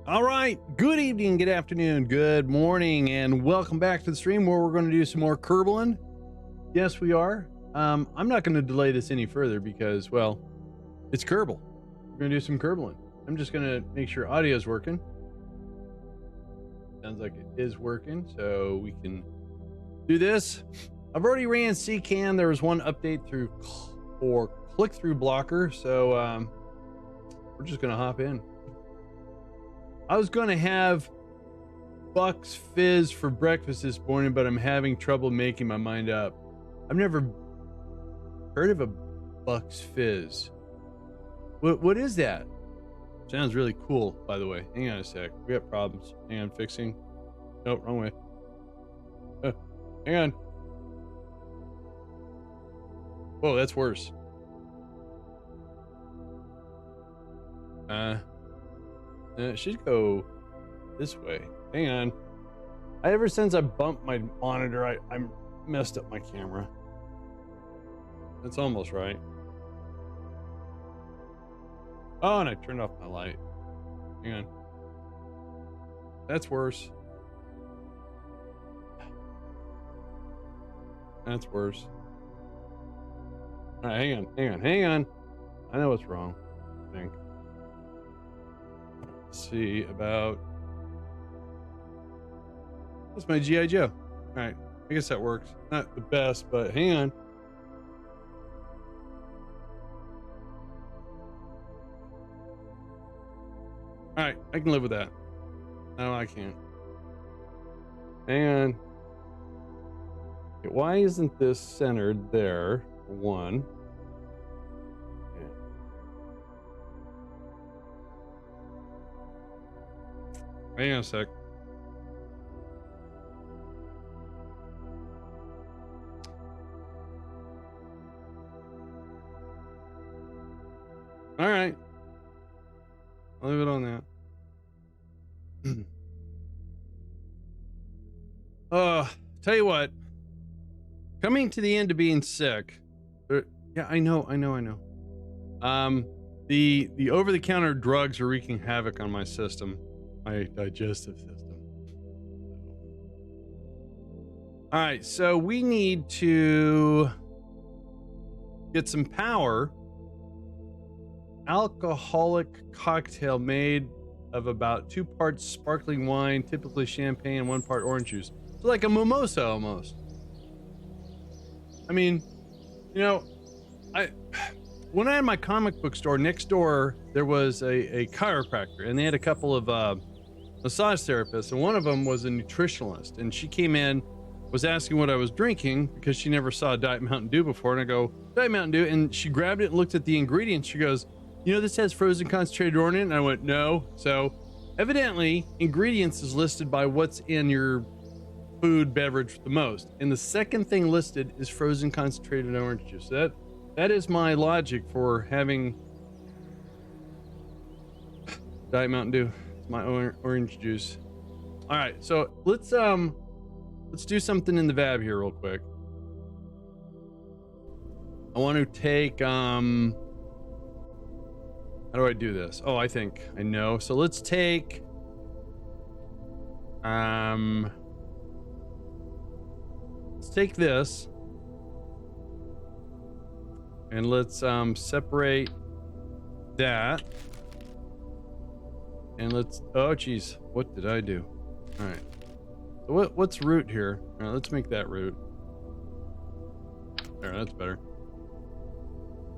All right, good evening, good afternoon, good morning, and welcome back to the stream where we're going to do some more Kerbaling. Yes, we are. I'm not going to delay this any further because, well, it's Kerbal. We're going to do some Kerbaling. I'm just going to make sure audio is working. Sounds like it is working, so we can do this. I've already ran CCAN. There was one update for click-through blocker, so we're just going to hop in. I was going to have Bucks Fizz for breakfast this morning, but I'm having trouble making my mind up. I've never heard of a Bucks Fizz. What is that? Sounds really cool, by the way. Hang on a sec. We got problems. Hang on, fixing. Nope, wrong way. Hang on. Whoa, that's worse. It should go this way. Hang on. Ever since I bumped my monitor, I messed up my camera. That's almost right. Oh, and I turned off my light. Hang on. That's worse. That's worse. All right, hang on. I know what's wrong, I think. Let's see about... That's my G.I. Joe. All right, I guess that works. Not the best, but hang on. All right, I can live with that. No, I can't. Hang on. Okay, why isn't this centered there, for one? Hang on a sec. All right. I'll leave it on that. Tell you what. Coming to the end of being sick. Yeah, I know. The over-the-counter drugs are wreaking havoc on my system. My digestive system. All right, so we need to get some power. Alcoholic cocktail made of about 2 parts sparkling wine, typically champagne, and 1 part orange juice. So like a mimosa almost. I mean, you know, when I had my comic book store next door, there was a chiropractor, and they had a couple of massage therapists, and one of them was a nutritionalist, and she came in, was asking what I was drinking because she never saw Diet Mountain Dew before, and I go, Diet Mountain Dew, and she grabbed it and looked at the ingredients. She goes, you know, this has frozen concentrated orange in it? And I went, no. So evidently ingredients is listed by what's in your food beverage the most, and the second thing listed is frozen concentrated orange juice. That is my logic for having Diet Mountain Dew. It's my orange juice. All right, so let's do something in the VAB here real quick. I want to take how do I do this? Oh, I think I know. So let's take this and let's separate that, and let's, oh geez, what did I do? All right, so what's root here? All right, let's make that root. There, that's better.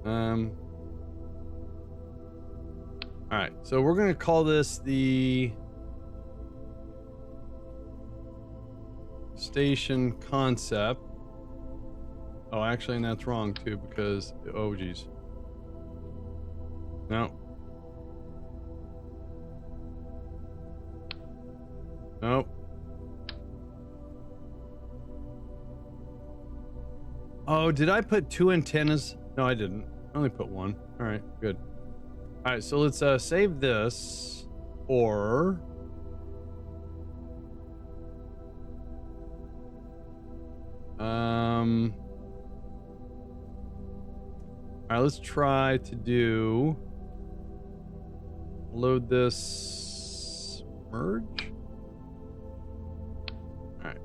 All right, so we're gonna call this the station concept. Oh, actually, and that's wrong too, because, oh geez. No. Nope. Oh, did I put 2 antennas? No, I didn't. I only put 1. All right, good. All right, so let's save this, or all right, let's try to load this merge. All right.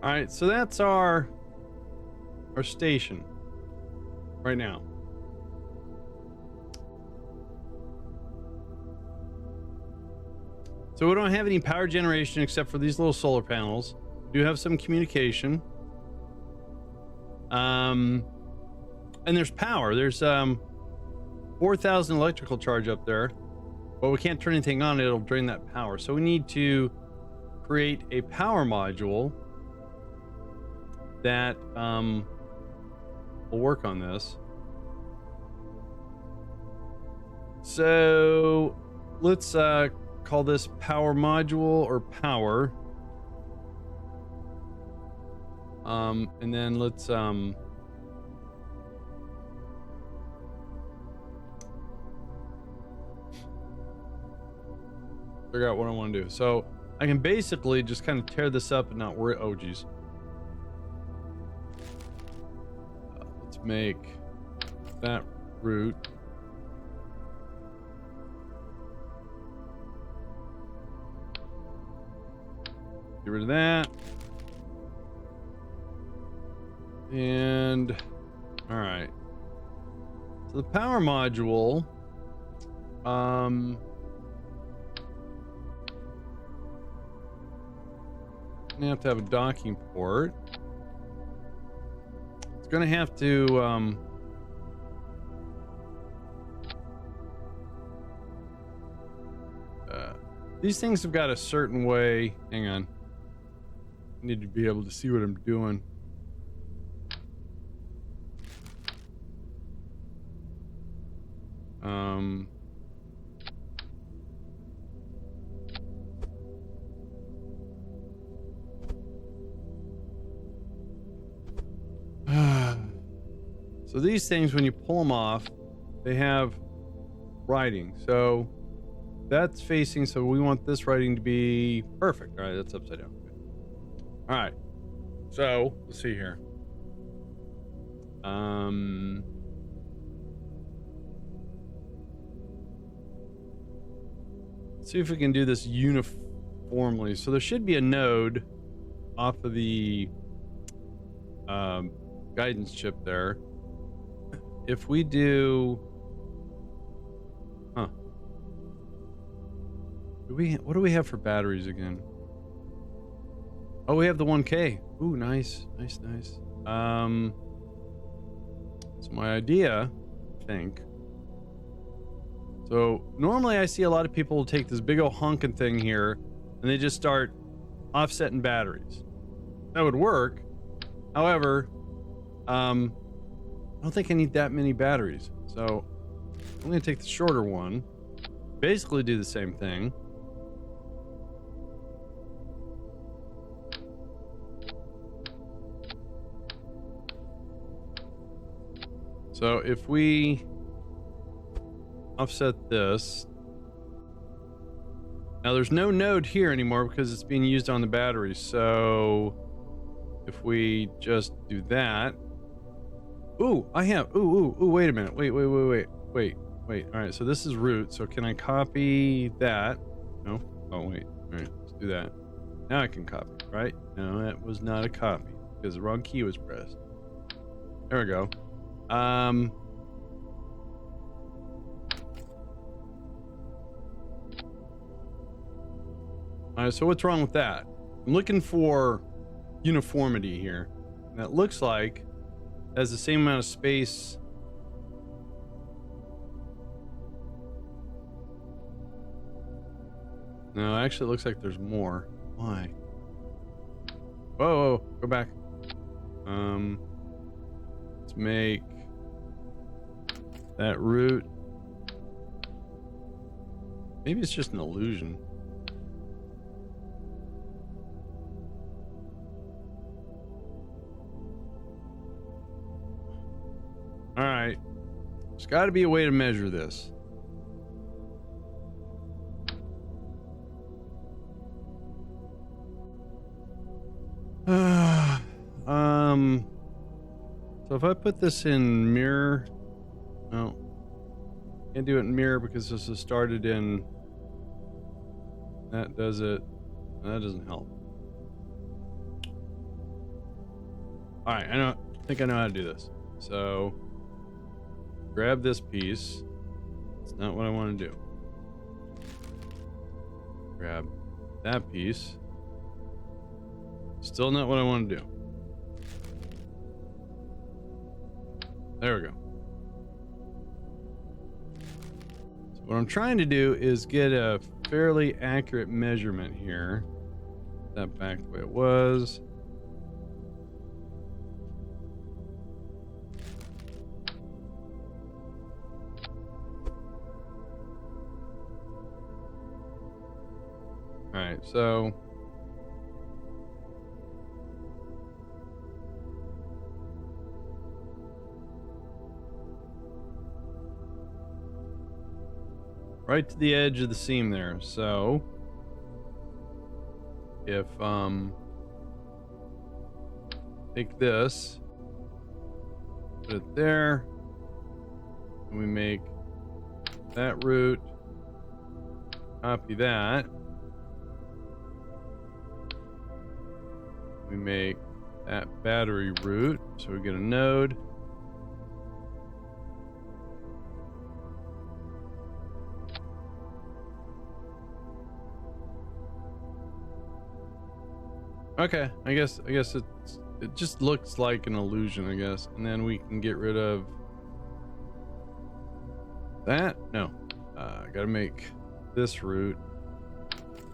All right, so that's our station right now. So we don't have any power generation except for these little solar panels. We do have some communication. And there's power. There's 4,000 electrical charge up there, but we can't turn anything on. It'll drain that power. So we need to create a power module that will work on this. So let's call this power module or power. And then let's figure out what I want to do. So I can basically just kind of tear this up and not worry. Oh geez. Let's make that root. Get rid of that. And all right. So the power module, gonna have to have a docking port. It's gonna have to these things have got a certain way. Hang on. I need to be able to see what I'm doing. So these things, when you pull them off, they have writing. So that's facing, so we want this writing to be perfect. All right, that's upside down. Okay. All right. So let's see here. Let's see if we can do this uniformly. So there should be a node off of the guidance chip there. If we do, what do we have for batteries again? Oh, we have the 1K. Ooh, nice. So my idea, I think. So normally I see a lot of people take this big old honking thing here and they just start offsetting batteries. That would work. However, I don't think I need that many batteries. So I'm going to take the shorter one, basically do the same thing. So if we offset this, now there's no node here anymore because it's being used on the battery. So if we just do that, wait a minute, wait. All right, so this is root. So can I copy that? No. Oh wait. All right, let's do that. Now I can copy, right? No, that was not a copy because the wrong key was pressed. There we go. All right, so what's wrong with that? I'm looking for uniformity here. And it looks like it has the same amount of space. No, actually it looks like there's more. Why? Whoa, go back. Let's make that route. Maybe it's just an illusion. All right, there's got to be a way to measure this. So if I put this in mirror, no, can't do it in mirror because this is started in. That does it. That doesn't help. All right, I think I know how to do this. So grab this piece. It's not what I want to do. Grab that piece. Still not what I want to do. There we go. So what I'm trying to do is get a fairly accurate measurement here. Put that back the way it was. All right, so right to the edge of the seam there. So if take this, put it there, and we make that route, copy that, we make that battery route, so we get a node. Okay, I guess it just looks like an illusion, I guess. And then we can get rid of that. No, I gotta make this route.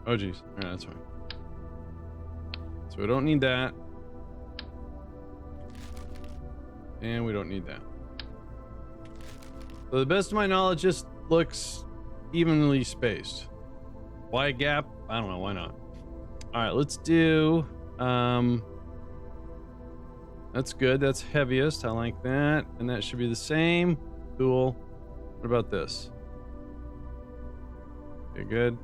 Oh geez, all right, that's fine. So we don't need that, and we don't need that. So the best of my knowledge, just looks evenly spaced. Why a gap? I don't know. Why not? All right, let's do. That's good. That's heaviest. I like that, and that should be the same. Cool. What about this? Okay, good.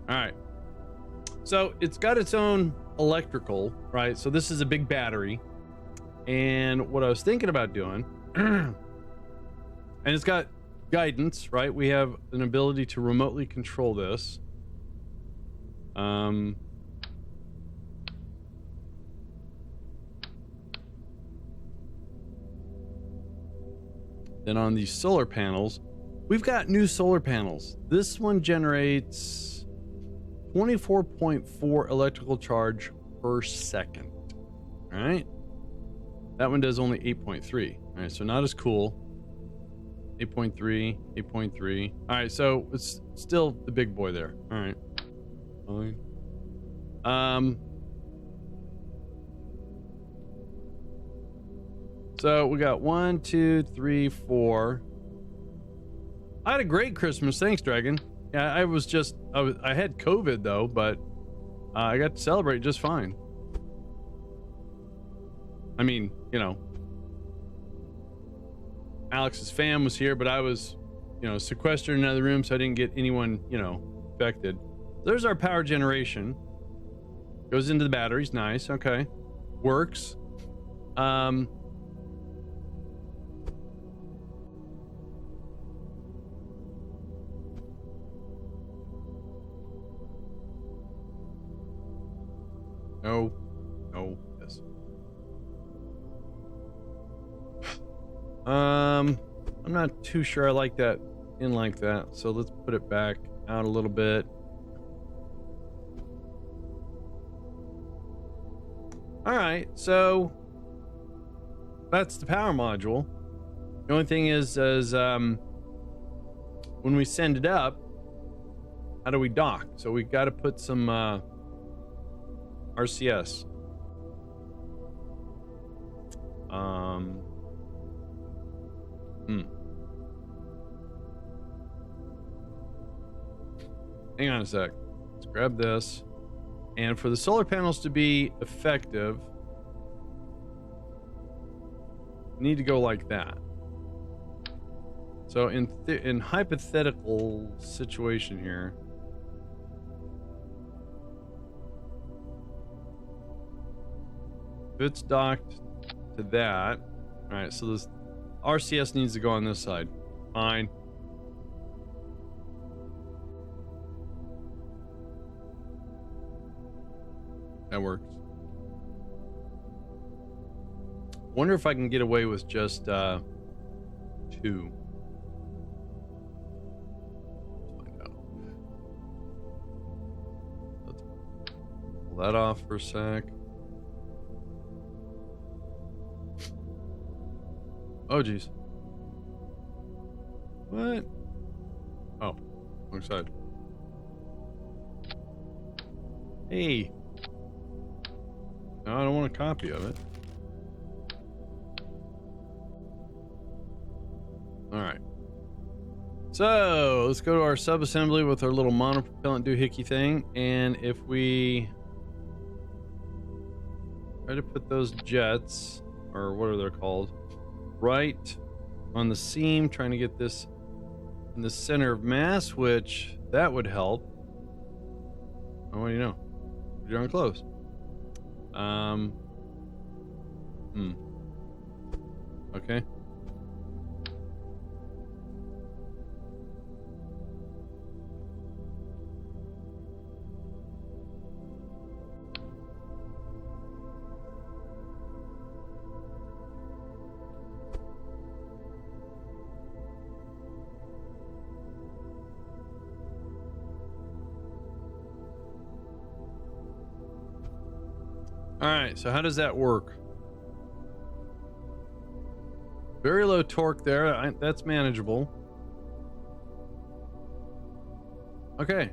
All right. So it's got its own electrical, right? So this is a big battery, and what I was thinking about doing, and it's got guidance, right? We have an ability to remotely control this. Then on these solar panels, we've got new solar panels. This one generates 24.4 electrical charge per second. All right. That one does only 8.3. All right, so not as cool. 8.3, 8.3. All right, so it's still the big boy there. All right. Fine. So we got 1, 2, 3, 4. I had a great Christmas. Thanks, Dragon. Yeah, I had COVID though, but I got to celebrate just fine. I mean, you know, Alex's fam was here, but I was, you know, sequestered in another room, so I didn't get anyone, you know, affected. There's our power generation. Goes into the batteries. Nice. Okay. Works. No. No, this. I'm not too sure I like that in like that, so let's put it back out a little bit. All right, so that's the power module. The only thing is when we send it up, how do we dock? So we got to put some RCS. Hang on a sec. Let's grab this. And for the solar panels to be effective, we need to go like that. So in hypothetical situation here, if it's docked to that, all right, so this RCS needs to go on this side. Fine. That works. Wonder if I can get away with just 2. Let's find out. Let's pull that off for a sec. Oh, geez. What? Oh, wrong side. Hey. No, I don't want a copy of it. All right. So let's go to our sub-assembly with our little monopropellant doohickey thing. And if we try to put those jets, or what are they called, right on the seam, trying to get this in the center of mass, which that would help. Oh, what do you know? You're darn close. Okay. All right, so how does that work? Very low torque there. That's manageable. Okay.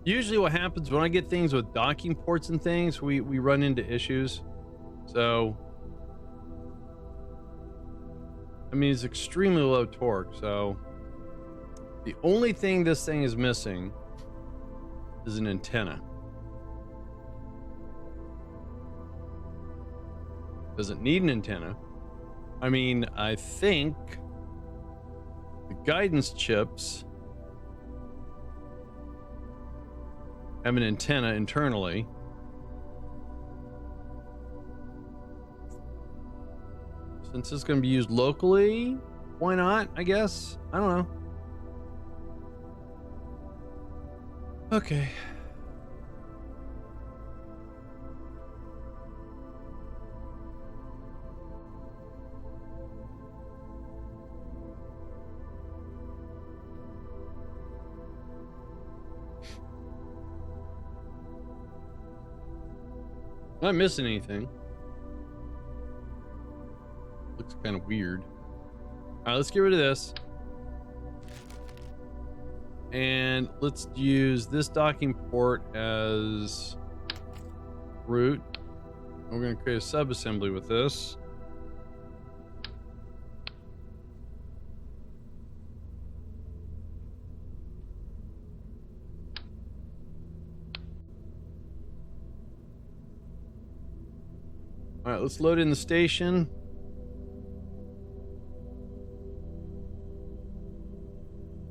Usually what happens when I get things with docking ports and things, we run into issues. So, I mean, it's extremely low torque. So, the only thing this thing is missing is an antenna. Does it need an antenna? I mean, I think the guidance chips have an antenna internally. Since it's going to be used locally, why not? I guess. I don't know. Okay. I'm not missing anything. Looks kind of weird. All right, let's get rid of this. And let's use this docking port as root. We're going to create a sub-assembly with this. All right, let's load in the station.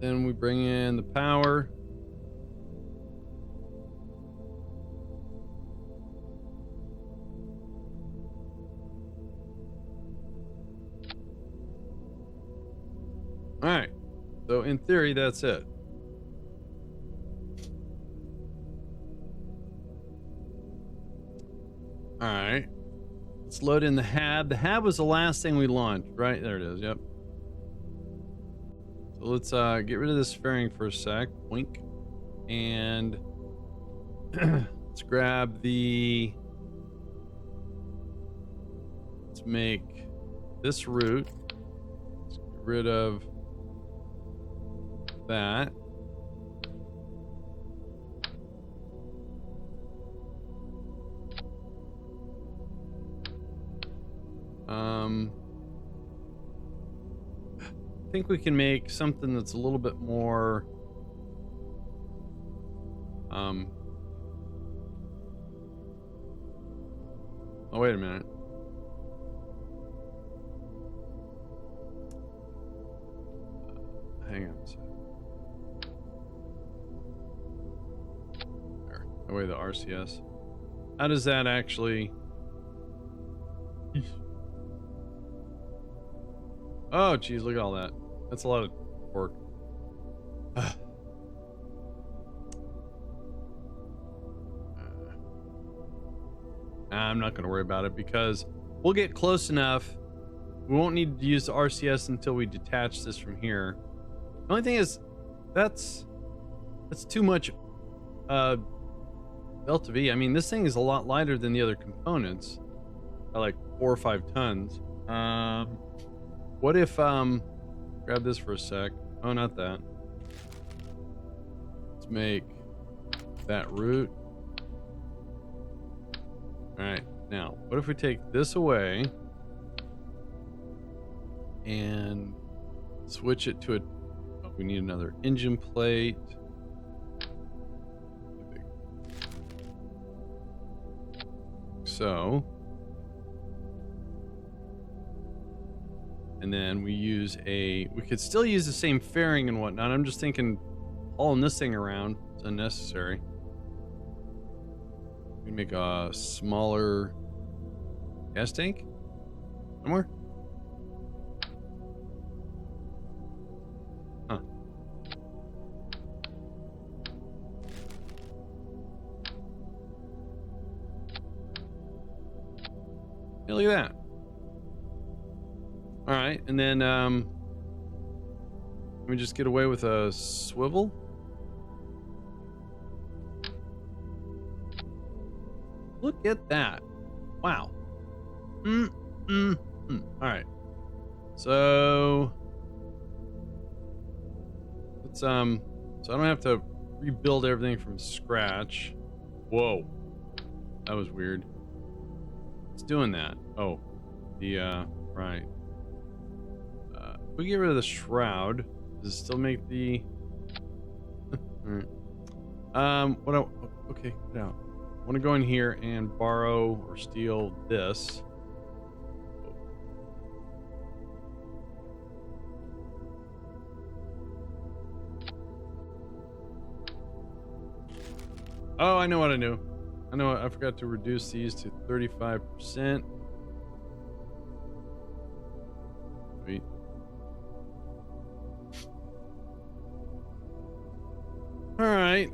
Then we bring in the power. All right, so in theory, that's it. All right. Let's load in the hab. The hab was the last thing we launched, right? There it is. Yep. So let's get rid of this fairing for a sec. Wink. And let's grab the... Let's make this route. Let's get rid of that. I think we can make something that's a little bit more oh, wait a minute. Hang on a sec. There. Away the RCS. How does that actually... Oh, geez, look at all that. That's a lot of work. I'm not going to worry about it because we'll get close enough. We won't need to use the RCS until we detach this from here. The only thing is, that's too much delta V. I mean, this thing is a lot lighter than the other components by like 4 or 5 tons. What if grab this for a sec. Oh, not that. Let's make that route. All right, now what if we take this away and switch it to a... Oh, we need another engine plate. So, and then we use we could still use the same fairing and whatnot. I'm just thinking hauling this thing around is unnecessary. We make a smaller gas tank somewhere. Huh. Yeah, look at that. All right, and then let me just get away with a swivel. Look at that! Wow. All right. So let's so I don't have to rebuild everything from scratch. Whoa, that was weird. It's doing that. Oh, the right. If we get rid of the shroud, does it still make the... All right. Okay, get out. I want to go in here and borrow or steal this. Oh, I know what I knew. I know I forgot to reduce these to 35%. Sweet. All right.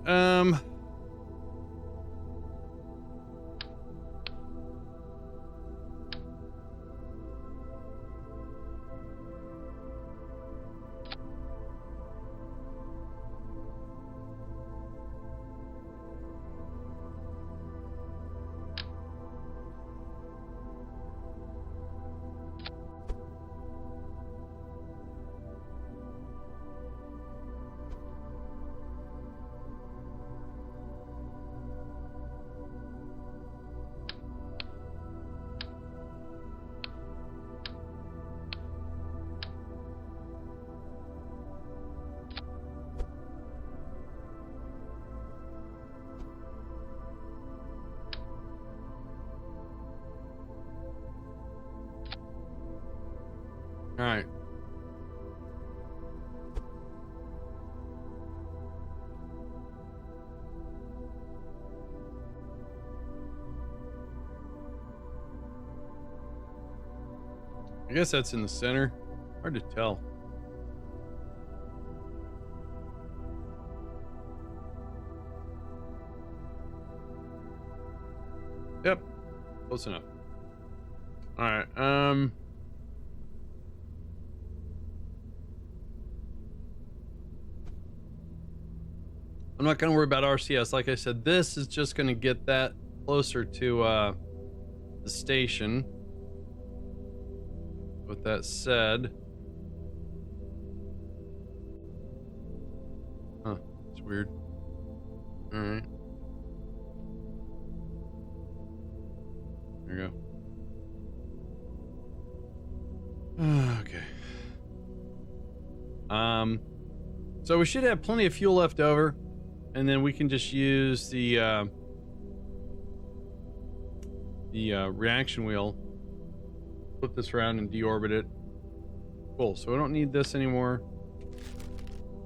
All right. I guess that's in the center. Hard to tell. Yep. Close enough. All right. I'm not going to worry about RCS. Like I said, this is just going to get that closer to the station. With that said, huh? It's weird. All right. There you go. Okay. So we should have plenty of fuel left over, and then we can just use the reaction wheel, flip this around and deorbit it. Cool. So we don't need this anymore,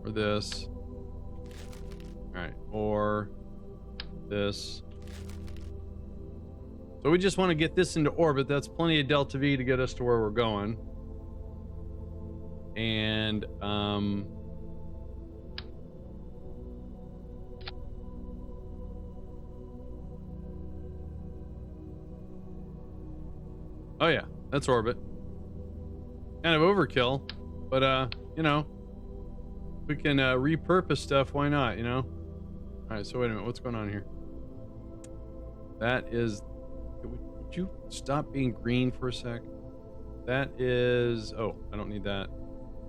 or this. All right, or this. So we just want to get this into orbit. That's plenty of delta V to get us to where we're going. And oh yeah, that's orbit. Kind of overkill, but you know, we can repurpose stuff. Why not? You know. All right. So wait a minute. What's going on here? That is. Would you stop being green for a sec? That is. Oh, I don't need that.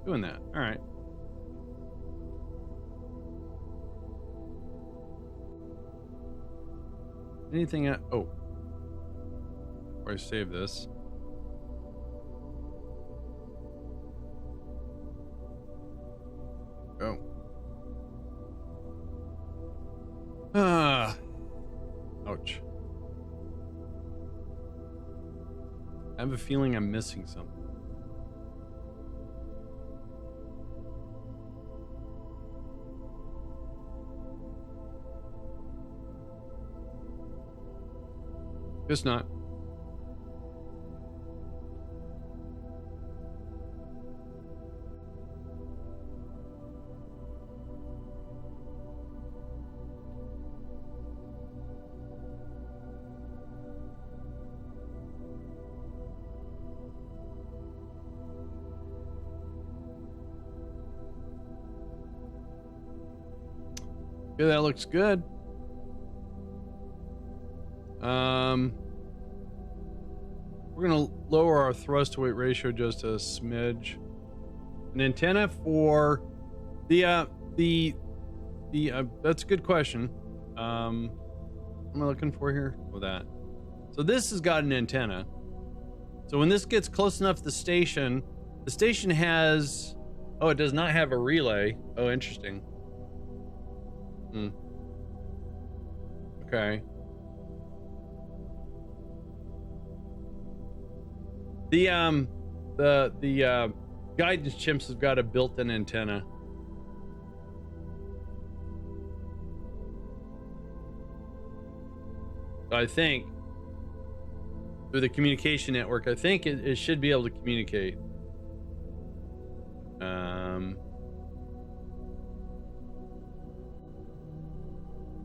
Doing that. All right. Anything? Oh. Before I save this. Go. Ah. Ouch. I have a feeling I'm missing something. Guess not. Okay, that looks good. We're gonna lower our thrust to weight ratio just a smidge. An antenna for the that's a good question. What am I looking for here? Oh, that. So this has got an antenna. So when this gets close enough to the station has. Oh, it does not have a relay. Oh, interesting. Okay. The guidance chimps have got a built-in antenna. So I think through the communication network, I think it should be able to communicate.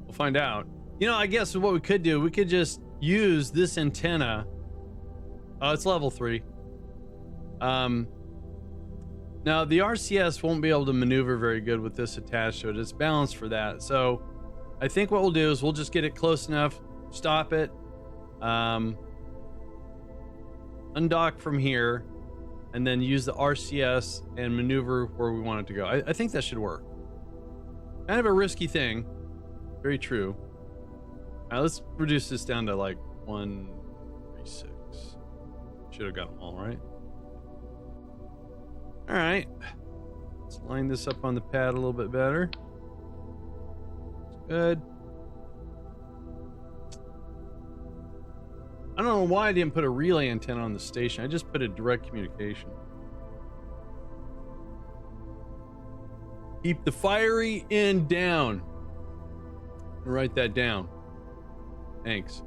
We'll find out. You know, I guess what we could do, we could just use this antenna. Oh, it's level 3. Now the RCS won't be able to maneuver very good with this attached to it. It's balanced for that. So I think what we'll do is we'll just get it close enough, stop it, undock from here, and then use the RCS and maneuver where we want it to go. I think that should work. Kind of a risky thing. Very true. All right, let's reduce this down to like 136. Should have got them all right. All right. Let's line this up on the pad a little bit better. Good. I don't know why I didn't put a relay antenna on the station. I just put a direct communication. Keep the fiery end down. Write that down. Thanks.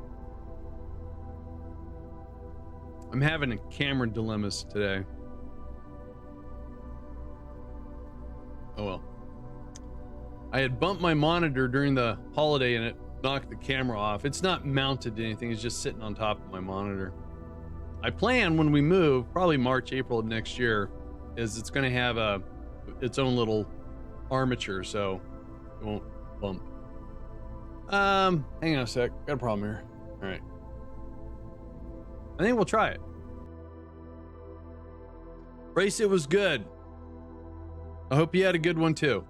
I'm having a camera dilemmas today. Oh well. I had bumped my monitor during the holiday and it knock the camera off. It's not mounted to anything. It's just sitting on top of my monitor. I plan when we move, probably March, April of next year, is it's going to have its own little armature, so it won't bump. Hang on a sec. Got a problem here. All right. I think we'll try it. Race, it was good. I hope you had a good one too.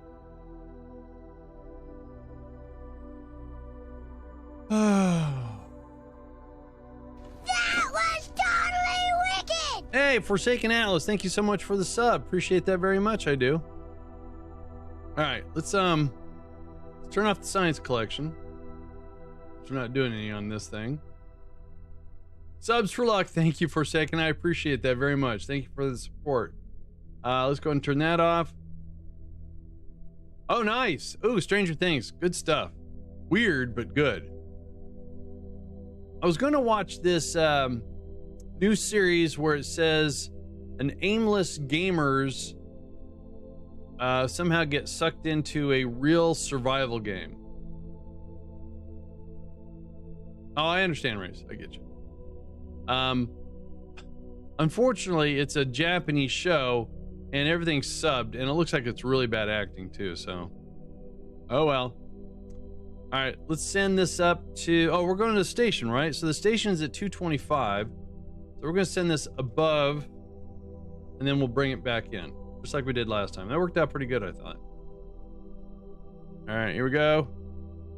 That was totally wicked! Hey, Forsaken Atlas, thank you so much for the sub. Appreciate that very much. I do. All right, let's turn off the science collection. We're not doing any on this thing. Subs for luck. Thank you, Forsaken. I appreciate that very much. Thank you for the support. Let's go ahead and turn that off. Oh, nice. Ooh, Stranger Things. Good stuff. Weird, but good. I was going to watch this new series where it says an aimless gamers somehow get sucked into a real survival game. Oh, I understand, Race. I get you. Unfortunately, it's a Japanese show and everything's subbed, and it looks like it's really bad acting too, so. Oh well. All right, let's send this up to, oh, we're going to the station, right? So the station's at 225. So we're going to send this above, and then we'll bring it back in, just like we did last time. That worked out pretty good, I thought. All right, here we go.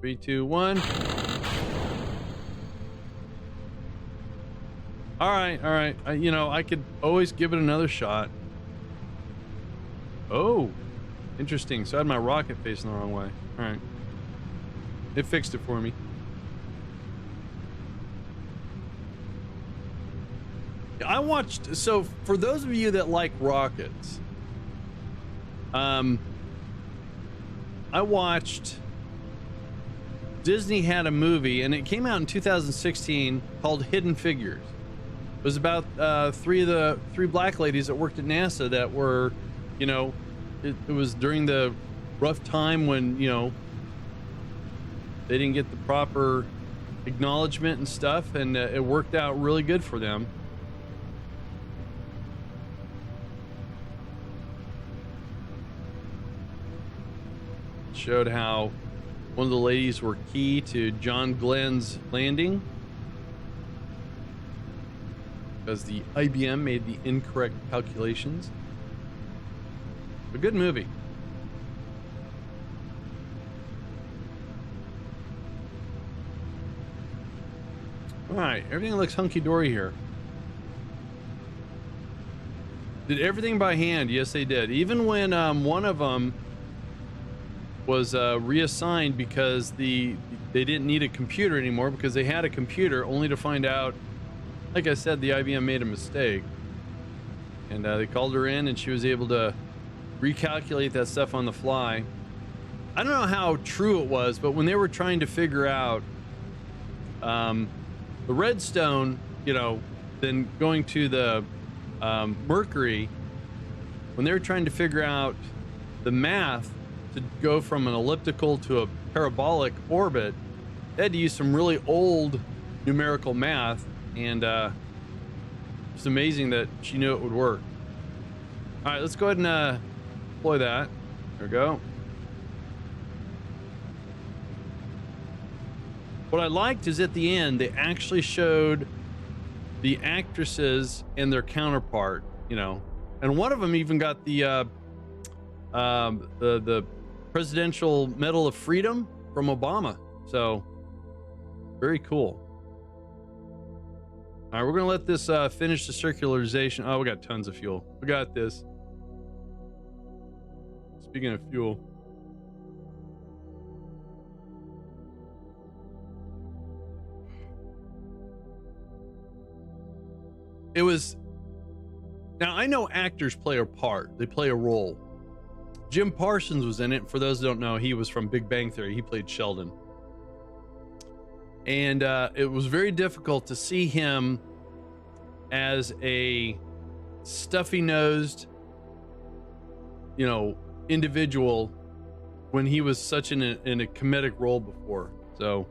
3, 2, 1. All right. You know, I could always give it another shot. Oh, interesting. So I had my rocket facing the wrong way. All right. It fixed it for me. I watched, so for those of you that like rockets, I watched, Disney had a movie, and it came out in 2016 called Hidden Figures. It was about three black ladies that worked at NASA that were, you know, it was during the rough time when, you know, they didn't get the proper acknowledgement and stuff, and it worked out really good for them. It showed how one of the ladies were key to John Glenn's landing, because the IBM made the incorrect calculations. A good movie. All right, everything looks hunky-dory here. Did everything by hand? Yes, they did. Even when one of them was reassigned because they didn't need a computer anymore, because they had a computer, only to find out, like I said, the IBM made a mistake. And they called her in, and she was able to recalculate that stuff on the fly. I don't know how true it was, but when they were trying to figure out the redstone, you know, then going to the Mercury, when they were trying to figure out the math to go from an elliptical to a parabolic orbit, they had to use some really old numerical math, and it's amazing that she knew it would work. All right, let's go ahead and deploy that. There we go. What I liked is at the end, they actually showed the actresses and their counterpart, you know, and one of them even got the Presidential Medal of Freedom from Obama. So very cool. All right, we're gonna let this finish the circularization. Oh, we got tons of fuel. We got this. Speaking of fuel. It was, now I know actors play a part, they play a role. Jim Parsons was in it. For those who don't know, he was from Big Bang Theory. He played Sheldon. And it was very difficult to see him as a stuffy-nosed, you know, individual when he was such in a comedic role before. So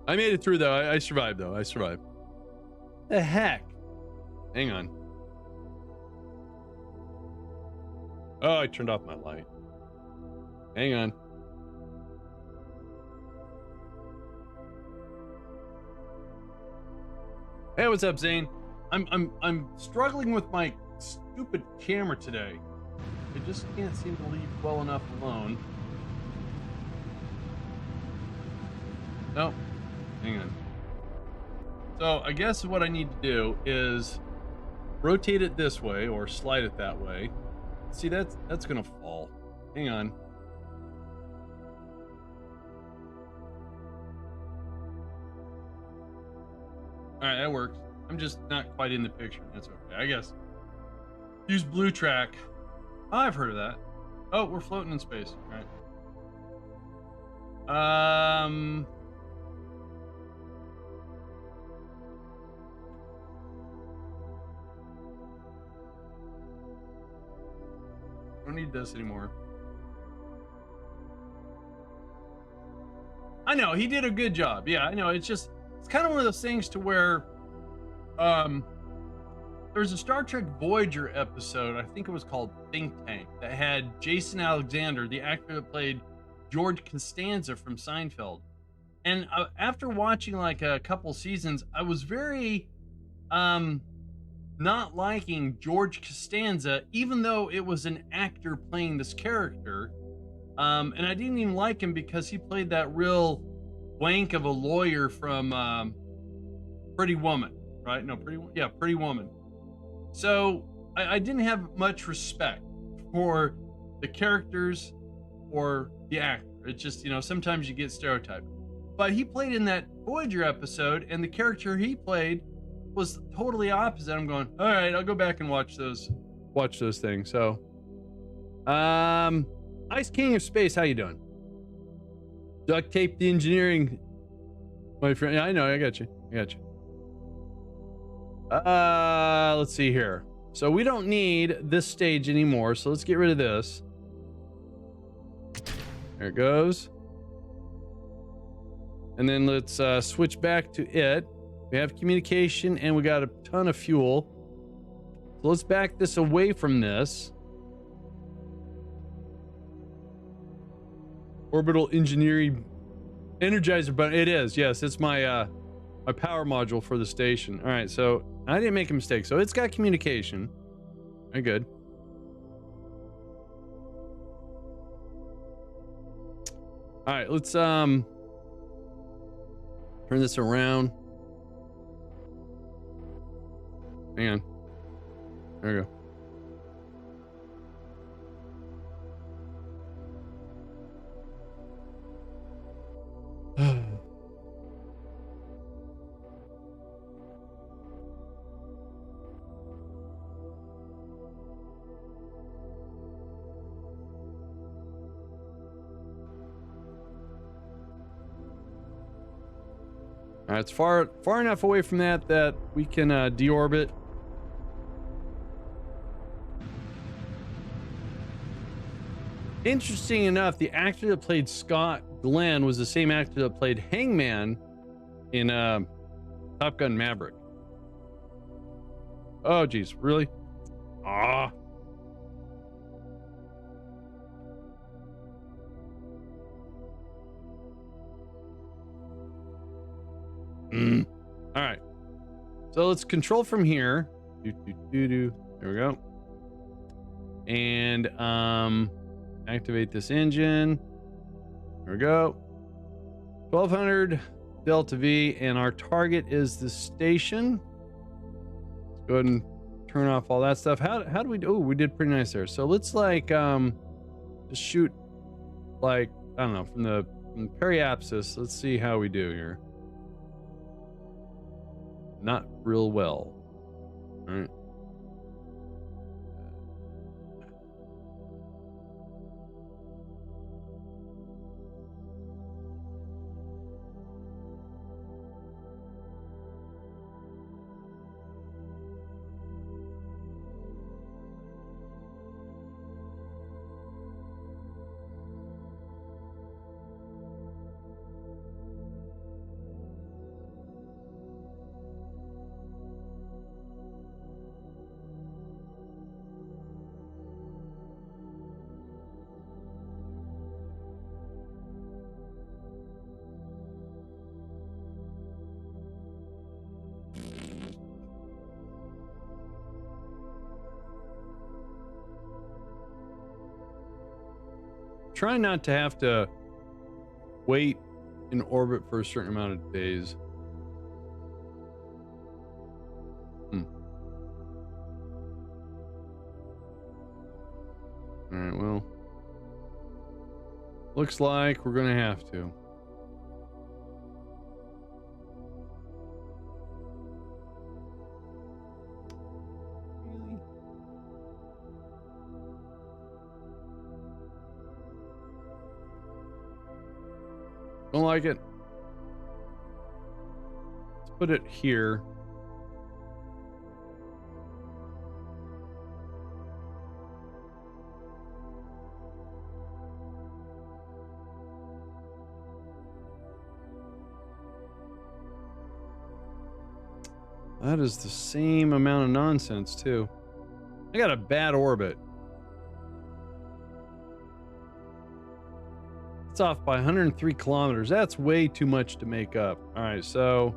I made it through though. I survived though. I survived. The heck? Hang on. Oh, I turned off my light. Hang on. Hey, what's up, Zane? I'm struggling with my stupid camera today. I just can't seem to leave well enough alone. No, hang on. So I guess what I need to do is rotate it this way or slide it that way. See, that's gonna fall. Hang on. All right, that works. I'm just not quite in the picture. That's okay, I guess. Use blue track. Oh, I've heard of that. Oh, we're floating in space. All right. Don't need this anymore. I know he did a good job. Yeah, I know. It's kind of one of those things to where, there's a Star Trek Voyager episode. I think it was called Think Tank that had Jason Alexander, the actor that played George Costanza from Seinfeld. And after watching like a couple seasons, I was very, not liking George Costanza, even though it was an actor playing this character. And I didn't even like him because he played that real wank of a lawyer from Pretty Woman, right? No, Pretty Woman. So I didn't have much respect for the characters or the actor. It's just, sometimes you get stereotyped. But he played in that Voyager episode, and the character he played was totally opposite. I'm going, all right, I'll go back and watch those things. So, Ice King of Space, how you doing? Duct tape the engineering, my friend. Yeah, I know. I got you. Let's see here. So we don't need this stage anymore. So let's get rid of this. There it goes. And then let's switch back to it. We have communication and we got a ton of fuel. So let's back this away from this. Orbital engineering energizer button. It is, yes, it's my my power module for the station. All right, so I didn't make a mistake. So it's got communication. Very good. All right, let's turn this around. Hang on. There we go. It's far enough away from that we can deorbit. Interesting enough, the actor that played Scott Glenn was the same actor that played Hangman in Top Gun Maverick. Oh geez, really? Ah. All right, so let's control from here. There we go. And activate this engine. There we go. 1200 Delta V, and our target is the station. Let's go ahead and turn off all that stuff. How do we do? Oh, we did pretty nice there. So let's like just shoot like, I don't know, from the periapsis. Let's see how we do here. Not real well. All right. trying not to have to wait in orbit for a certain amount of days. All right, well, looks like we're gonna have to. Really? Don't like it. Let's put it here. That is the same amount of nonsense, too. I got a bad orbit. It's off by 103 kilometers. That's way too much to make up. All right, so...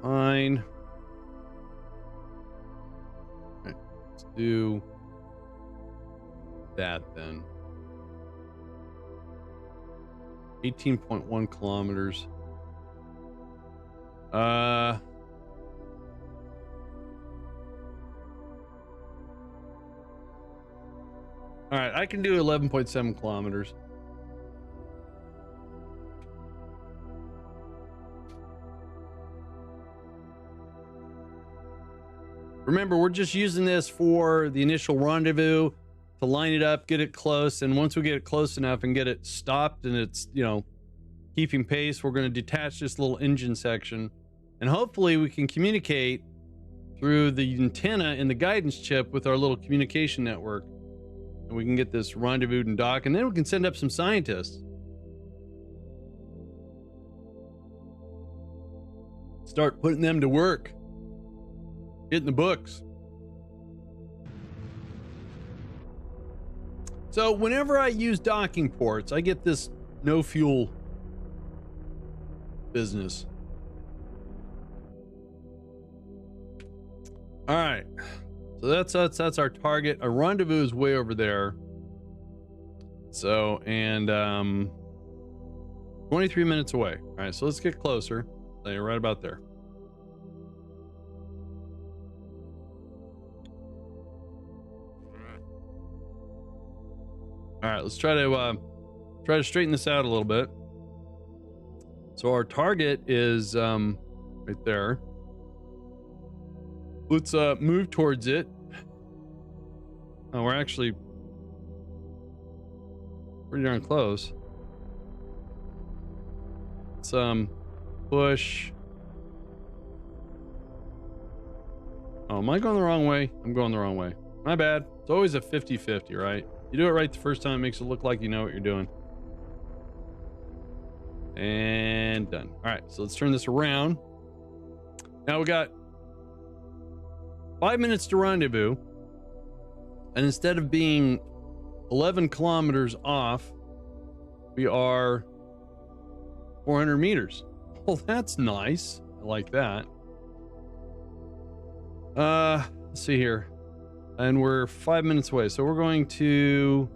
Fine. All right, let's do that then. 18.1 kilometers. All right, I can do 11.7 kilometers. Remember, we're just using this for the initial rendezvous to line it up, get it close, and once we get it close enough and get it stopped and it's, you know, keeping pace, we're going to detach this little engine section, and hopefully we can communicate through the antenna in the guidance chip with our little communication network, and we can get this rendezvous and dock, and then we can send up some scientists. Start putting them to work. Get in the books. So whenever I use docking ports, I get this no fuel business. All right, so that's our target. Our rendezvous is way over there. So, and 23 minutes away. All right, so let's get closer. So you're right about there. All right, let's try to straighten this out a little bit. So our target is right there. Let's move towards it. Oh, we're actually pretty darn close. Let's push. Oh, am I going the wrong way? I'm going the wrong way. My bad. It's always a 50-50, right? You do it right the first time, it makes it look like you know what you're doing. And done. All right, so let's turn this around. Now we got 5 minutes to rendezvous, and instead of being 11 kilometers off, we are 400 meters. Well, that's nice. I like that. Let's see here. And we're 5 minutes away, so we're going to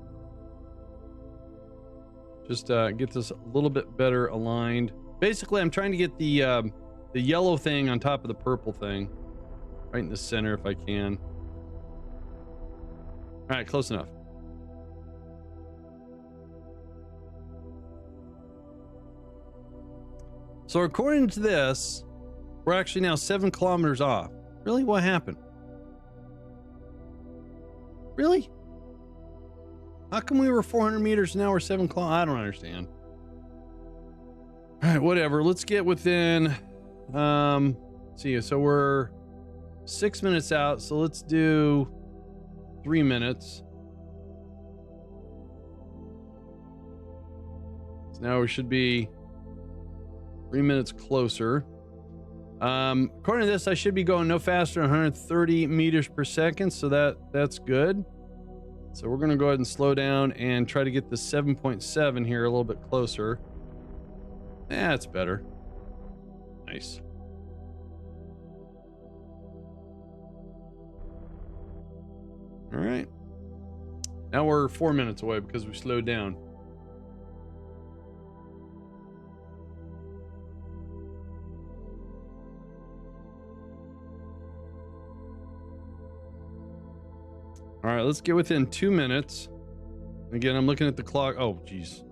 just get this a little bit better aligned. Basically, I'm trying to get the yellow thing on top of the purple thing. Right in the center if I can. All right, close enough. So according to this, we're actually now 7 kilometers off. Really? What happened? Really? How come we were 400 meters and now we're 7 kilometers? I don't understand. All right, whatever. Let's get within, see, so we're 6 minutes out, so let's do 3 minutes. So now we should be 3 minutes closer. According to this, I should be going no faster than 130 meters per second, so that's good. So we're gonna go ahead and slow down and try to get the 7.7 here a little bit closer. That's better. Nice. All right. Now we're 4 minutes away because we slowed down. All right, let's get within 2 minutes. Again, I'm looking at the clock. Oh, geez.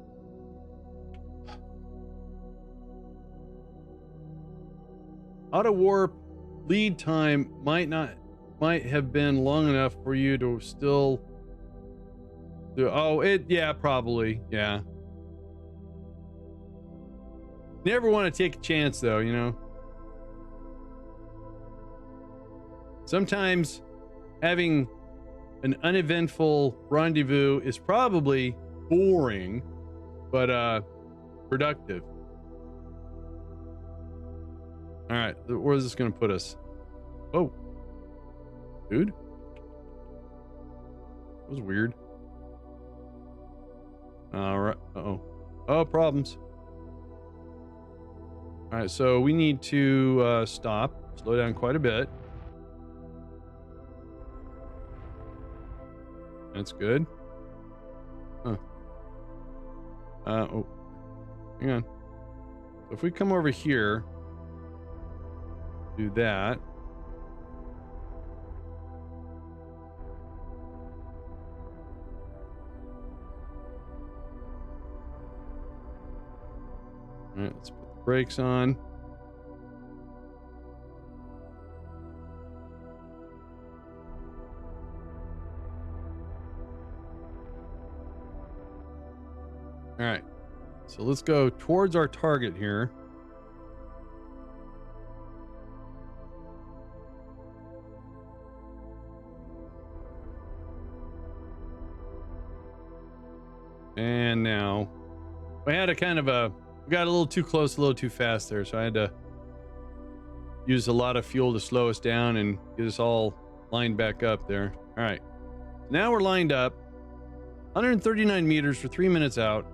Auto warp lead time might have been long enough for you to still do. Oh, yeah, probably. Yeah. Never want to take a chance though, you know. Sometimes having an uneventful rendezvous is probably boring, but productive. All right, where is this going to put us? Oh, dude, that was weird. All right. Oh, problems. All right, so we need to slow down quite a bit. That's good. Huh. Oh, hang on. So if we come over here, do that. All right, let's put the brakes on. All right, so let's go towards our target here. And now we had we got a little too close, a little too fast there. So I had to use a lot of fuel to slow us down and get us all lined back up there. All right, now we're lined up 139 meters for 3 minutes out.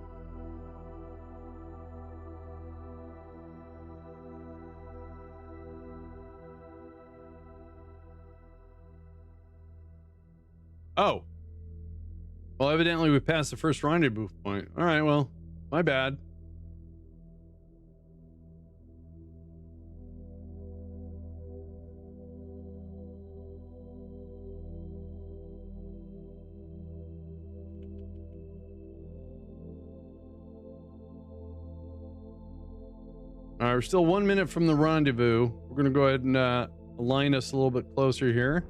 Oh, well, evidently we passed the first rendezvous point. All right, well, my bad. All right, we're still 1 minute from the rendezvous. We're going to go ahead and align us a little bit closer here.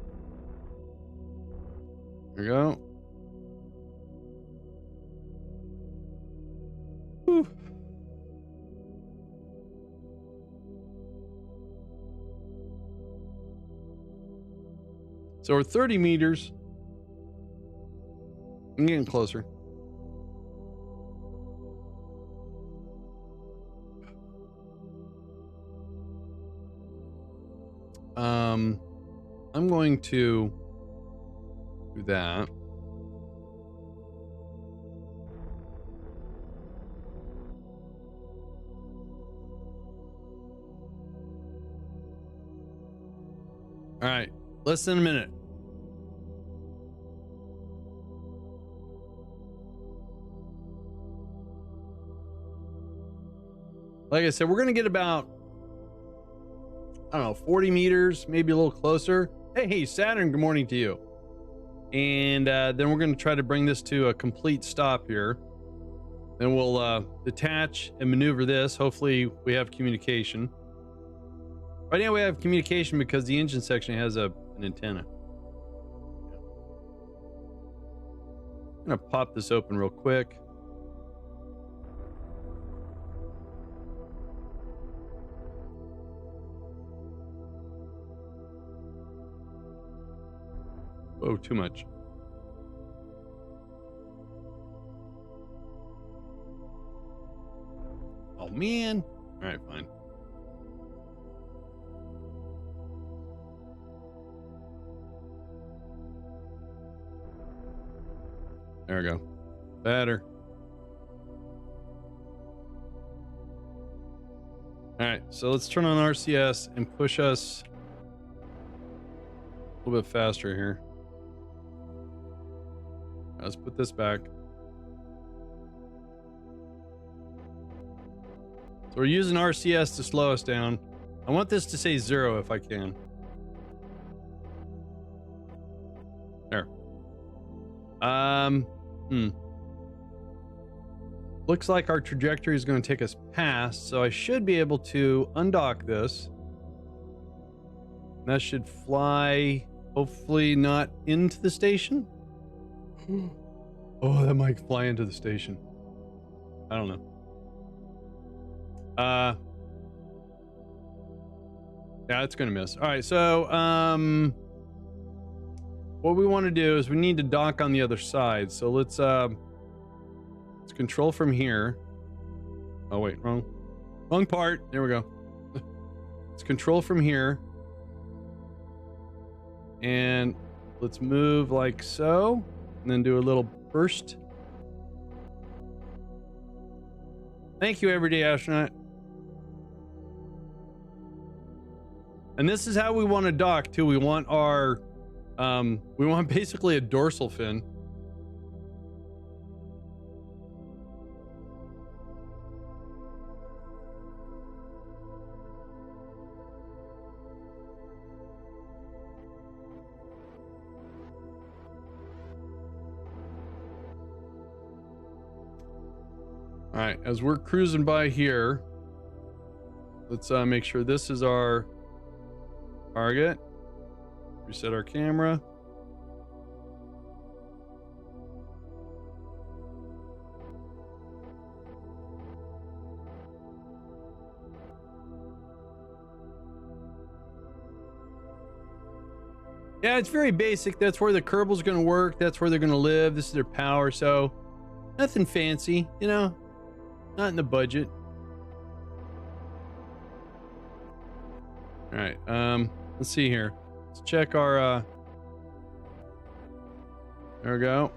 There we go. Whew. So we're 30 meters. I'm getting closer. I'm going to do that. All right, less than a minute. Like I said, we're going to get about, I don't know, 40 meters, maybe a little closer. Hey, Saturn, good morning to you. And then we're going to try to bring this to a complete stop here. Then we'll detach and maneuver this. Hopefully we have communication. Right now we have communication because the engine section has an antenna. I'm going to pop this open real quick. Oh, too much. Oh, man. All right, fine. There we go. Better. All right, so let's turn on RCS and push us a little bit faster here. Let's put this back. So we're using RCS to slow us down. I want this to say 0 if I can. There. Looks like our trajectory is going to take us past, so I should be able to undock this. That should fly, hopefully not into the station. Oh, that might fly into the station. I don't know. Yeah, it's gonna miss. All right, so what we want to do is we need to dock on the other side. So let's control from here. Oh wait, wrong part. There we go. Let's control from here, and let's move like so, and then do a little burst. Thank you, everyday astronaut. And this is how we want to dock too. We want our we want basically a dorsal fin. All right, as we're cruising by here, let's make sure this is our target. Reset our camera. Yeah, it's very basic. That's where the Kerbals going to work. That's where they're going to live. This is their power. So nothing fancy, you know, not in the budget. All right. Let's see here. Let's check our, there we go.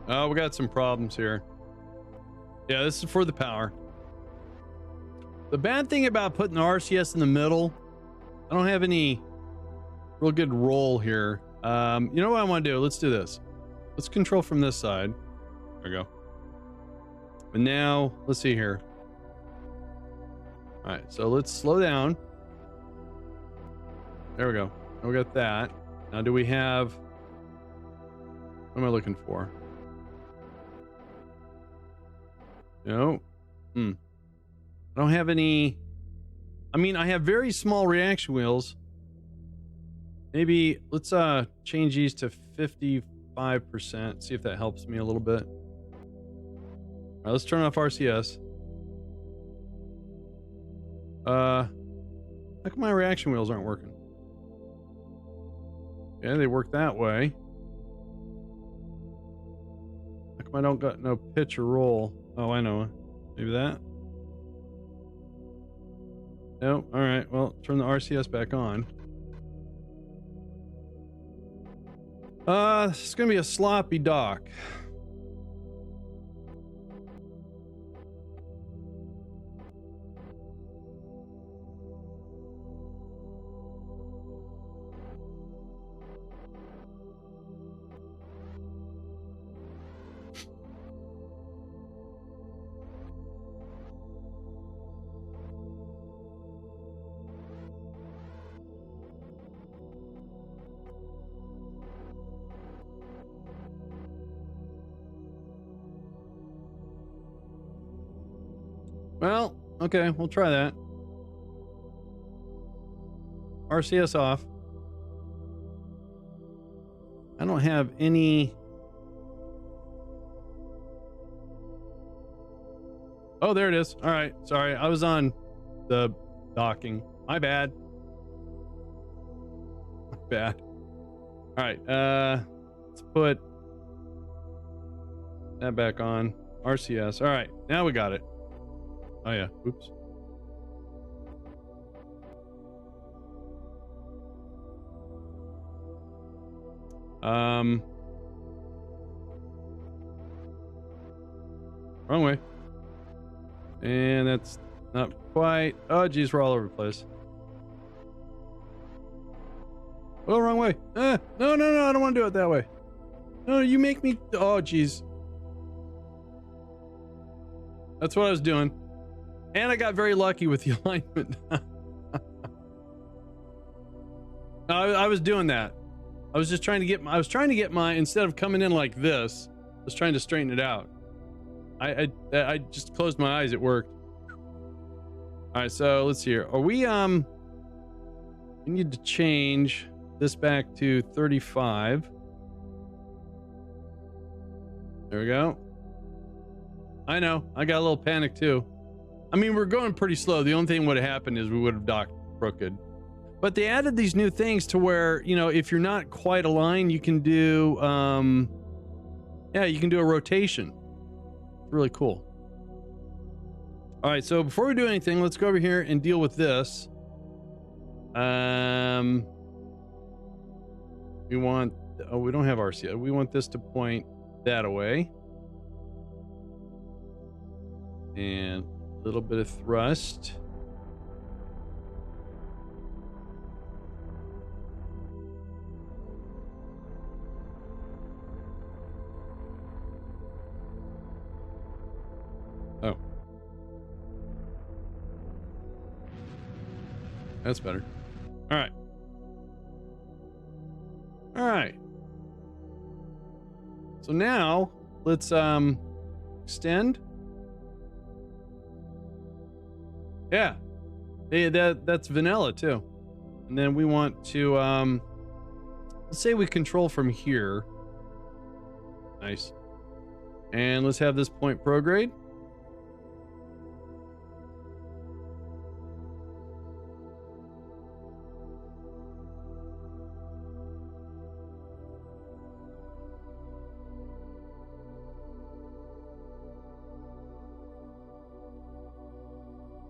Oh, we got some problems here. Yeah, this is for the power. The bad thing about putting the RCS in the middle, I don't have any real good roll here. You know what I want to do? Let's do this. Let's control from this side. There we go. And now, let's see here. All right, so let's slow down. There we go. Now we got that. Now do we have... What am I looking for? No. I don't have any... I mean, I have very small reaction wheels. Maybe let's change these to 55%. See if that helps me a little bit. All right, let's turn off RCS. How come my reaction wheels aren't working? Yeah, they work that way. How come I don't got no pitch or roll? Oh, I know. Maybe that. No. All right. Well, turn the RCS back on. It's gonna be a sloppy dock. Well, okay, we'll try that. RCS off. I don't have any... Oh, there it is. All right, sorry. I was on the docking. My bad. My bad. All right, let's put that back on. RCS. All right, now we got it. Oh yeah, oops. Wrong way. And that's not quite. Oh, geez, we're all over the place. Oh, wrong way. No, no, no, I don't want to do it that way. No, you make me. Oh, geez. That's what I was doing. And I got very lucky with the alignment. I was doing that. I was just trying to get my, instead of coming in like this, I was trying to straighten it out. I just closed my eyes. It worked. All right, so let's see here. Are we need to change this back to 35. There we go. I know. I got a little panic too. I mean, we're going pretty slow. The only thing that would have happened is we would have docked crooked. But they added these new things to where, you know, if you're not quite aligned, you can do, you can do a rotation. It's really cool. All right, so before we do anything, let's go over here and deal with this. We want, we don't have RC. We want this to point that away. And a little bit of thrust. Oh. That's better. All right. All right. So now let's extend. Yeah. Hey, that's vanilla too. And then we want to let's say we control from here. Nice. And let's have this point prograde.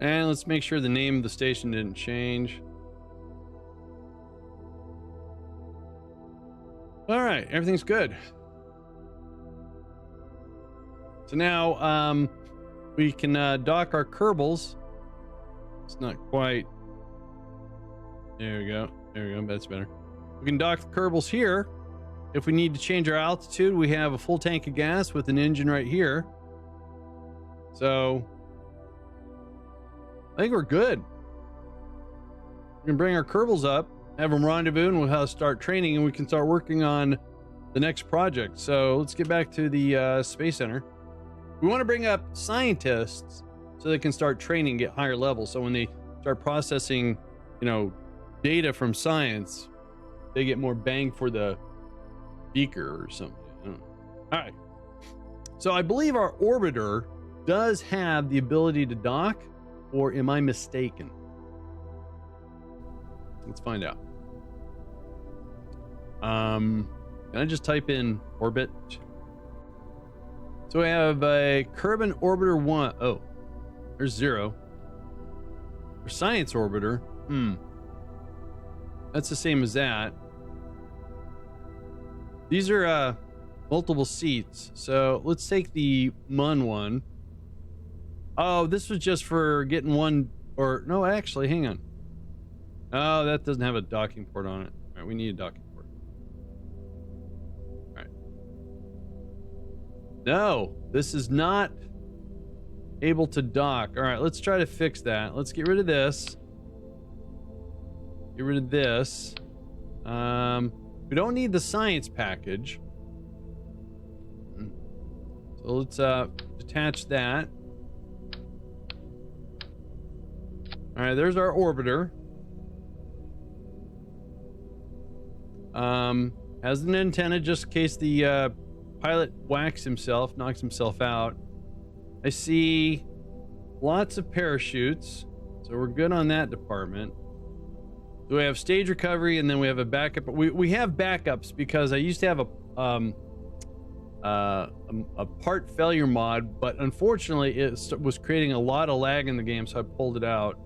And let's make sure the name of the station didn't change. All right, everything's good. So now we can dock our Kerbals. It's not quite. There we go. There we go. That's better. We can dock the Kerbals here. If we need to change our altitude, we have a full tank of gas with an engine right here. So I think we're good. We can bring our Kerbals up, have them rendezvous, and we'll start training, and we can start working on the next project. So let's get back to the Space Center. We want to bring up scientists so they can start training, get higher levels. So when they start processing, you know, data from science, they get more bang for the beaker or something. I don't know. All right. So I believe our orbiter does have the ability to dock. Or am I mistaken? Let's find out. Can I just type in orbit? So we have a Kerbal Orbiter 1. Oh, there's 0. For Science Orbiter. That's the same as that. These are multiple seats. So let's take the MUN one. Oh, this was just for getting one, or no, actually, hang on. Oh, that doesn't have a docking port on it. All right, we need a docking port. All right. No, this is not able to dock. All right, let's try to fix that. Let's get rid of this. Get rid of this. We don't need the science package. So let's detach that. All right, there's our orbiter. Has an antenna just in case the pilot knocks himself out. I see lots of parachutes, so we're good on that department. So we have stage recovery, and then we have a backup. We have backups because I used to have a part failure mod, but unfortunately it was creating a lot of lag in the game, so I pulled it out.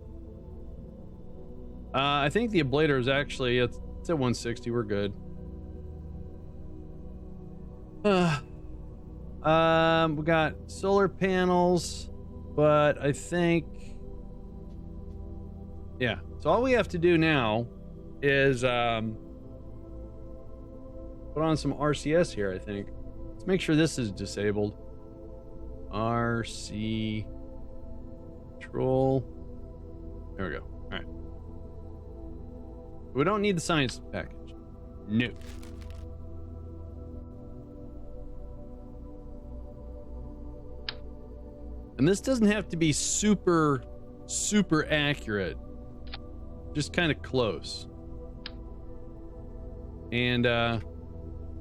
I think the ablator is actually, it's at 160. We're good. We got solar panels, but I think, yeah. So all we have to do now is put on some RCS here, I think. Let's make sure this is disabled. RC control. There we go. All right. We don't need the science package. No. And this doesn't have to be super accurate. Just kind of close. And the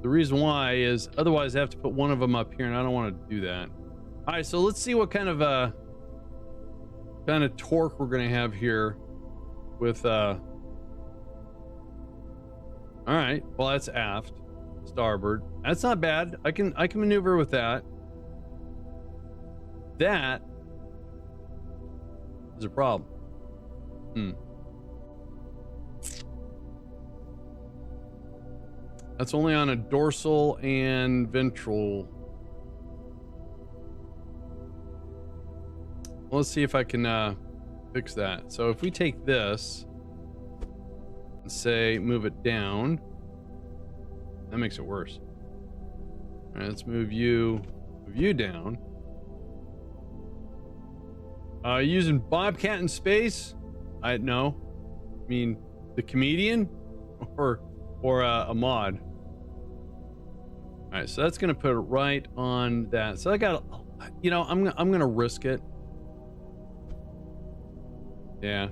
reason why is otherwise I have to put one of them up here, and I don't want to do that. All right, so let's see what kind of torque we're gonna have here with all right, well, that's aft, starboard. That's not bad. I can maneuver with that. That is a problem. That's only on a dorsal and ventral. Well, let's see if I can fix that. So if we take this and say move it down, that makes it worse. All right, let's move you down. Using Bobcat in space? I mean the comedian or a mod. All right, so that's gonna put it right on that. So I got, I'm gonna risk it. Yeah.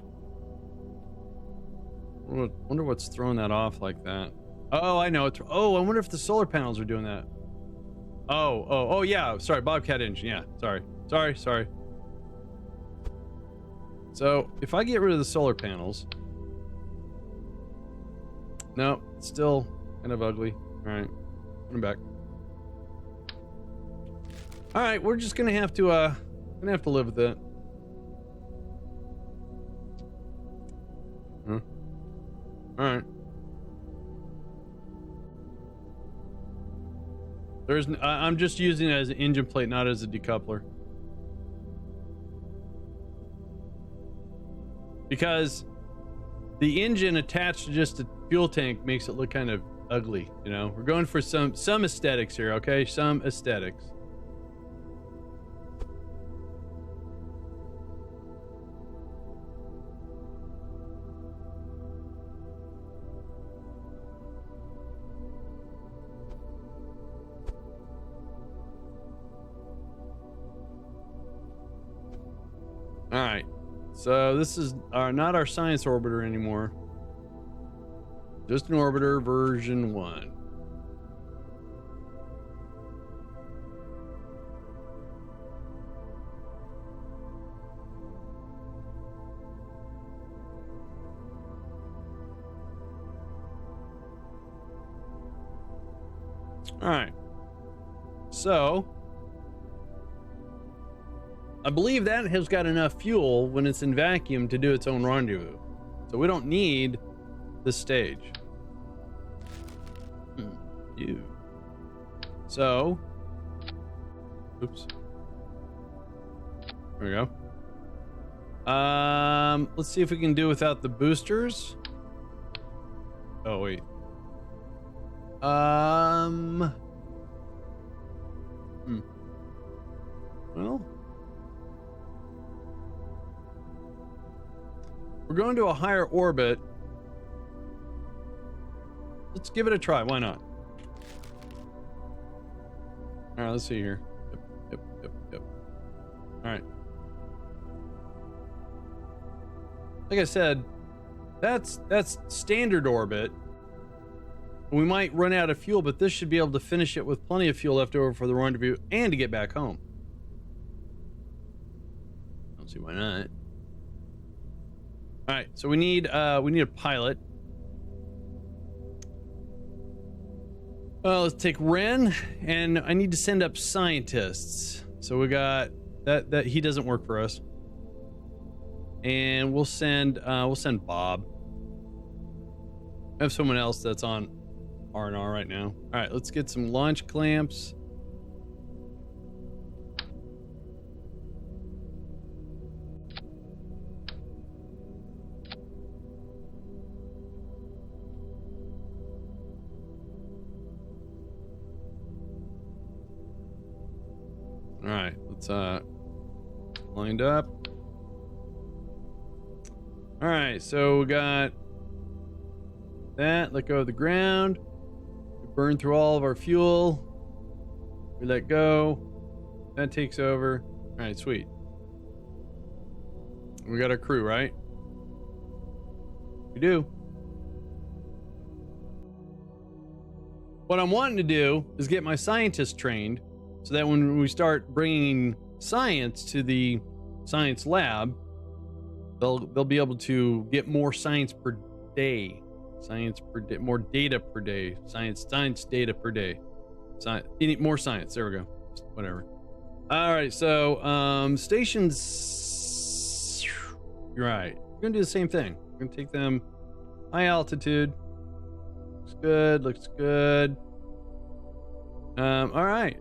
Wonder what's throwing that off like that. Oh, I know. I wonder if the solar panels are doing that. Oh, yeah. Sorry, Bobcat engine. Yeah, sorry. So if I get rid of the solar panels, no, it's still kind of ugly. All right, put them back. All right, we're just gonna have to live with it. All right. I'm just using it as an engine plate, not as a decoupler. Because the engine attached to just a fuel tank makes it look kind of ugly, We're going for some aesthetics here, okay? Some aesthetics. All right. So this is not our science orbiter anymore. Just an orbiter version 1. All right. So I believe that has got enough fuel when it's in vacuum to do its own rendezvous. So we don't need this stage. So, oops. There we go. Let's see if we can do without the boosters. Oh, wait. Well, we're going to a higher orbit. Let's give it a try. Why not? All right, let's see here. Yep. All right. Like I said, that's standard orbit. We might run out of fuel, but this should be able to finish it with plenty of fuel left over for the rendezvous and to get back home. I don't see why not. All right, so we need a pilot. Well, let's take Ren, and I need to send up scientists. So we got that he doesn't work for us, and we'll send Bob. I have someone else that's on R&R right now. All right, let's get some launch clamps. All right, let's lined up. All right, so we got that. Let go of the ground. We burn through all of our fuel. We let go. That takes over. All right, sweet. We got our crew, right? We do. What I'm wanting to do is get my scientists trained so that when we start bringing science to the science lab, they'll be able to get more science per day. Science per day, more data per day. Science data per day. You need more science. There we go. Whatever. All right, so stations. Right, we're gonna do the same thing. We're gonna take them high altitude. Looks good. Looks good. All right,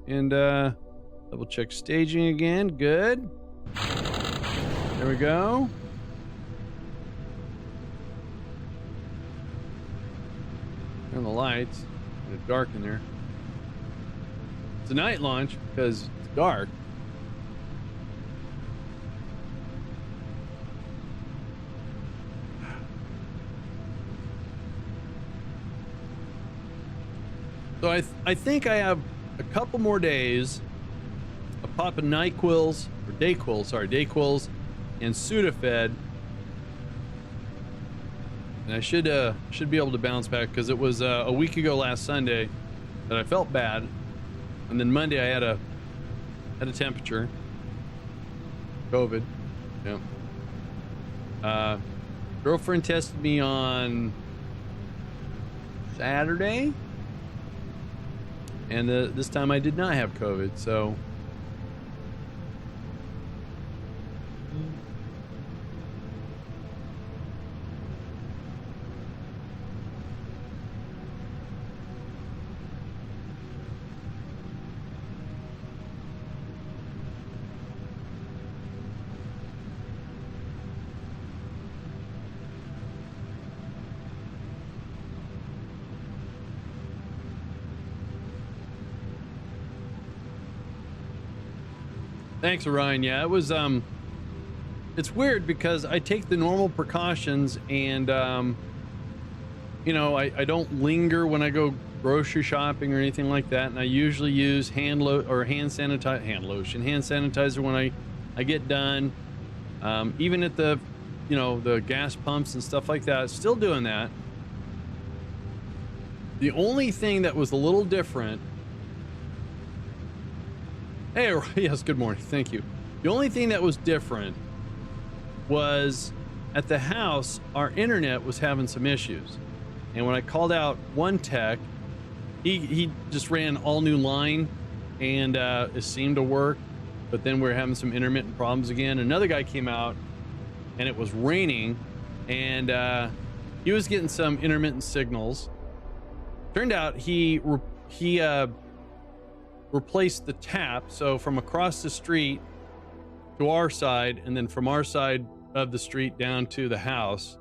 and double check staging again. Good. There we go. Turn the lights. It's dark in there. It's a night launch because it's dark. So I think I have a couple more days of popping NyQuils, or DayQuils, and Sudafed. And I should be able to bounce back because it was a week ago last Sunday that I felt bad, and then Monday I had a temperature, COVID. Yeah. Girlfriend tested me on Saturday, and this time I did not have COVID. So. Thanks, Orion. Yeah, it was, it's weird because I take the normal precautions and, you know, I don't linger when I go grocery shopping or anything like that. And I usually use hand sanitizer when I get done. Even at the, you know, the gas pumps and stuff like that, still doing that. The only thing that was a little different. Hey, yes, good morning. Thank you. The only thing that was different was at the house, our internet was having some issues. And when I called out one tech, he just ran all new line and it seemed to work. But then we're having some intermittent problems again. Another guy came out and it was raining and he was getting some intermittent signals. Turned out he replaced the tap, so from across the street to our side, and then from our side of the street down to the house.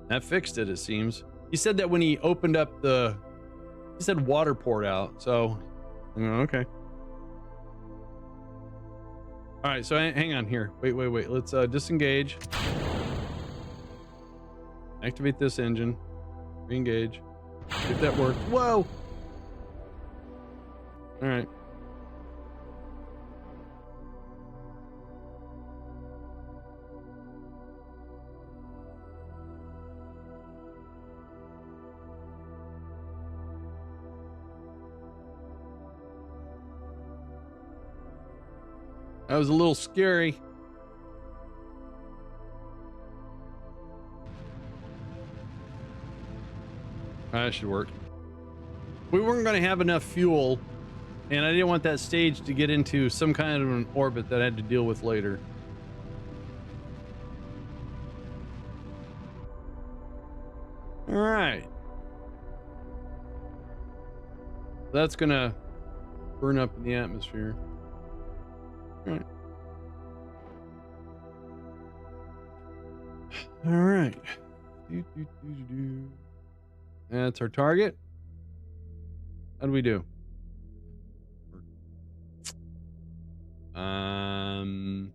That fixed it, it seems. He said that when he opened up he said water poured out, so okay. All right, so hang on here. Wait. Let's disengage. Activate this engine. Re-engage. If that worked. Whoa! All right. That was a little scary. That should work. We weren't going to have enough fuel, and I didn't want that stage to get into some kind of an orbit that I had to deal with later. All right. That's gonna burn up in the atmosphere. All right. All right. That's our target. How do we do? Um.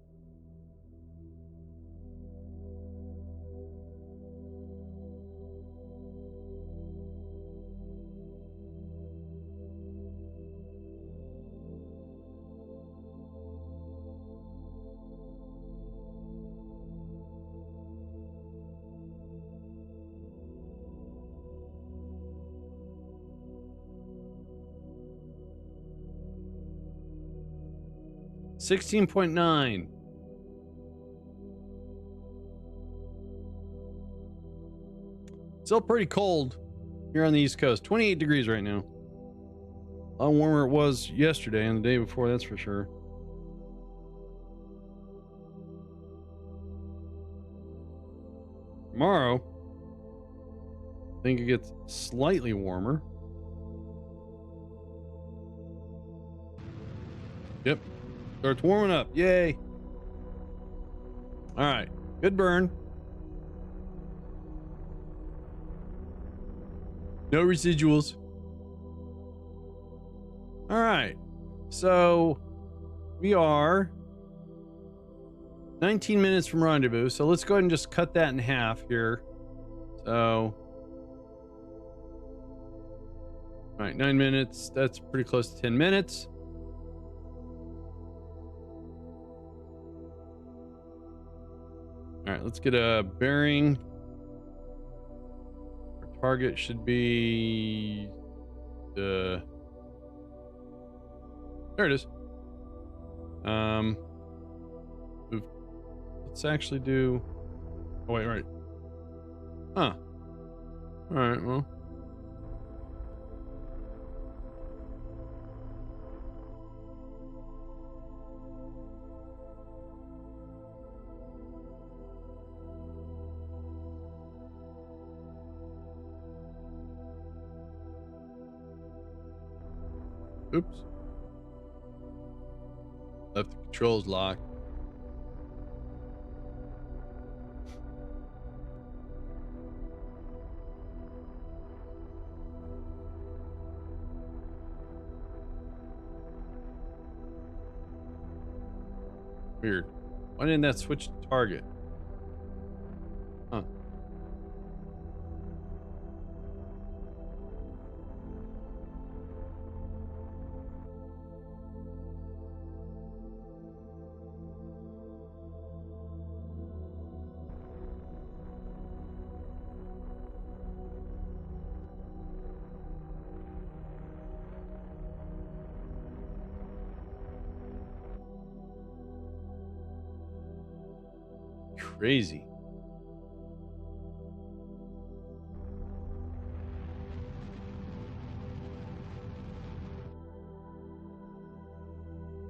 $16.9. Still pretty cold here on the East Coast. 28 degrees right now. A lot warmer it was yesterday and the day before, that's for sure. Tomorrow, I think it gets slightly warmer. Yep. Starts warming up. Yay. All right. Good burn. No residuals. All right. So we are 19 minutes from rendezvous. So let's go ahead and just cut that in half here. So, all right, 9 minutes. That's pretty close to 10 minutes. All right, let's get a bearing. Our target should be the. There it is. Let's actually do. Oh wait, right. Huh. All right. Well. Oops. Left the controls locked. Weird. Why didn't that switch to target? Huh. Crazy.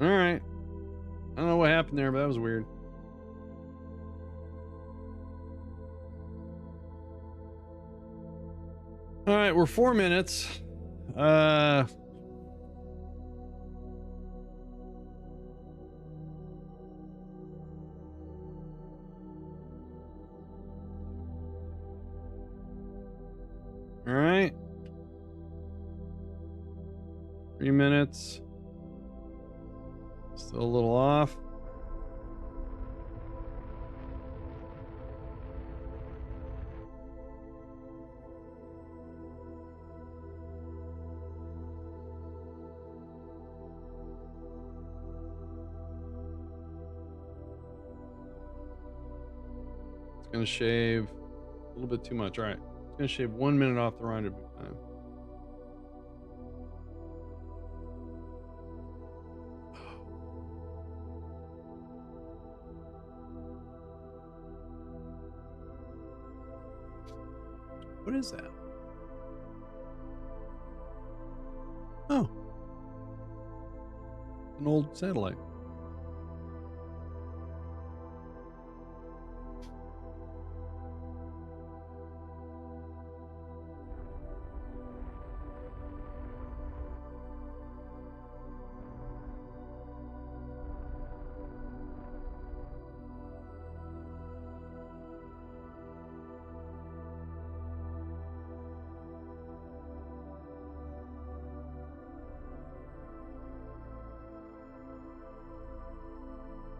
All right. I don't know what happened there, but that was weird. All right, we're 4 minutes. All right. 3 minutes. Still a little off. It's going to shave a little bit too much. All right. It's going to shave 1 minute off the rendezvous time. What is that? Oh. An old satellite.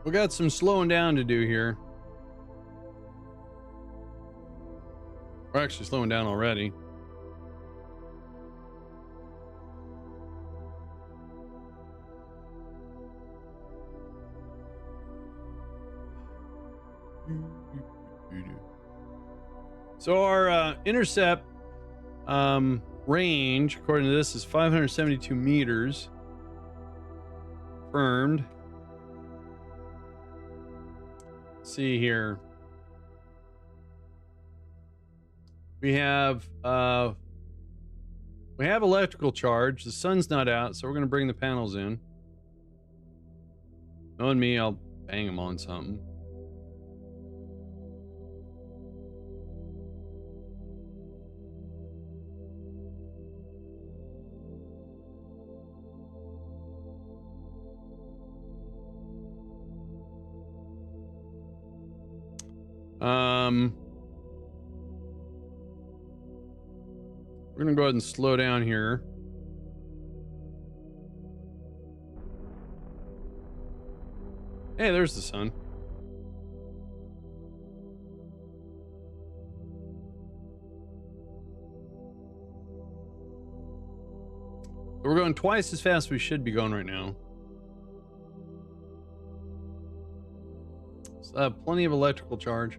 We got some slowing down to do here. We're actually slowing down already. So our intercept range, according to this, is 572 meters. Confirmed. Let's see here. We have electrical charge. The sun's not out, so we're gonna bring the panels in. Knowing me, I'll bang them on something. We're gonna go ahead and slow down here. Hey, there's the sun. We're going twice as fast as we should be going right now. So, plenty of electrical charge.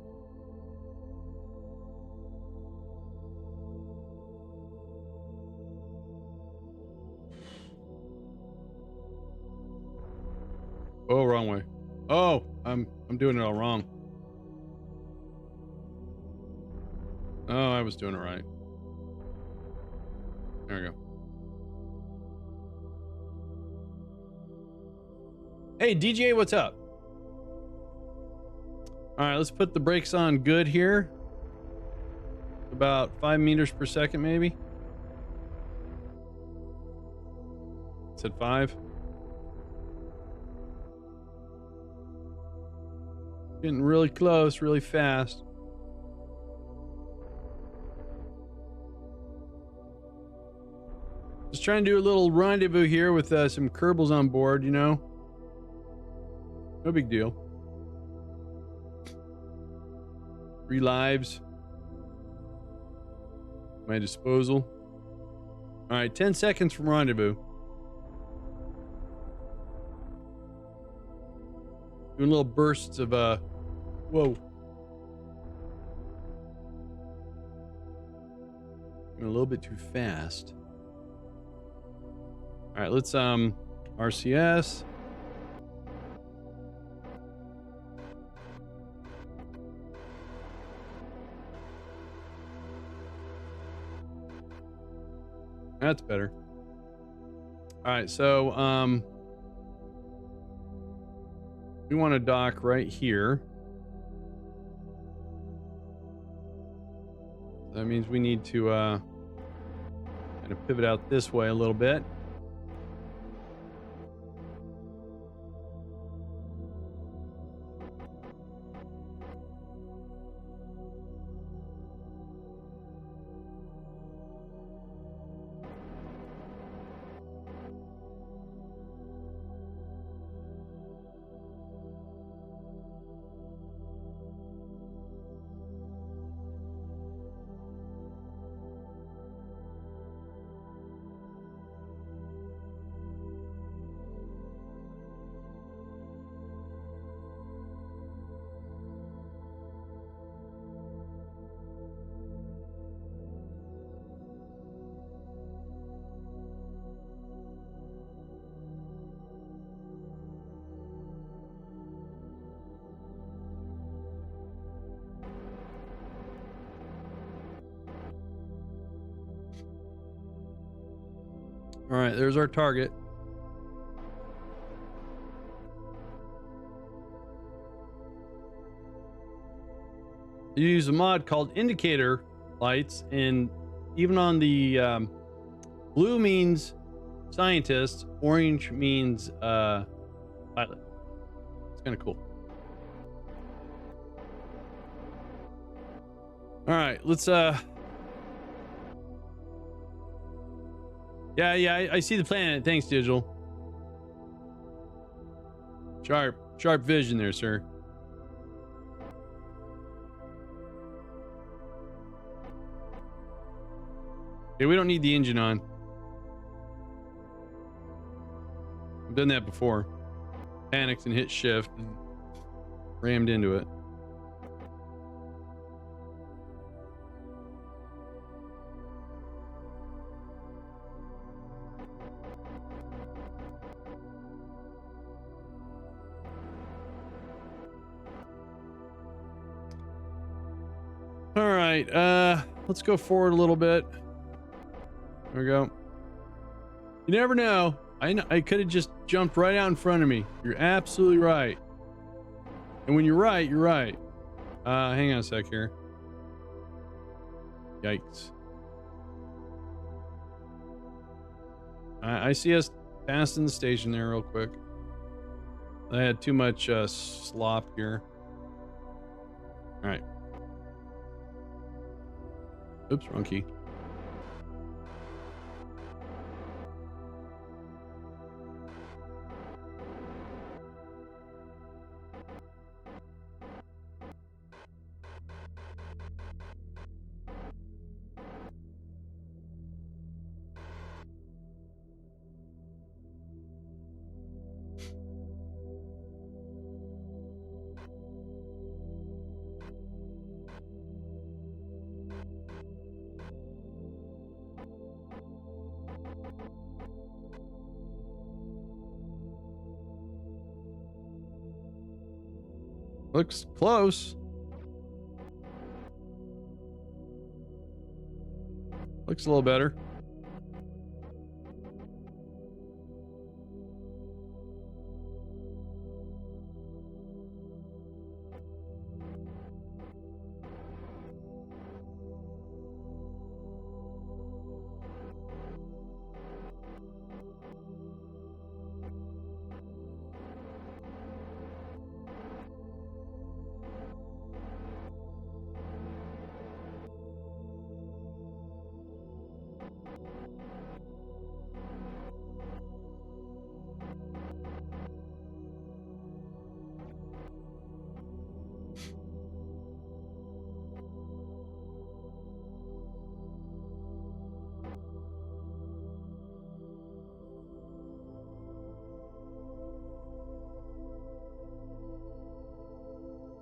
Oh, wrong way. Oh, I'm doing it all wrong. Oh, I was doing it right. There we go. Hey, DJ, what's up? All right, let's put the brakes on good here. About 5 meters per second, maybe. Said 5. Getting really close, really fast. Just trying to do a little rendezvous here with some Kerbals on board, you know. No big deal. 3 lives. At my disposal. All right, 10 seconds from rendezvous. Doing little bursts of whoa. Going a little bit too fast. All right, let's RCS. That's better. All right, so we want to dock right here. That means we need to kind of pivot out this way a little bit. All right, there's our target. You use a mod called indicator lights, and even on the blue means scientist, orange means pilot. It's kind of cool. All right, let's Yeah, I see the planet. Thanks, Digital. Sharp. Sharp vision there, sir. Okay, we don't need the engine on. I've done that before. Panicked and hit shift and rammed into it. All right, let's go forward a little bit. There we go. You never know. I could have just jumped right out in front of me. You're absolutely right. And when you're right, you're right. Hang on a sec here. Yikes. I see us passing the station there real quick. I had too much slop here. All right. Oops, wrong key. Looks close. Looks a little better.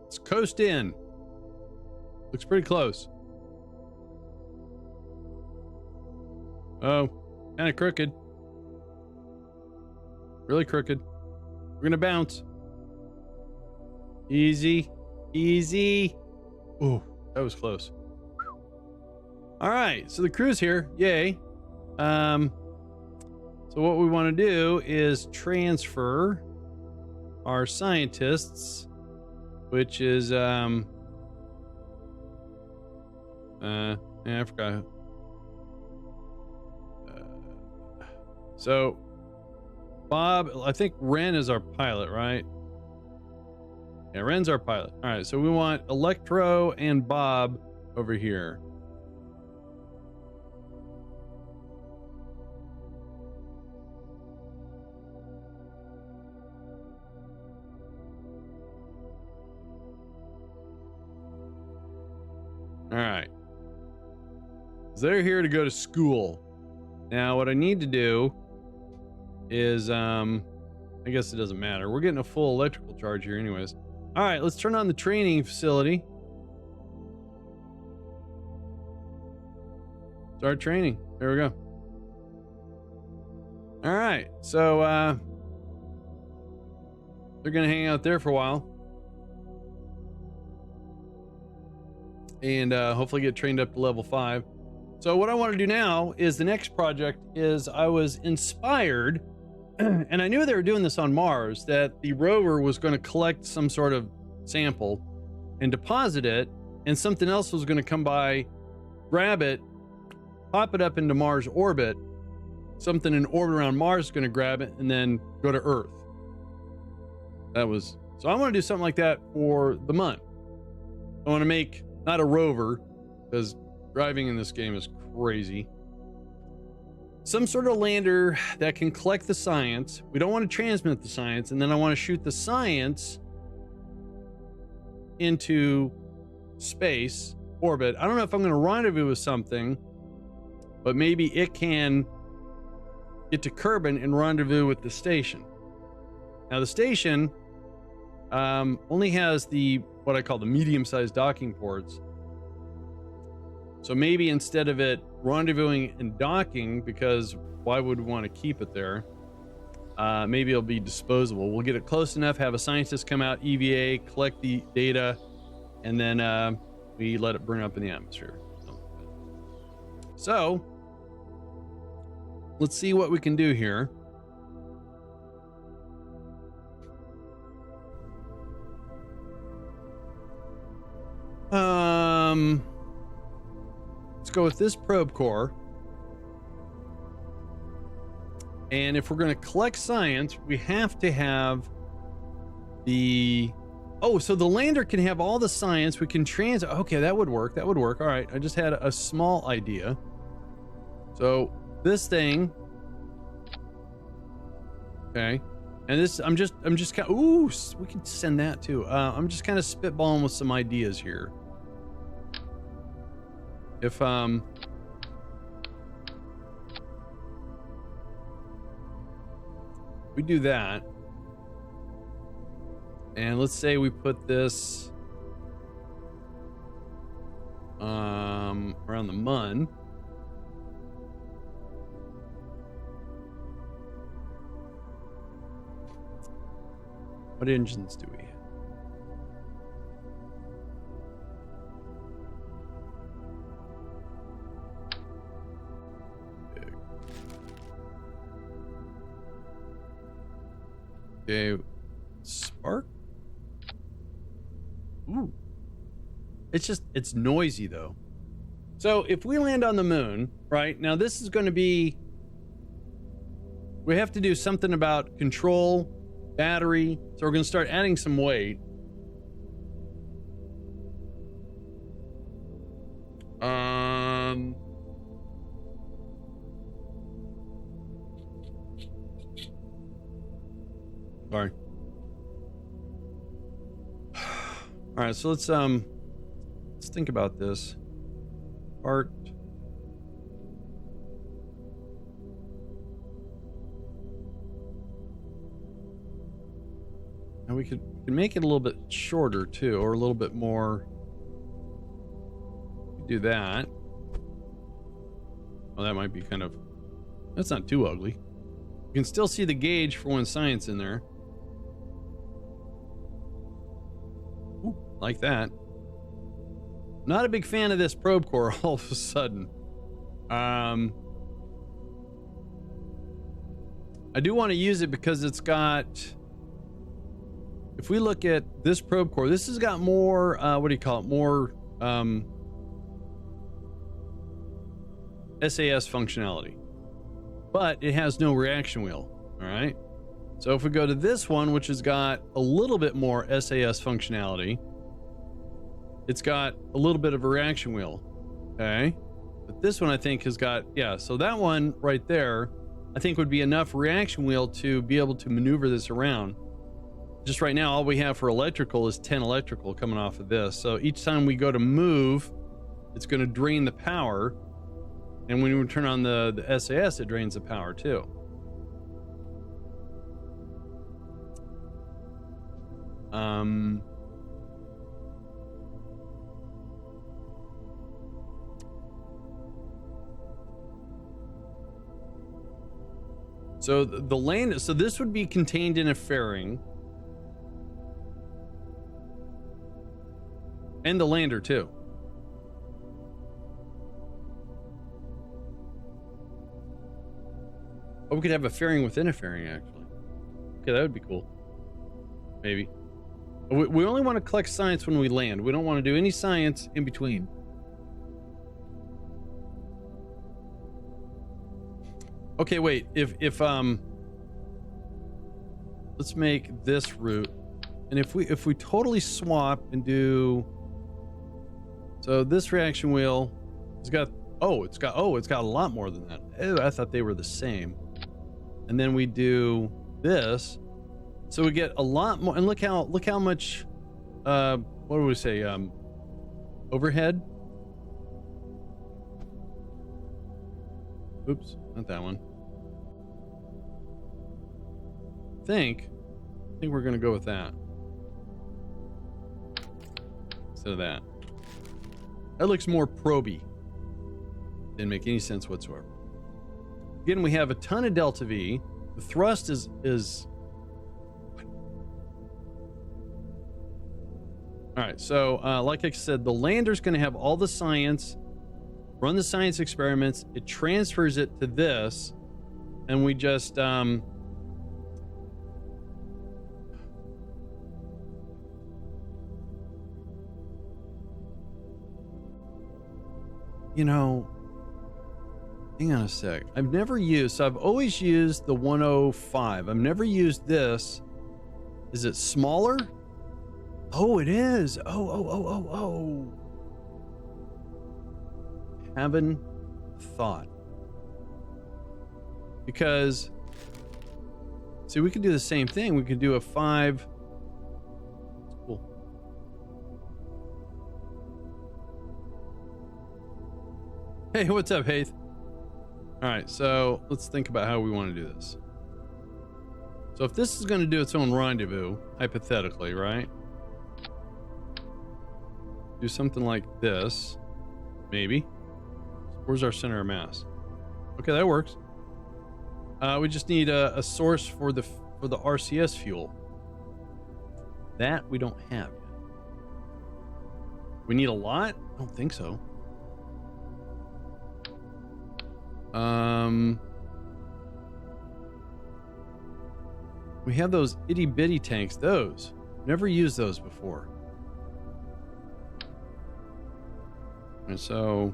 Let's coast in. Looks pretty close. Oh, kind of crooked. Really crooked. We're gonna bounce. Easy, easy. Ooh, that was close. All right, so the crew's here. Yay. So what we want to do is transfer our scientists, which is yeah, I forgot. So Bob, I think Ren is our pilot, right? Yeah, Ren's our pilot. All right, so we want Electro and Bob over here. All right. So they're here to go to school. Now, what I need to do is, I guess it doesn't matter. We're getting a full electrical charge here anyways. All right, let's turn on the training facility. Start training. There we go. All right, so, they're going to hang out there for a while. And hopefully get trained up to level 5. So what I want to do now is the next project is I was inspired, and I knew they were doing this on Mars, that the rover was going to collect some sort of sample and deposit it, and something else was going to come by, grab it, pop it up into Mars orbit. Something in orbit around Mars is going to grab it and then go to Earth. So I want to do something like that for the month. I want to make not a rover, because driving in this game is crazy. some sort of lander that can collect the science. We don't want to transmit the science, and then I want to shoot the science into space orbit. I don't know if I'm going to rendezvous with something, but maybe it can get to Kerbin and rendezvous with the station. Now the station only has the what I call the medium-sized docking ports. So maybe instead of it rendezvousing and docking, because why would we want to keep it there? Maybe it'll be disposable. We'll get it close enough, have a scientist come out, EVA, collect the data, and then we let it burn up in the atmosphere. So let's see what we can do here. Let's go with this probe core. And if we're going to collect science, we have to have the... Oh, so the lander can have all the science. We can Okay, that would work. That would work. All right. I just had a small idea. So this thing... Okay. And this, I'm just kind of... Ooh, we can send that too. I'm just kind of spitballing with some ideas here. If, we do that, and let's say we put this around the mun. What engines do we have? Okay, spark. Ooh, it's noisy though. So if we land on the moon, right now, this is going to be, we have to do something about control, battery. So we're going to start adding some weight. Sorry. All right, so let's think about this. Part. And we can make it a little bit shorter too, or a little bit more. Do that. Well, that might be kind of, that's not too ugly. You can still see the gauge for when science in there. Ooh, like that. Not a big fan of this probe core all of a sudden. I do want to use it because it's got, if we look at this probe core, this has got more, what do you call it? More SAS functionality, but it has no reaction wheel. All right. So if we go to this one, which has got a little bit more SAS functionality, it's got a little bit of a reaction wheel. Okay. But this one I think has got, yeah. So that one right there, I think would be enough reaction wheel to be able to maneuver this around. Just right now, all we have for electrical is 10 electrical coming off of this. So each time we go to move, it's going to drain the power. And when we turn on the SAS, it drains the power too. So the land, so this would be contained in a fairing. And the lander too. Oh, we could have a fairing within a fairing, actually. Okay, that would be cool. Maybe. We only want to collect science when we land. We don't want to do any science in between. Okay, wait. If let's make this route, and if we totally swap and do, so this reaction wheel has got, it's got a lot more than that. Oh, I thought they were the same. And then we do this. So we get a lot more. And look how much, what do we say? Overhead. Oops, not that one. I think we're gonna go with that instead of that. That looks more proby. Didn't make any sense whatsoever. Again, we have a ton of delta V. The thrust is all right. So, like I said, the lander's going to have all the science, run the science experiments. It transfers it to this, and we just you know, hang on a sec. I've always used the 105. I've never used this. Is it smaller? Oh, it is. Oh. Haven't thought. Because, see, we could do the same thing. We could do a 5. Cool. Hey, what's up, Haith? All right, so let's think about how we want to do this. So if this is going to do its own rendezvous, hypothetically, right? Do something like this, maybe. Where's our center of mass? Okay, that works. We just need a source for the RCS fuel. That we don't have yet. We need a lot? I don't think so. We have those itty bitty tanks. Those never used those before. And so,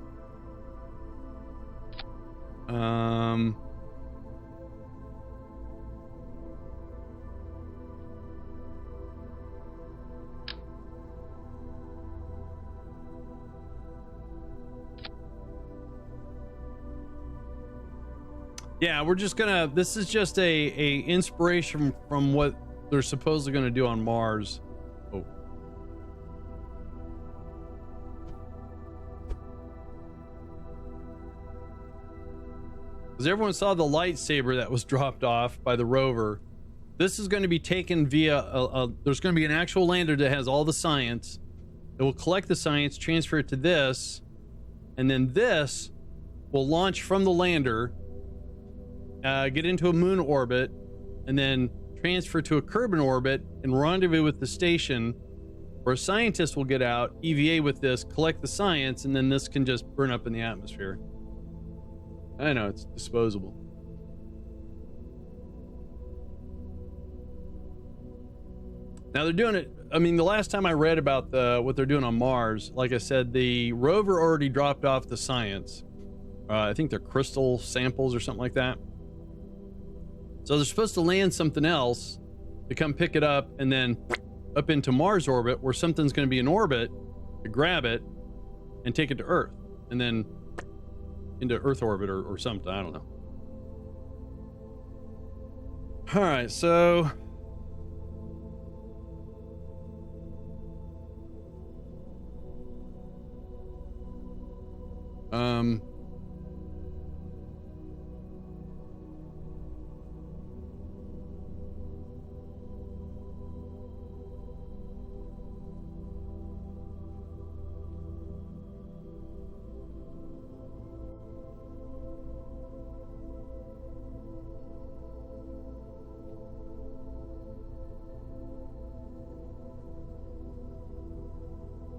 yeah, we're just gonna, this is just a inspiration from what they're supposedly gonna do on Mars. Oh. Because everyone saw the lightsaber that was dropped off by the rover. This is going to be taken via there's going to be an actual lander that has all the science. It will collect the science, transfer it to this, and then this will launch from the lander, get into a moon orbit, and then transfer to a Kerbal orbit and rendezvous with the station, where a scientist will get out, EVA with this, collect the science, and then this can just burn up in the atmosphere. I know, it's disposable. Now they're doing it, I mean, the last time I read about what they're doing on Mars, like I said, the rover already dropped off the science. I think they're crystal samples or something like that. So they're supposed to land something else to come pick it up and then up into Mars orbit, where something's going to be in orbit to grab it and take it to Earth, and then into Earth orbit or something. I don't know. All right, so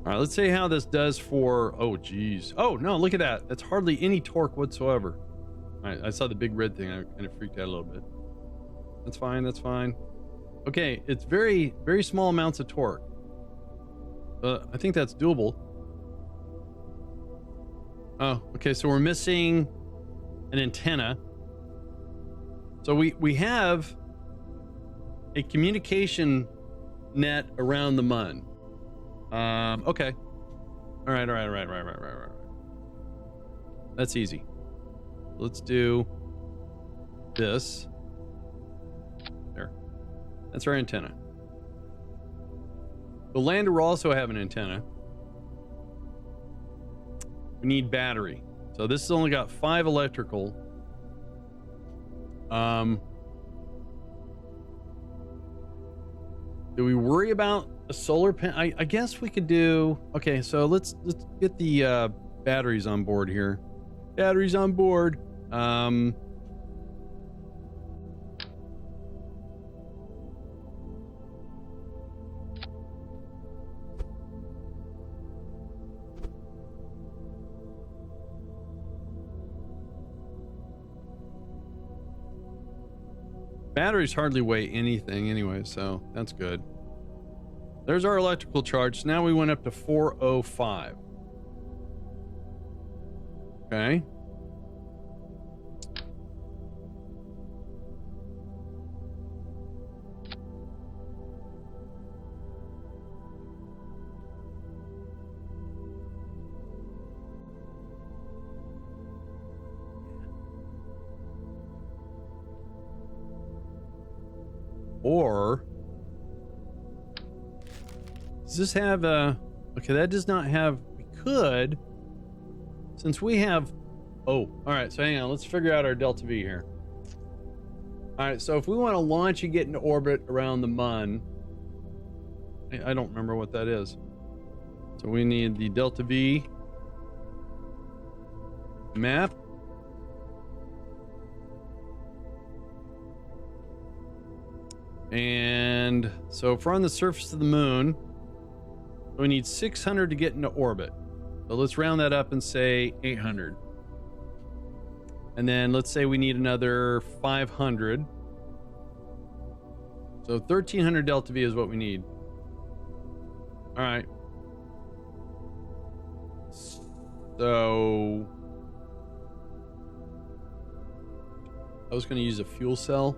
all right, let's see how this does for, oh geez. Oh no, look at that. That's hardly any torque whatsoever. All right, I saw the big red thing. I kind of freaked out a little bit. That's fine, that's fine. Okay, it's very, very small amounts of torque. I think that's doable. Oh, okay, so we're missing an antenna. So we have a communication net around the mun. Okay. All right. That's easy. Let's do this. There. That's our antenna. The lander will also have an antenna. We need battery. So this has only got 5 electrical. Do we worry about a solar panel? I guess we could do. Okay, so let's get the batteries on board here. Batteries on board. Batteries hardly weigh anything anyway, so that's good. There's our electrical charge. So now we went up to 405. Okay. Or does this have a... Okay, that does not have... We could, since we have... Oh, all right, so hang on. Let's figure out our delta V here. All right, so if we want to launch and get into orbit around the Mun, I don't remember what that is. So we need the delta V map. And so if we're on the surface of the moon, we need 600 to get into orbit. So let's round that up and say 800. And then let's say we need another 500. So 1300 delta V is what we need. All right. So I was going to use a fuel cell.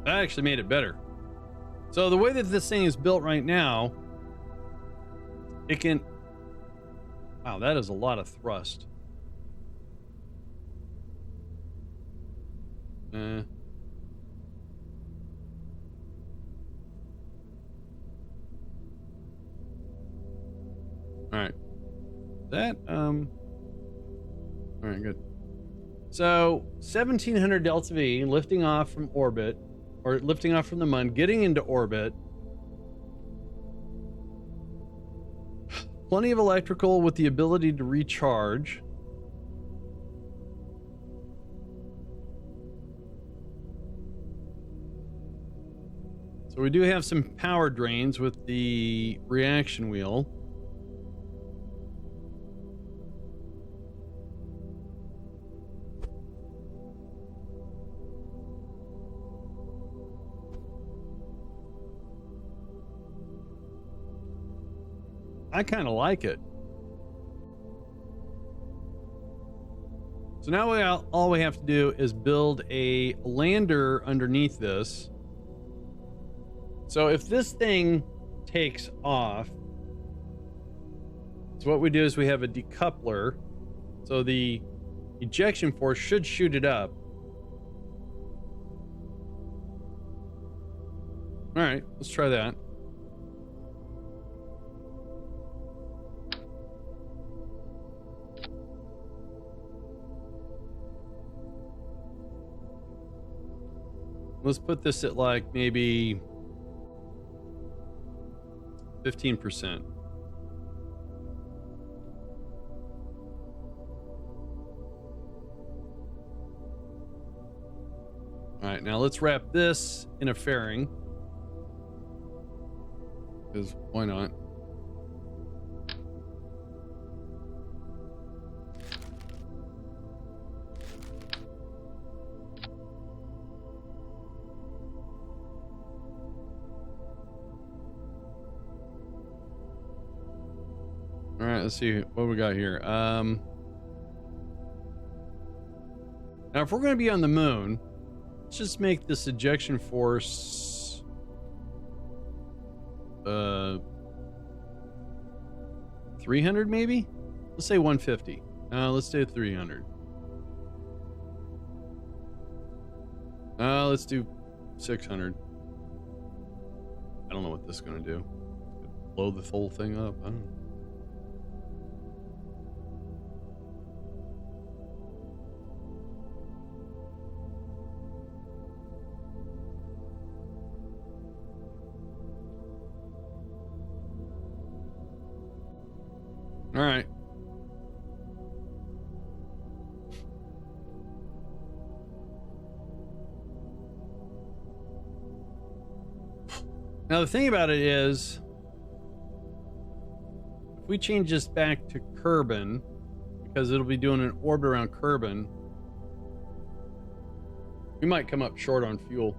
That actually made it better. So the way that this thing is built right now, it can... Wow, that is a lot of thrust. All right. That, all right, good. So 1700 delta V lifting off from orbit, or lifting off from the Mun, getting into orbit. Plenty of electrical with the ability to recharge. So we do have some power drains with the reaction wheel. I kind of like it. So now all we have to do is build a lander underneath this. So if this thing takes off, so what we do is we have a decoupler. So the ejection force should shoot it up. All right, let's try that. Let's put this at like maybe 15%. All right, now let's wrap this in a fairing. Because why not? All right, let's see what we got here. Now, if we're going to be on the moon, let's just make this ejection force 300 maybe? Let's say 150. Let's do 300. Let's do 600. I don't know what this is going to do. Blow the whole thing up. I don't know. All right. Now the thing about it is, if we change this back to Kerbin, because it'll be doing an orbit around Kerbin, we might come up short on fuel.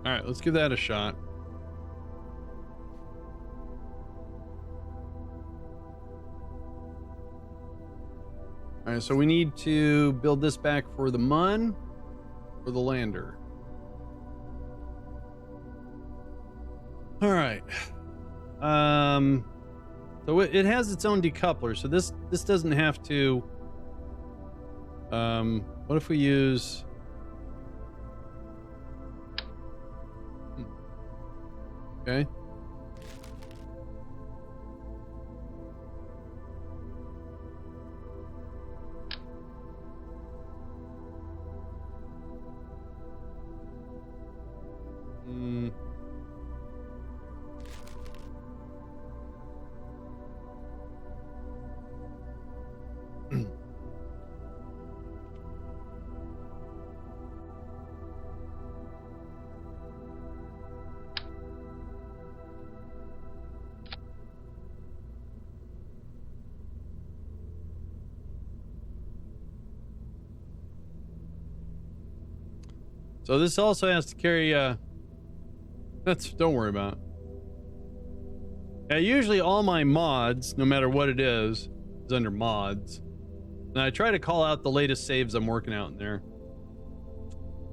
All right, let's give that a shot. All right, so we need to build this back for the MUN or the lander. All right. So it has its own decoupler, so this doesn't have to. What if we use? Okay. So this also has to carry, don't worry about it. Yeah, usually all my mods, no matter what it is under mods. And I try to call out the latest saves I'm working out in there.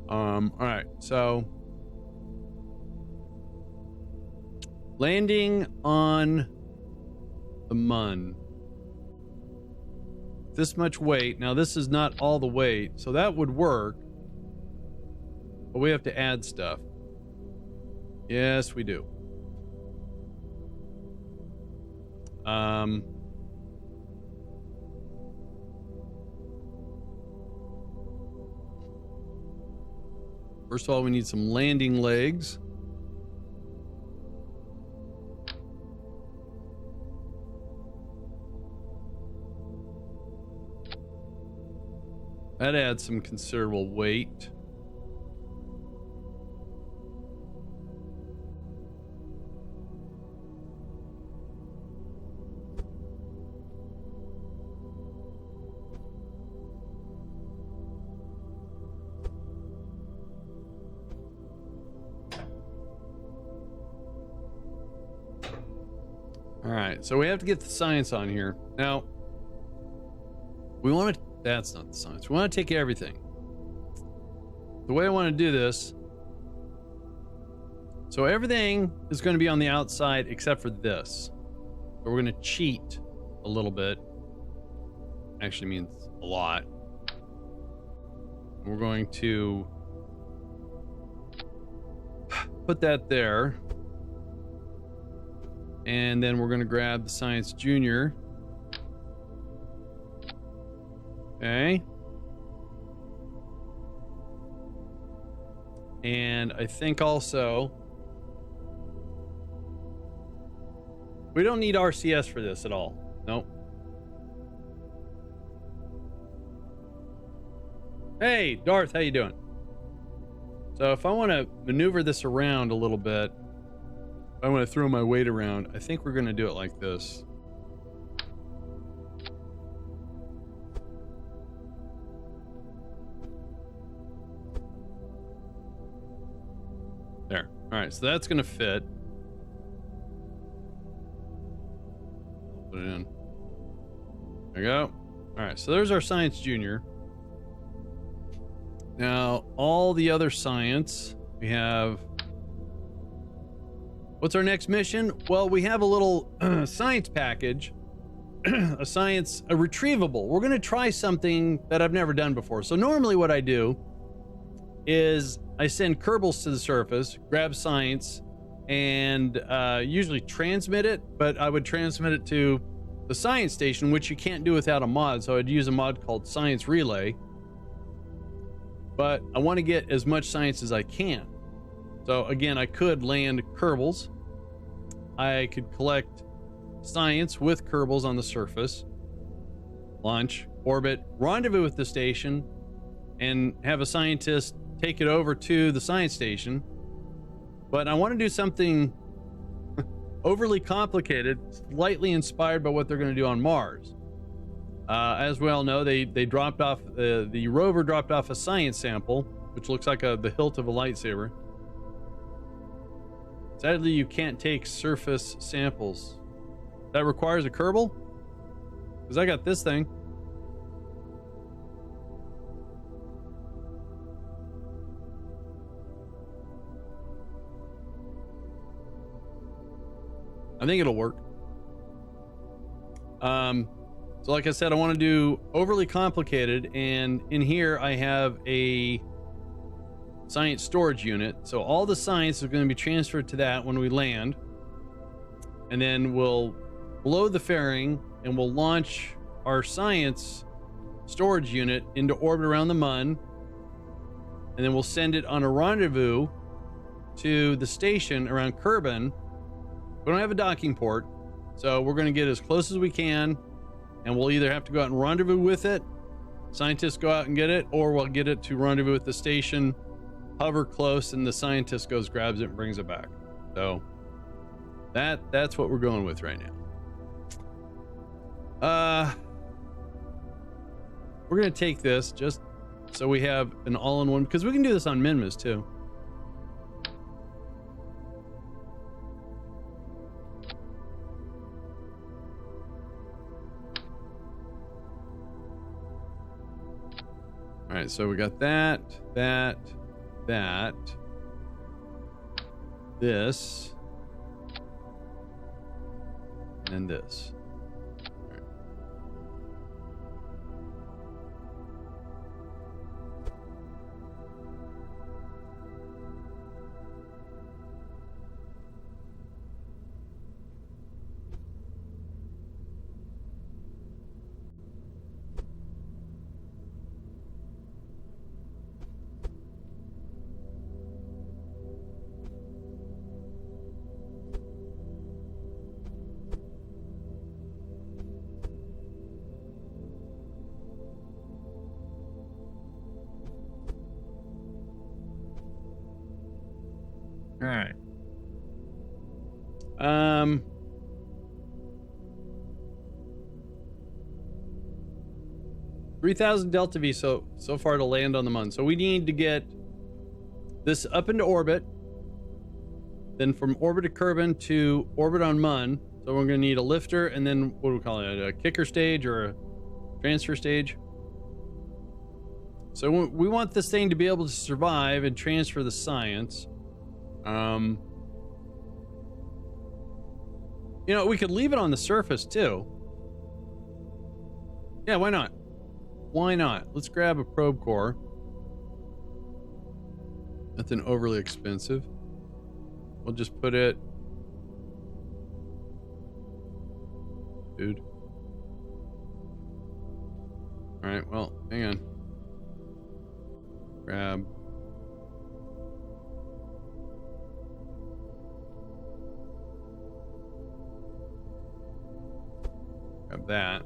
All right, so. Landing on the MUN. This much weight. Now this is not all the weight, so that would work. But we have to add stuff. Yes, we do. First of all, we need some landing legs. That adds some considerable weight. All right, so we have to get the science on here. Now, we want to, that's not the science. We want to take everything. The way I want to do this, so everything is going to be on the outside except for this. So we're going to cheat a little bit. Actually means a lot. We're going to put that there. And then we're going to grab the Science Junior. Okay. And I think also we don't need RCS for this at all. Nope. Hey, Darth, how you doing? So if I want to maneuver this around a little bit, I want to throw my weight around, I think we're going to do it like this. There. All right, so that's going to fit. Put it in. There we go. All right, so there's our Science Junior. Now, all the other science, we have... What's our next mission? Well, we have a little science package, a retrievable. We're going to try something that I've never done before. So normally what I do is I send Kerbals to the surface, grab science, and usually transmit it, but I would transmit it to the science station, which you can't do without a mod. So I'd use a mod called Science Relay. But I want to get as much science as I can. So again, I could land Kerbals. I could collect science with Kerbals on the surface, launch, orbit, rendezvous with the station, and have a scientist take it over to the science station. But I want to do something overly complicated, slightly inspired by what they're going to do on Mars. As we all know, they dropped off, the rover dropped off a science sample, which looks like the hilt of a lightsaber. Sadly, you can't take surface samples. That requires a Kerbal? Because I got this thing. I think it'll work. So like I said, I want to do overly complicated, and in here I have a science storage unit. So all the science is going to be transferred to that when we land, and then we'll blow the fairing and we'll launch our science storage unit into orbit around the Mun, and then we'll send it on a rendezvous to the station around Kerbin. We don't have a docking port, so we're going to get as close as we can, and we'll either have to go out and rendezvous with it, scientists go out and get it, or we'll get it to rendezvous with the station, hover close, and the scientist goes, grabs it, and brings it back. So that's what we're going with right now. We're going to take this just so we have an all-in-one, because we can do this on Minmus too. All right, so we got that, this, and this. All right. All right. Um. $3,000 Delta V so far to land on the Mun. So we need to get this up into orbit. Then from orbit to Kerbin to orbit on Mun. So we're going to need a lifter and then what do we call it? A kicker stage or a transfer stage. So we want this thing to be able to survive and transfer the science. You know, we could leave it on the surface too. Yeah, why not? Why not? Let's grab a probe core. Nothing overly expensive. We'll just put it... Dude. Alright, well, hang on. Grab... Grab that.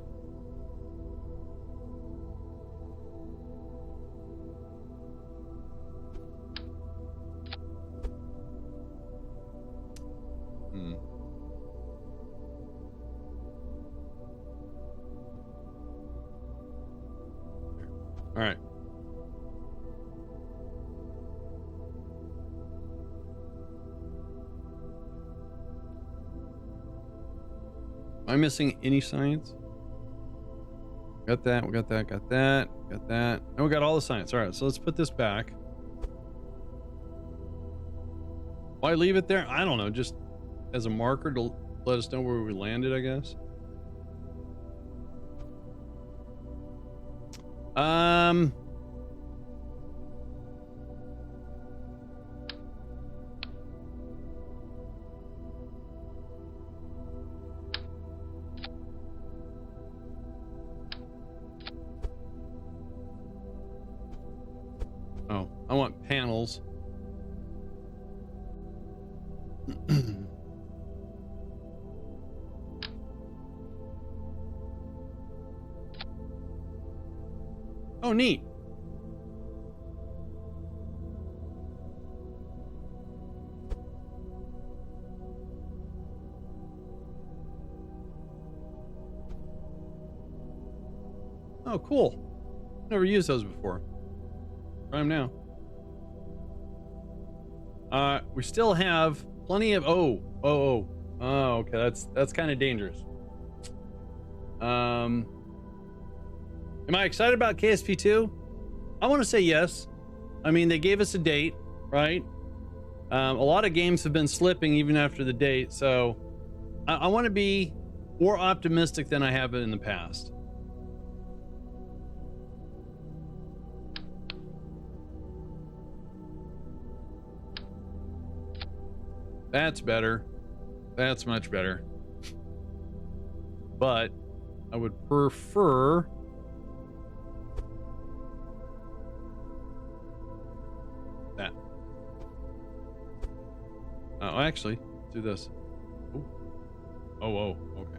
All right. Am I missing any science? Got that, we got that, got that, got that. And we got all the science. All right, so let's put this back. Why leave it there? I don't know, just as a marker to let us know where we landed, I guess. Oh, I want panels. Oh, neat. Oh, cool. Never used those before. Try them now. We still have plenty of... Oh, okay. That's kind of dangerous. Am I excited about KSP2? I want to say yes. I mean, they gave us a date, right? A lot of games have been slipping even after the date, so I want to be more optimistic than I have been in the past. That's better. That's much better. But I would prefer... that. Oh, actually, let's do this. Ooh. Oh, okay.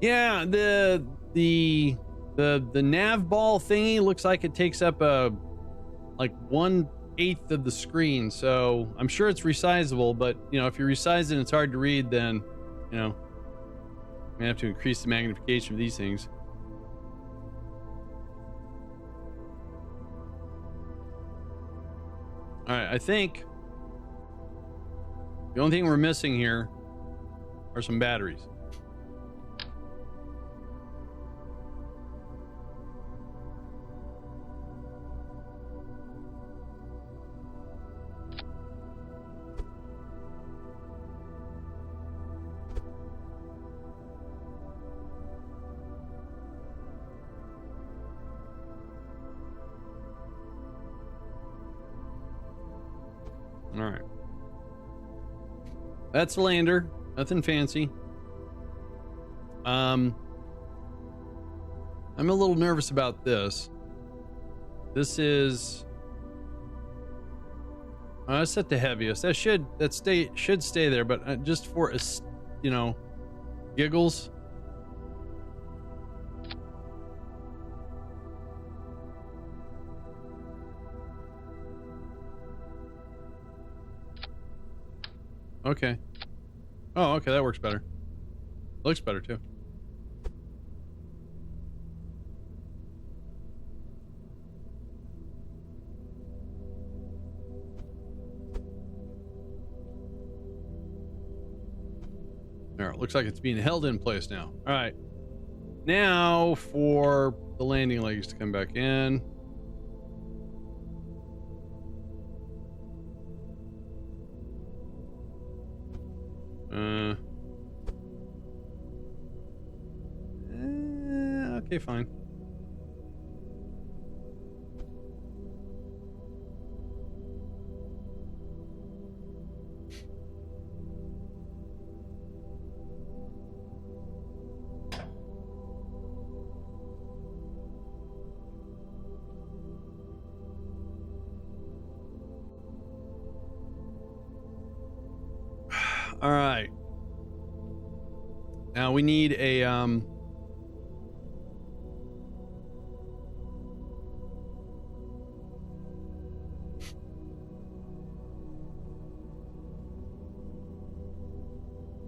Yeah, the nav ball thingy looks like it takes up like 1/8 of the screen, so I'm sure it's resizable, but you know, if you resize it and it's hard to read, then you know, we have to increase the magnification of these things. All right, I think the only thing we're missing here are some batteries. All right. That's the lander. Nothing fancy. I'm a little nervous about this. This is... That's set the heaviest. That should stay there, but just for you know, giggles. Okay. Oh, okay, that works better. Looks better too. There, it looks like it's being held in place now. All right. Now for the landing legs to come back in. Okay, fine. All right. Now we need a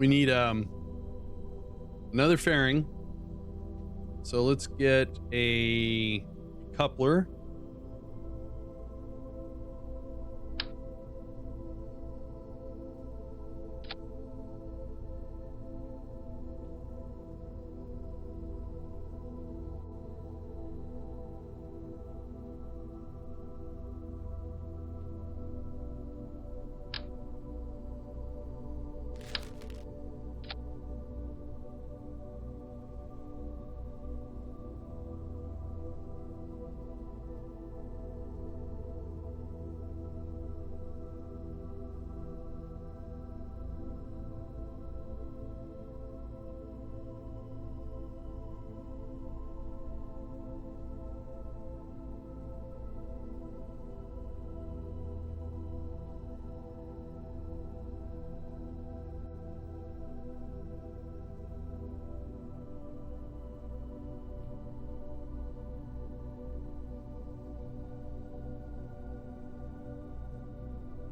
we need another fairing. So let's get a coupler.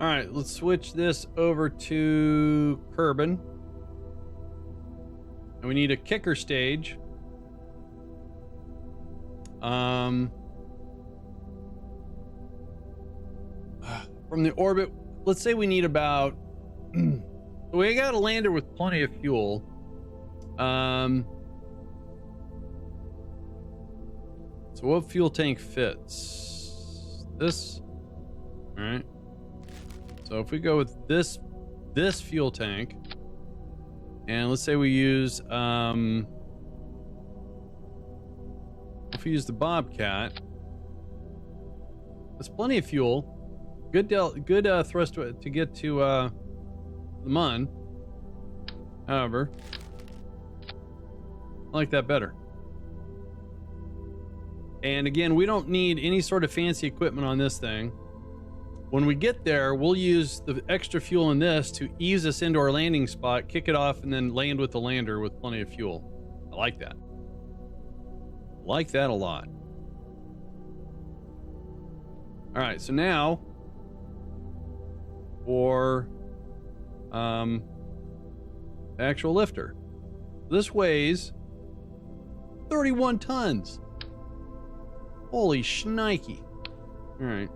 All right, let's switch this over to Kerbin. And we need a kicker stage. From the orbit, let's say we need about we got a lander with plenty of fuel. So what fuel tank fits? This. All right. So if we go with this fuel tank, and let's say we use if we use the Bobcat, that's plenty of fuel. Good thrust to get to the Mun. However, I like that better. And again, we don't need any sort of fancy equipment on this thing. When we get there, we'll use the extra fuel in this to ease us into our landing spot, kick it off, and then land with the lander with plenty of fuel. I like that. I like that a lot. All right, so now for the actual lifter. This weighs 31 tons. Holy shnikey. All right.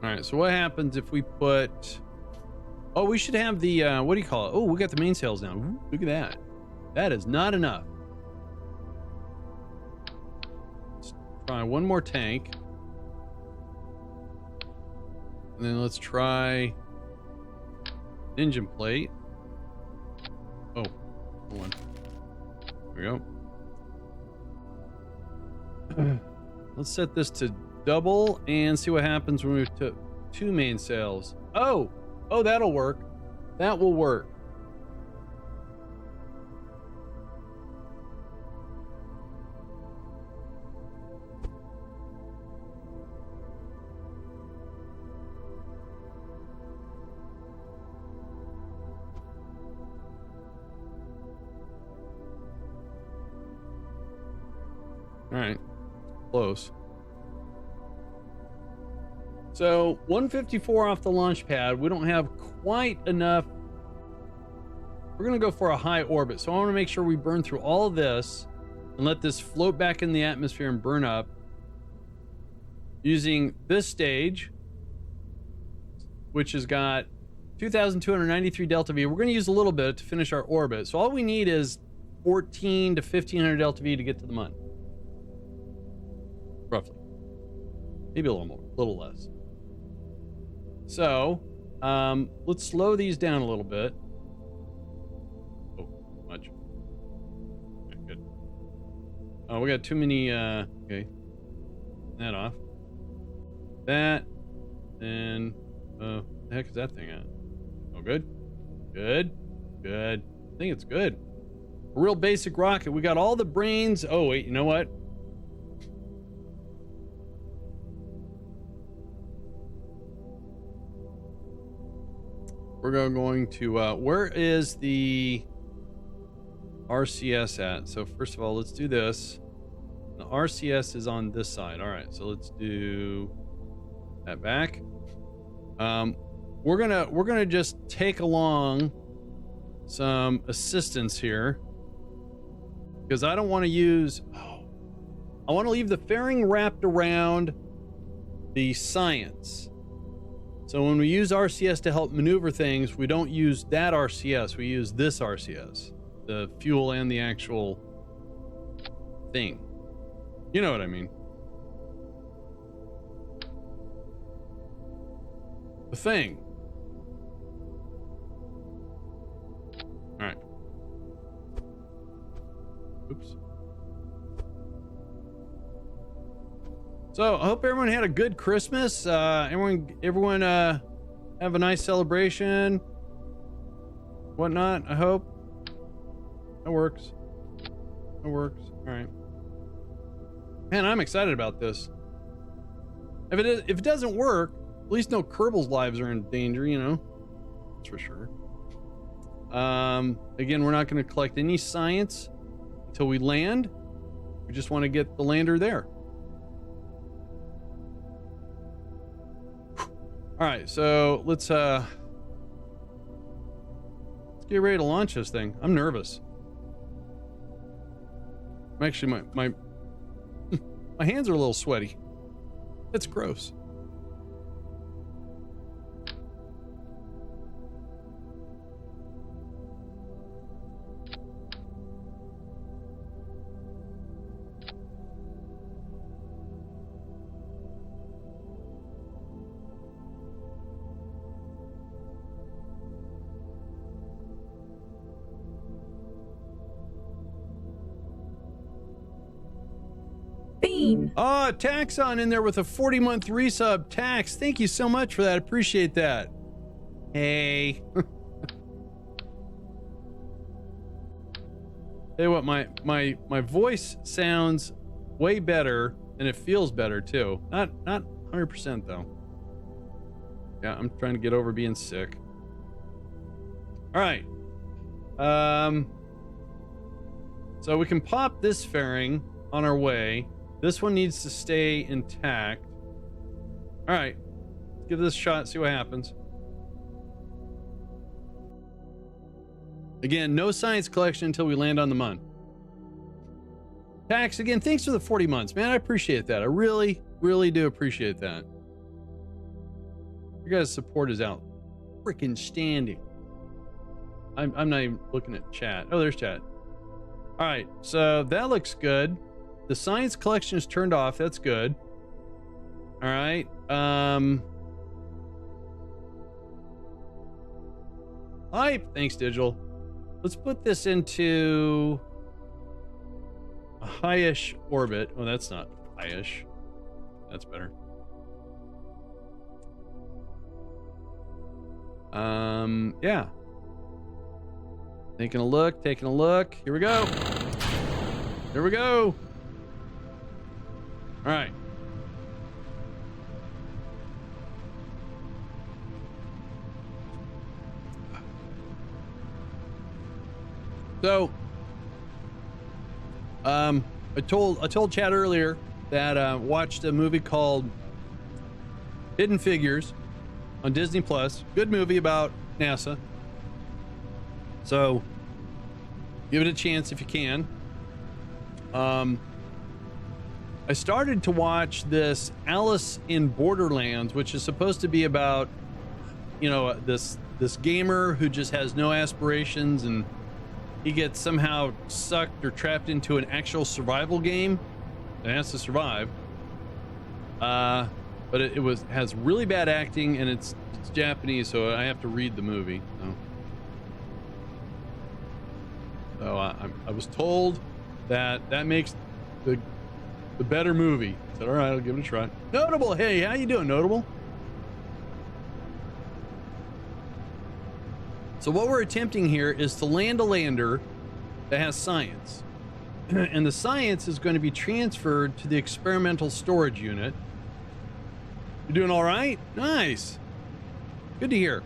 All right, so what happens if we put... Oh, we should have the, what do you call it? Oh, we got the mainsails down. Ooh, look at that. That is not enough. Let's try one more tank. And then let's try engine plate. Oh, hold on. There we go. Let's set this to double and see what happens when we move to 2 mainsails. Oh, that'll work. That will work. All right, close. So 154 off the launch pad. We don't have quite enough. We're gonna go for a high orbit. So I want to make sure we burn through all of this and let this float back in the atmosphere and burn up using this stage, which has got 2,293 delta V. We're gonna use a little bit to finish our orbit. So all we need is 14 to 1,500 delta V to get to the Mun. Roughly. Maybe a little more, a little less. So, let's slow these down a little bit. Oh, much. Okay, good. Oh, we got too many, okay. That off. That, and, the heck is that thing at? Oh, good. Good. Good. I think it's good. A real basic rocket. We got all the brains. Oh, wait, you know what? We're going to, where is the RCS at? So first of all, let's do this. The RCS is on this side. All right, so let's do that back. We're gonna just take along some assistance here because I don't want to use. I want to leave the fairing wrapped around the science. So when we use RCS to help maneuver things, we don't use that RCS. We use this RCS, the fuel and the actual thing. You know what I mean? The thing. All right. Oops. So I hope everyone had a good Christmas. Everyone have a nice celebration. Whatnot, I hope. That works. That works. All right. Man, I'm excited about this. If it doesn't work, at least no Kerbals' lives are in danger, you know. That's for sure. Again, we're not going to collect any science until we land. We just want to get the lander there. All right, so let's get ready to launch this thing. I'm nervous. I'm actually my my hands are a little sweaty. It's gross. Oh, Taxon in there with a 40-month resub. Tax, thank you so much for that. Appreciate that. Hey. Tell you what, my voice sounds way better and it feels better too. Not 100% though. Yeah, I'm trying to get over being sick. All right. So we can pop this fairing on our way. This one needs to stay intact. All right, let's give this a shot, see what happens. Again, no science collection until we land on the Mun. Tax, again, thanks for the 40 months, man. I appreciate that. I really, really do appreciate that. Your guys' support is out freaking standing. I'm not even looking at chat. Oh, there's chat. All right, so that looks good. The science collection is turned off. That's good. All right. Hype. Thanks, Digital. Let's put this into a high-ish orbit. Oh, that's not high-ish. That's better. Yeah. Taking a look. Here we go. Here we go. All right. So, I told Chad earlier that watched a movie called Hidden Figures on Disney Plus. Good movie about NASA. So, give it a chance if you can. I started to watch this Alice in Borderlands, which is supposed to be about, this gamer who just has no aspirations, and he gets somehow sucked or trapped into an actual survival game and has to survive. But it has really bad acting, and it's Japanese, so I have to read the movie. So I was told that makes the better movie. I said, all right, I'll give it a try. Notable, hey, how you doing, Notable? So what we're attempting here is to land a lander that has science. And the science is going to be transferred to the experimental storage unit. You're doing all right? Nice. Good to hear.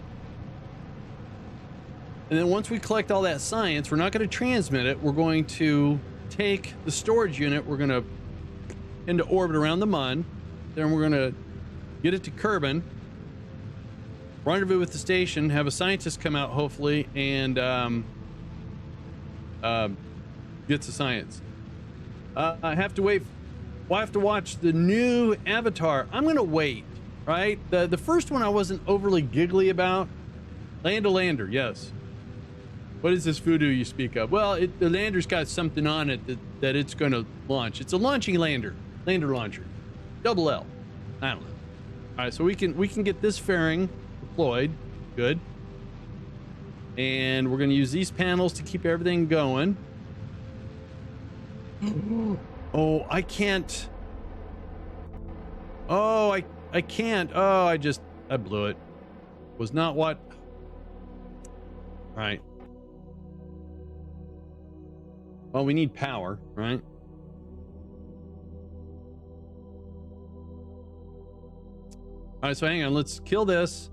And then once we collect all that science, we're not going to transmit it. We're going to take the storage unit. We're going to into orbit around the Mun. Then we're going to get it to Kerbin. Rendezvous with the station, have a scientist come out, hopefully, and get the science. I have to wait. We'll have to watch the new Avatar. I'm going to wait, right? The first one I wasn't overly giggly about. Land a lander, yes. What is this voodoo you speak of? Well, the lander's got something on it that it's going to launch. It's a launching lander launcher. Double L. I don't know. All right, so we can get this fairing deployed. Good. And we're going to use these panels to keep everything going. Oh, I can't. Oh, I can't. Oh, I blew it. Was not what. All right. Well, we need power, right? All right, so hang on. Let's kill this.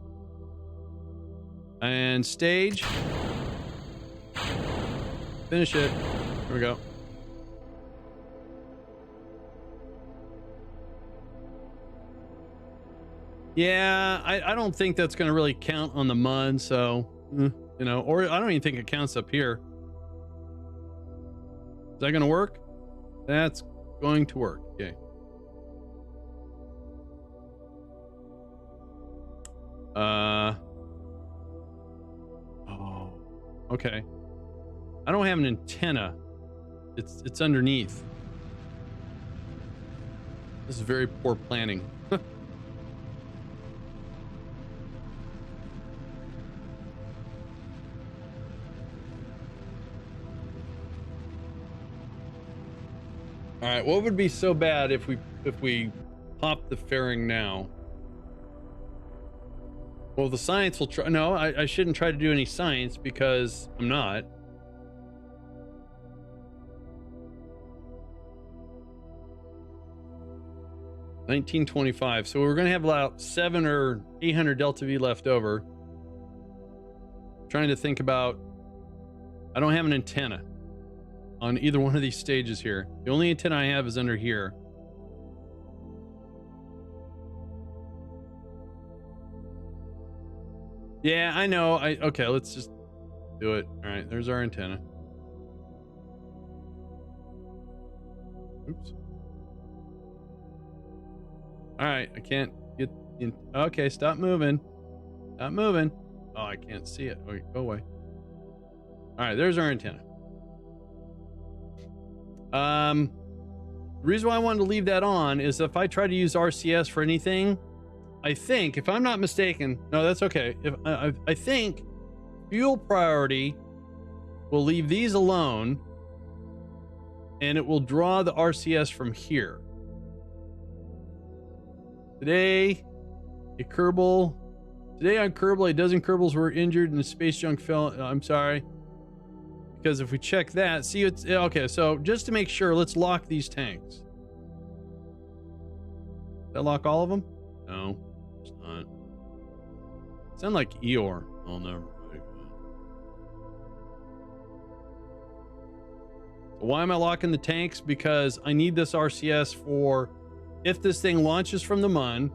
And stage. Finish it. Here we go. Yeah, I don't think that's going to really count on the Mun, so, or I don't even think it counts up here. Is that going to work? That's going to work. Okay. Oh, okay. I don't have an antenna. It's underneath. This is very poor planning. All right, what would be so bad if we pop the fairing now? Well, the science will try. No, I shouldn't try to do any science because I'm not. $19.25. So we're going to have about 700 or 800 Delta V left over. Trying to think about. I don't have an antenna on either one of these stages here. The only antenna I have is under here. Yeah, I know. Okay, let's just do it. All right, there's our antenna. Oops. All right, I can't get in. Okay, stop moving. Stop moving. Oh, I can't see it. Okay, go away. All right, there's our antenna. The reason why I wanted to leave that on is if I try to use RCS for anything, I think, if I'm not mistaken, no, that's okay. If I think fuel priority will leave these alone, and it will draw the RCS from here. Today on Kerbal, a dozen Kerbals were injured and the space junk fell. I'm sorry. Because if we check that, see it's okay. So just to make sure, let's lock these tanks. Did that lock all of them? No, it's not. Sound like Eeyore. Oh, never. So why am I locking the tanks? Because I need this RCS for if this thing launches from the Mun,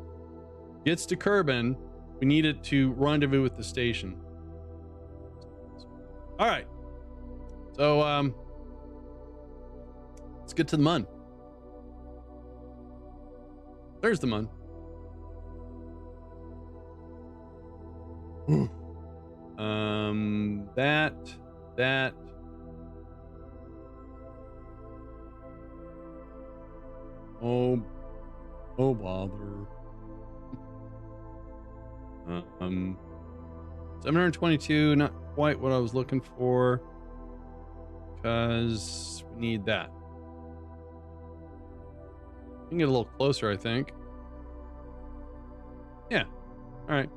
gets to Kerbin, we need it to rendezvous with the station. All right. So, let's get to the Mun. There's the Mun. That. Oh bother. 722, not quite what I was looking for, because we need that. We can get a little closer, I think. Yeah. All right.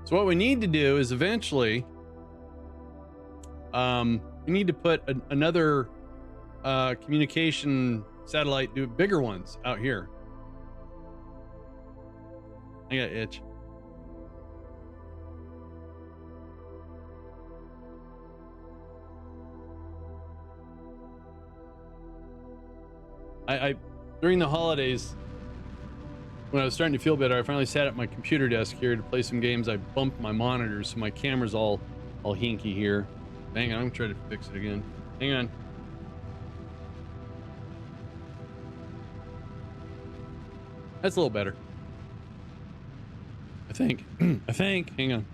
So what we need to do is eventually, we need to put another communication satellite, do bigger ones out here. I got itch. I during the holidays, when I was starting to feel better, I finally sat at my computer desk here to play some games. I bumped my monitors, so my camera's all hinky here. Hang on, I'm gonna try to fix it again. Hang on. That's a little better. I think. Hang on.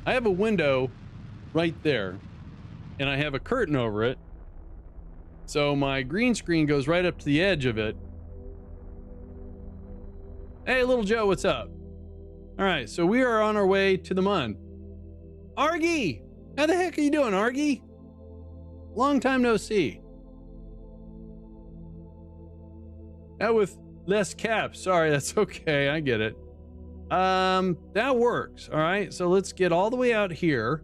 I have a window right there, and I have a curtain over it. So my green screen goes right up to the edge of it. Hey, little Joe, what's up? All right, so we are on our way to the Mun. Argy! How the heck are you doing, Argy? Long time no see. That with less caps. Sorry, that's okay. I get it. That works. All right, so let's get all the way out here.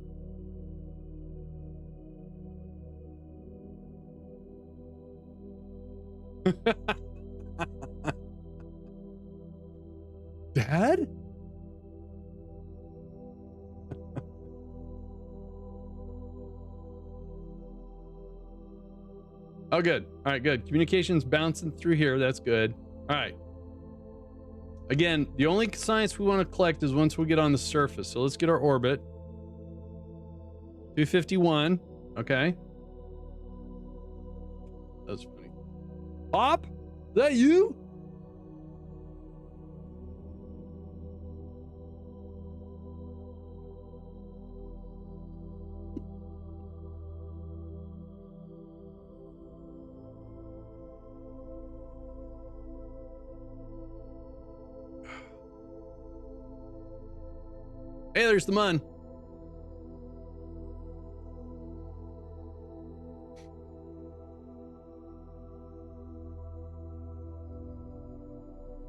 Dad? Oh, good. All right, good. Communications bouncing through here. That's good. All right. Again, the only science we want to collect is once we get on the surface. So let's get our orbit. 251. Okay. That's funny. Pop? Is that you? Hey, there's the Mun.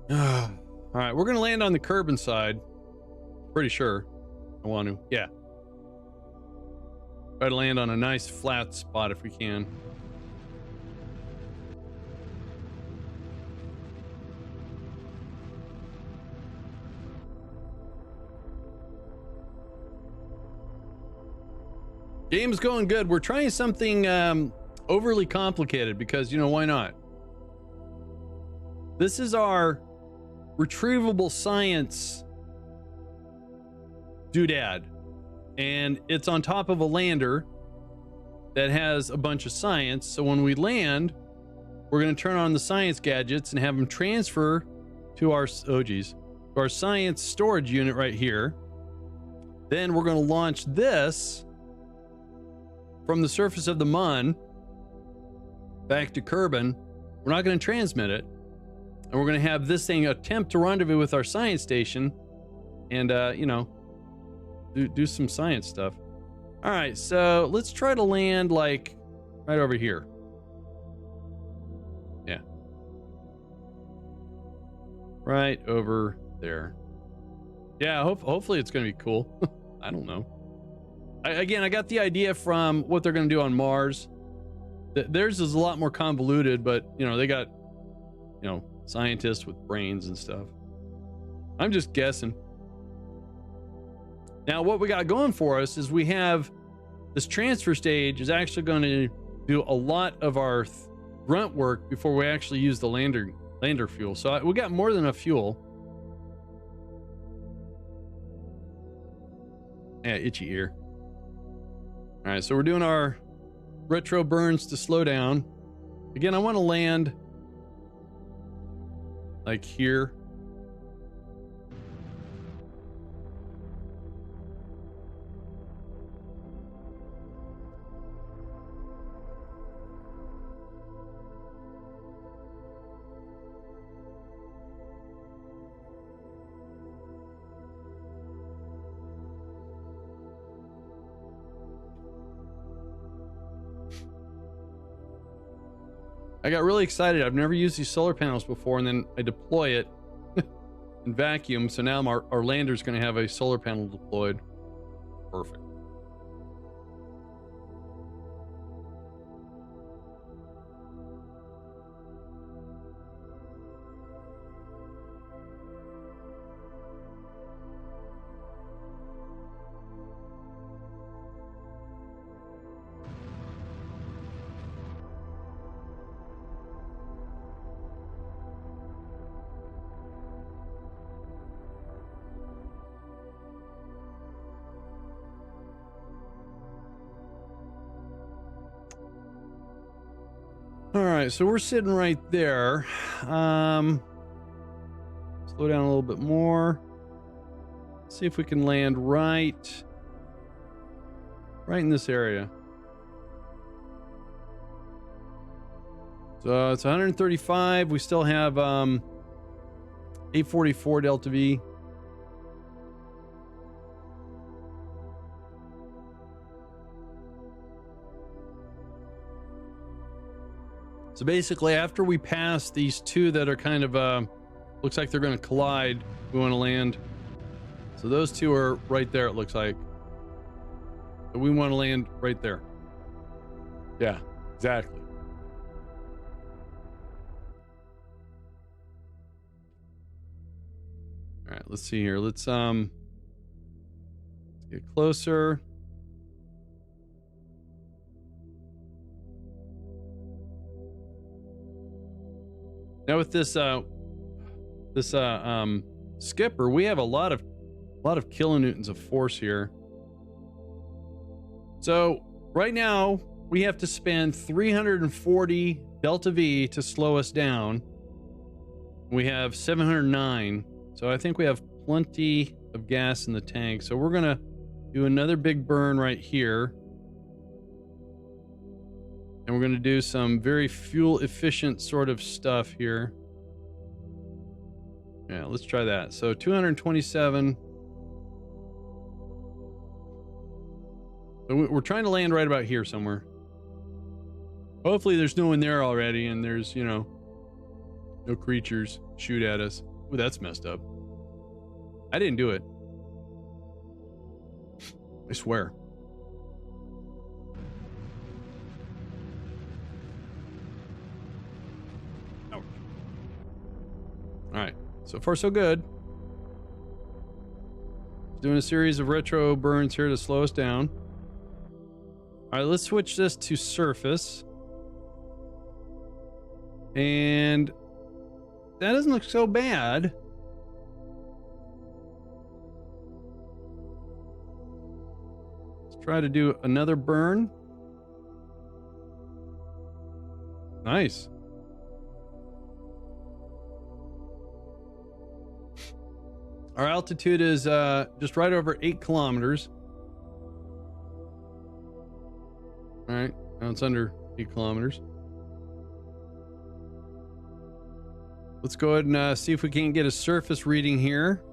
All right, we're gonna land on the Kerbin side. Pretty sure. I want to. Yeah. Try to land on a nice flat spot if we can. Game's going good. We're trying something overly complicated because, you know, why not? This is our retrievable science doodad, and it's on top of a lander that has a bunch of science. So when we land, we're going to turn on the science gadgets and have them transfer to our our science storage unit right here. Then we're going to launch this from the surface of the Mun back to Kerbin, we're not going to transmit it, and we're going to have this thing attempt to rendezvous with our science station and, you know, do some science stuff. All right, so let's try to land like right over here. Yeah. Right over there. Yeah, hopefully it's going to be cool. I don't know. Again, I got the idea from what they're going to do on Mars. Theirs is a lot more convoluted, but, you know, they got, you know, scientists with brains and stuff. I'm just guessing. Now, what we got going for us is we have this transfer stage is actually going to do a lot of our grunt work before we actually use the lander fuel. So we got more than enough fuel. Yeah, itchy ear. All right, so we're doing our retro burns to slow down. Again, I want to land like here. I got really excited. I've never used these solar panels before, and then I deploy it in vacuum. So now our lander's going to have a solar panel deployed. Perfect. All right, so we're sitting right there. Slow down a little bit more. See if we can land right in this area. So it's 135. We still have 844 Delta V. So basically, after we pass these two that are kind of, looks like they're going to collide, we want to land. So those two are right there, it looks like. So we want to land right there. Yeah, exactly. All right, let's see here. Let's get closer. Now with this skipper, we have a lot of kilonewtons of force here. So right now we have to spend 340 Delta V to slow us down. We have 709, so I think we have plenty of gas in the tank. So we're gonna do another big burn right here. And we're going to do some very fuel efficient sort of stuff here. Yeah, let's try that. So 227. So we're trying to land right about here somewhere. Hopefully there's no one there already and there's, you know, no creatures shoot at us. Ooh, that's messed up. I didn't do it. I swear. All right, so far so good. Doing a series of retro burns here to slow us down. All right, let's switch this to surface. And that doesn't look so bad. Let's try to do another burn. Nice. Our altitude is just right over 8 kilometers. All right, now it's under 8 kilometers. Let's go ahead and see if we can get a surface reading here.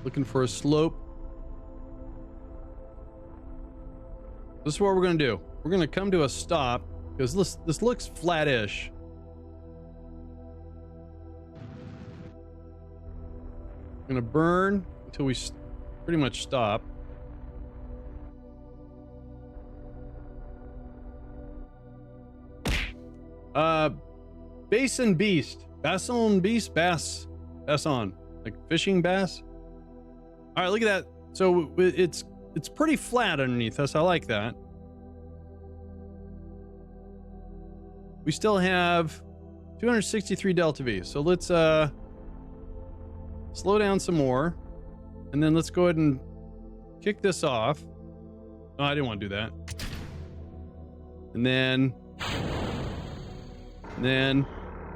Looking for a slope. This is what we're going to do. We're going to come to a stop because this looks flat-ish. We're going to burn until we pretty much stop. Basin beast. Basson beast? Basson. Like fishing bass? All right, look at that. So it's pretty flat underneath us. I like that. We still have 263 delta V. So let's slow down some more. And then let's go ahead and kick this off. Oh, I didn't want to do that. And then,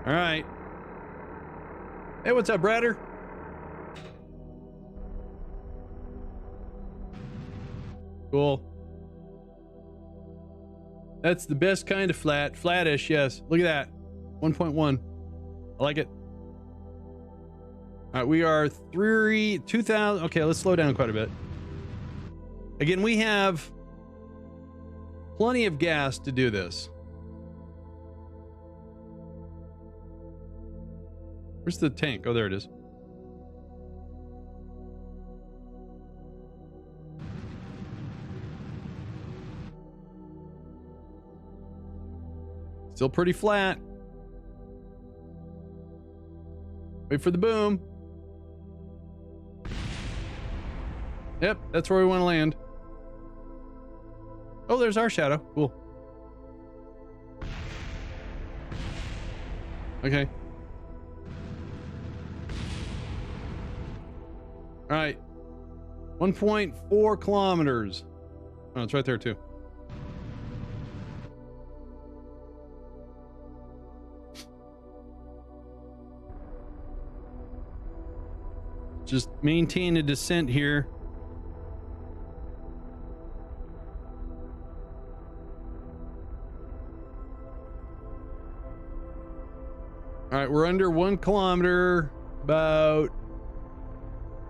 all right. Hey, what's up, Bradder? Cool. That's the best kind of flat. Flattish, yes. Look at that. 1.1. I like it. All right, we are 2,000. Okay, let's slow down quite a bit. Again, we have plenty of gas to do this. Where's the tank? Oh, there it is. Still pretty flat. Wait for the boom. Yep, that's where we want to land. Oh, there's our shadow. Cool. Okay. All right. 1.4 kilometers. Oh, it's right there too. Just maintain a descent here. All right, we're under 1 kilometer, about,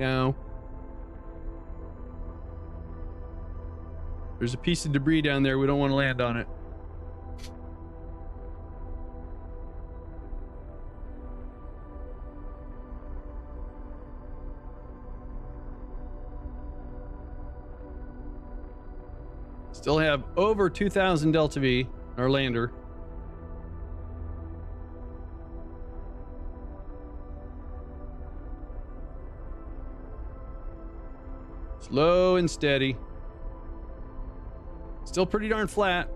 you know. There's a piece of debris down there. We don't want to land on it. Still have over 2,000 delta V, our lander. Slow and steady. Still pretty darn flat.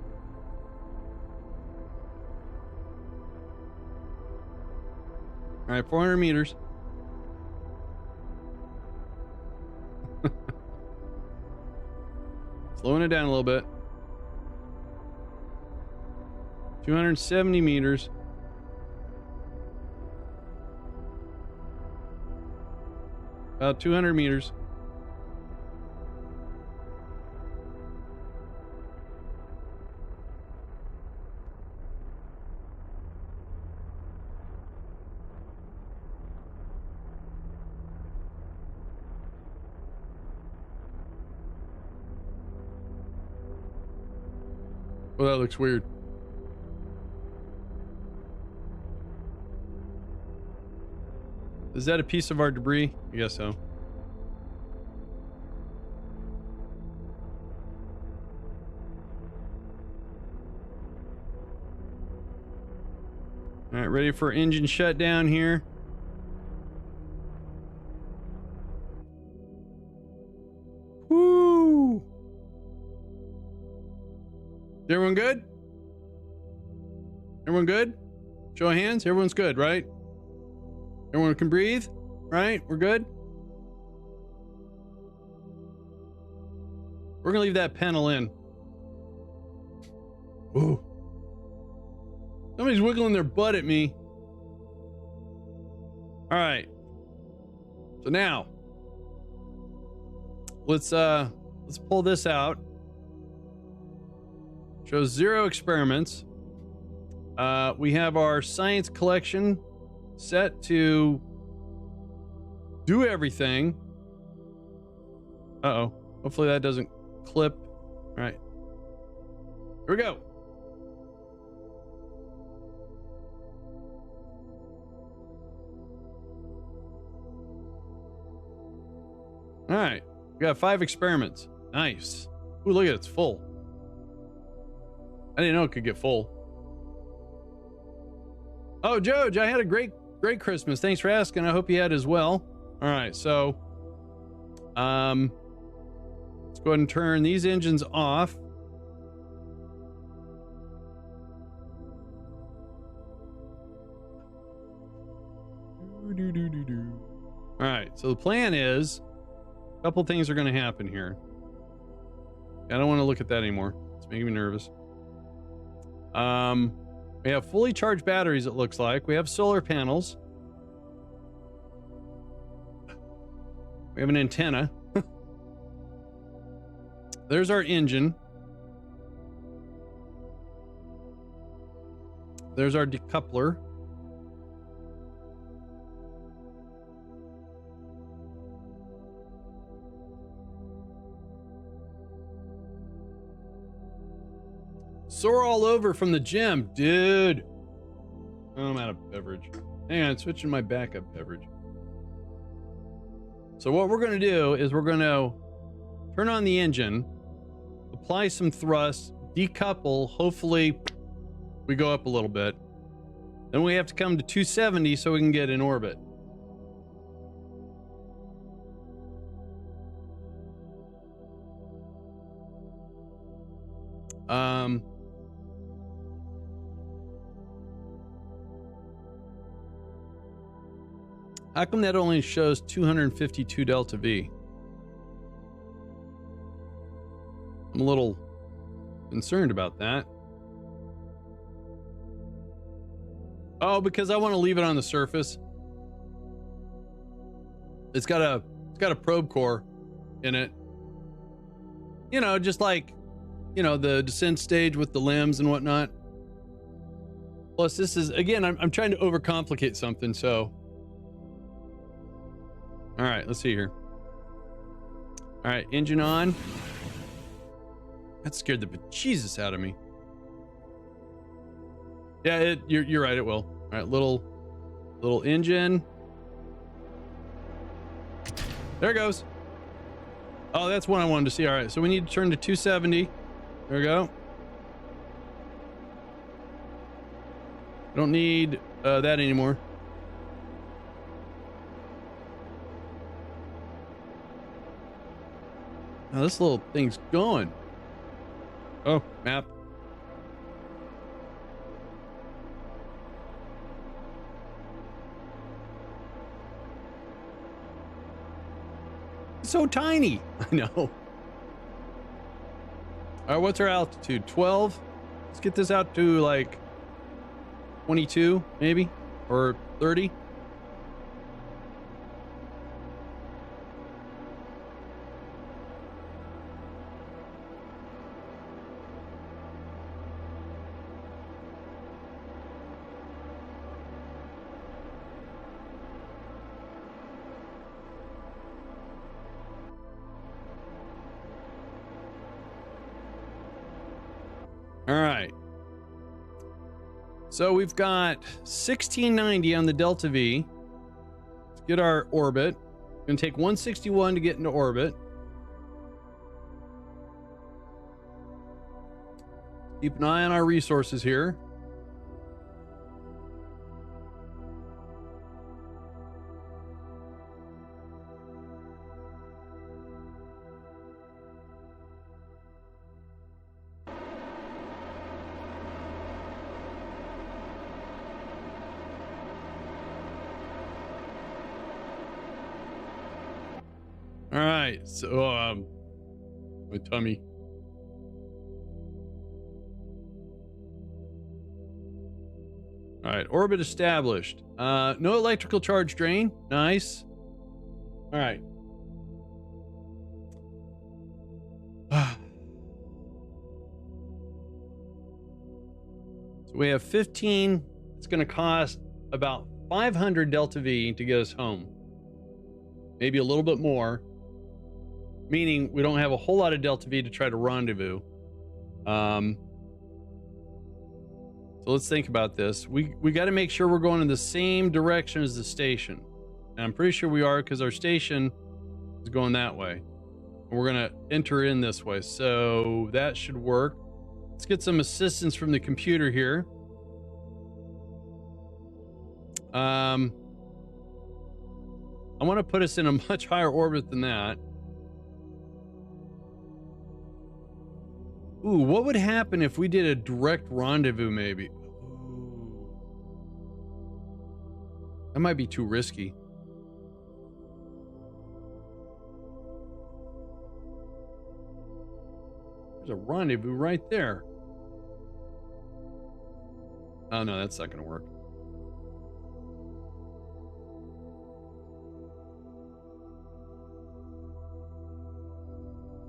All right, 400 meters. Slowing it down a little bit. 270 meters. About 200 meters. Well, that looks weird. Is that a piece of our debris? I guess so. All right, ready for engine shutdown here. Woo! Is everyone good? Everyone good? Show of hands. Everyone's good, right? Everyone can breathe, right? We're good? We're gonna leave that panel in. Ooh. Somebody's wiggling their butt at me. All right. So now, let's pull this out. Shows 0 experiments. We have our science collection set to do everything. Uh-oh. Hopefully that doesn't clip. All right. Here we go. All right. We got 5 experiments. Nice. Ooh, look at it. It's full. I didn't know it could get full. Oh, Joj, I had a great Christmas. Thanks for asking. I hope you had as well. All right, so let's go ahead and turn these engines off. All right, so the plan is a couple things are going to happen here. I don't want to look at that anymore. It's making me nervous. We have fully charged batteries, it looks like. We have solar panels. We have an antenna. There's our engine. There's our decoupler. Sore all over from the gym, dude. Oh, I'm out of beverage. Hang on, switching my backup beverage. So what we're going to do is we're going to turn on the engine, apply some thrust, decouple. Hopefully we go up a little bit. Then we have to come to 270 so we can get in orbit. How come that only shows 252 delta V? I'm a little concerned about that. Oh, because I want to leave it on the surface. It's got a probe core in it. You know, just like, you know, the descent stage with the limbs and whatnot. Plus, this is, again, I'm trying to overcomplicate something, so. All right, let's see here. All right, engine on. That scared the bejesus out of me. Yeah, you're right, it will. All right, little engine. There it goes. Oh, that's one I wanted to see. All right, so we need to turn to 270. There we go. Don't need that anymore. Now this little thing's going. Oh, map. It's so tiny. I know. All right, what's our altitude? 12? Let's get this out to like 22, maybe, or 30. All right. So we've got 1690 on the Delta V. Let's get our orbit. Gonna take 161 to get into orbit. Keep an eye on our resources here. All right, so my tummy. All right, orbit established. No electrical charge drain. Nice. All right. So we have 15. It's going to cost about 500 Delta V to get us home. Maybe a little bit more. Meaning we don't have a whole lot of Delta V to try to rendezvous. So let's think about this. We got to make sure we're going in the same direction as the station. And I'm pretty sure we are because our station is going that way. And we're going to enter in this way. So that should work. Let's get some assistance from the computer here. I want to put us in a much higher orbit than that. Ooh, what would happen if we did a direct rendezvous, maybe? Ooh. That might be too risky. There's a rendezvous right there. Oh, no, that's not going to work.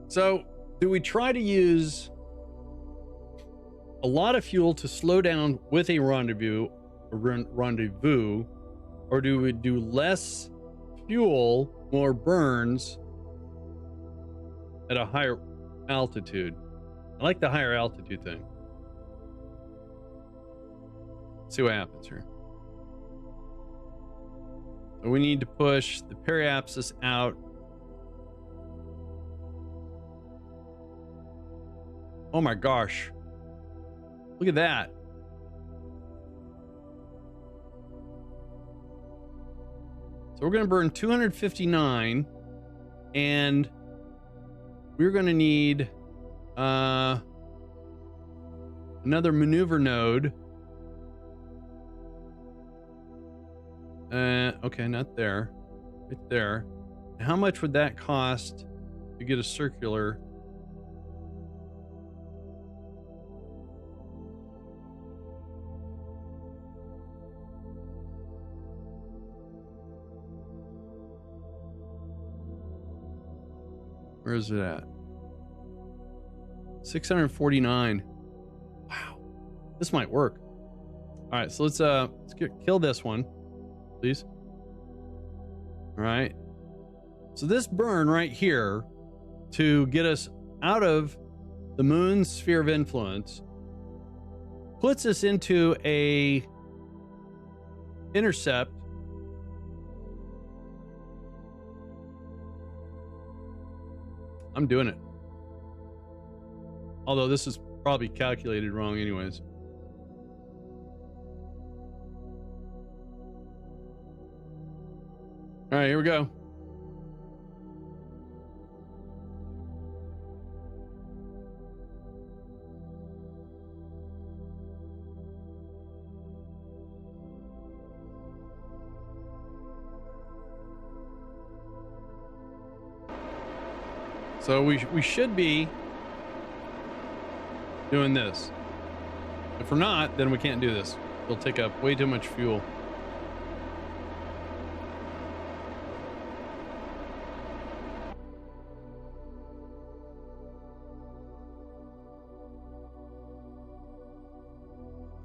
So, do we try to use a lot of fuel to slow down with a rendezvous, or do we do less fuel, more burns at a higher altitude? I like the higher altitude thing. Let's see what happens here. So we need to push the periapsis out. Oh my gosh. Look at that. So we're going to burn 259 and we're going to need another maneuver node. Okay, not there. Right there. How much would that cost to get a circular? Where is it at? 649. Wow. This might work. All right, so let's kill this one, please. All right. So this burn right here to get us out of the moon's sphere of influence puts us into a intercept . I'm doing it. Although this is probably calculated wrong anyways. All right, here we go. So we should be doing this. If we're not, then we can't do this. It'll take up way too much fuel.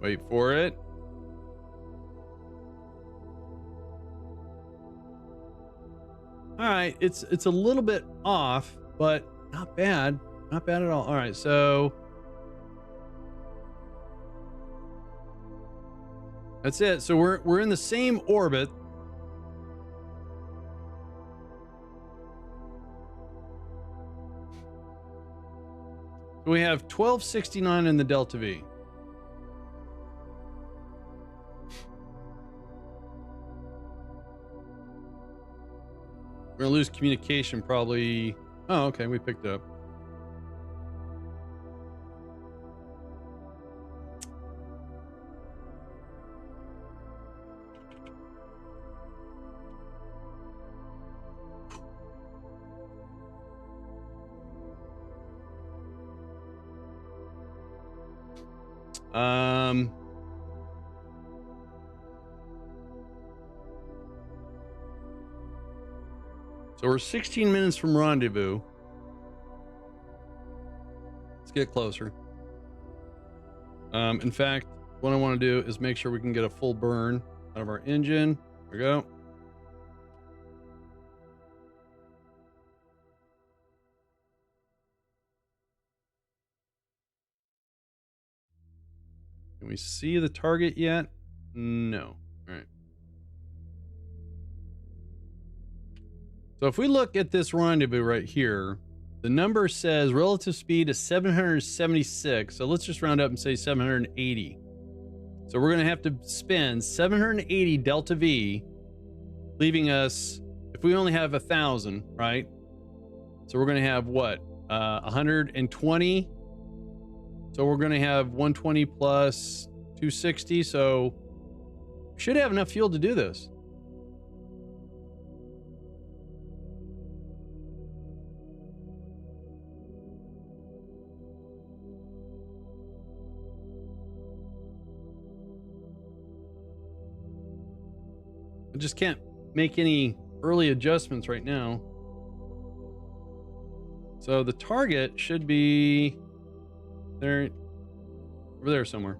Wait for it. All right, it's a little bit off, but not bad. Not bad at all. All right, so that's it. So we're in the same orbit. We have 1269 in the Delta V. We're gonna lose communication probably. Oh, okay, we picked up. So we're 16 minutes from rendezvous. Let's get closer. In fact, What I want to do is make sure we can get a full burn out of our engine. There we go. Can we see the target yet? No. All right. So if we look at this rendezvous right here, the number says relative speed is 776. So let's just round up and say 780. So we're going to have to spend 780 delta V, leaving us, if we only have 1,000, right? So we're going to have what? 120. So we're going to have 120 plus 260. So we should have enough fuel to do this. I just can't make any early adjustments right now. So the target should be there, over there somewhere.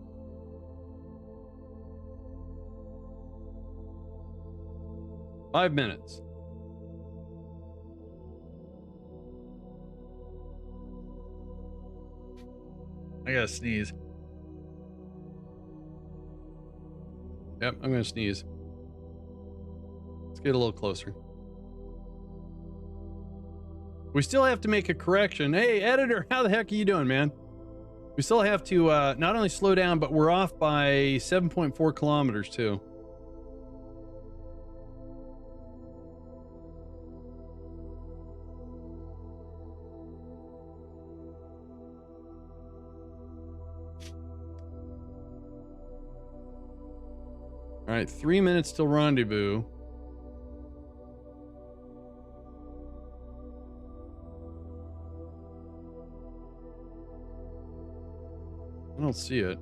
Five minutes. I gotta sneeze. Yep, I'm gonna sneeze. Let's get a little closer. We still have to make a correction. Hey, editor, how the heck are you doing, man? We still have to not only slow down, but we're off by 7.4 kilometers too. All right, 3 minutes till rendezvous. I don't see it.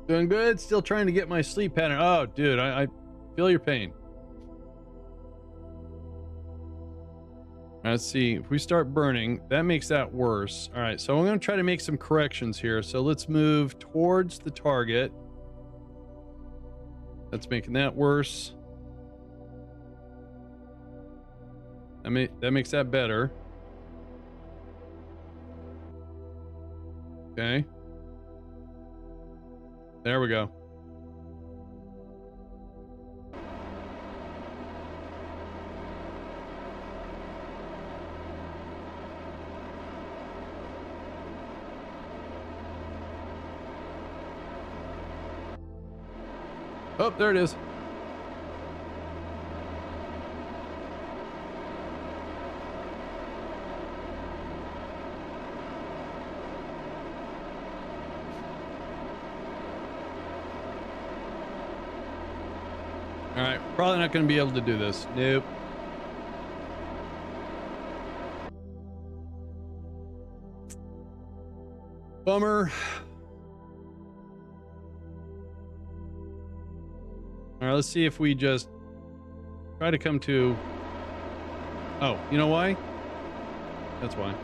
Doing good. Still trying to get my sleep pattern. Oh, dude, I feel your pain. Let's see. If we start burning, that makes that worse. All right, so I'm going to try to make some corrections here. So let's move towards the target. That's making that worse. That makes that better. Okay. There we go. Oh, there it is. All right, probably not going to be able to do this. Nope. Bummer. All right, let's see if we just try to come to... Oh, you know why? That's why.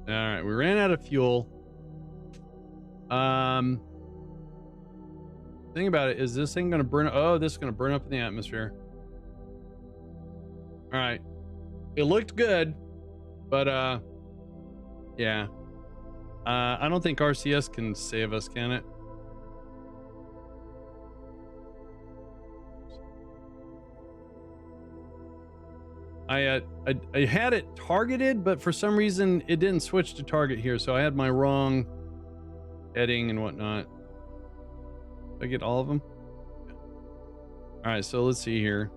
All right, we ran out of fuel. Thing about it is this thing gonna burn? Oh, this is gonna burn up in the atmosphere. All right, it looked good, but yeah, I don't think RCS can save us, can it? I had it targeted, but for some reason it didn't switch to target here, so I had my wrong heading and whatnot. Did I get all of them? Yeah. All right, so let's see here.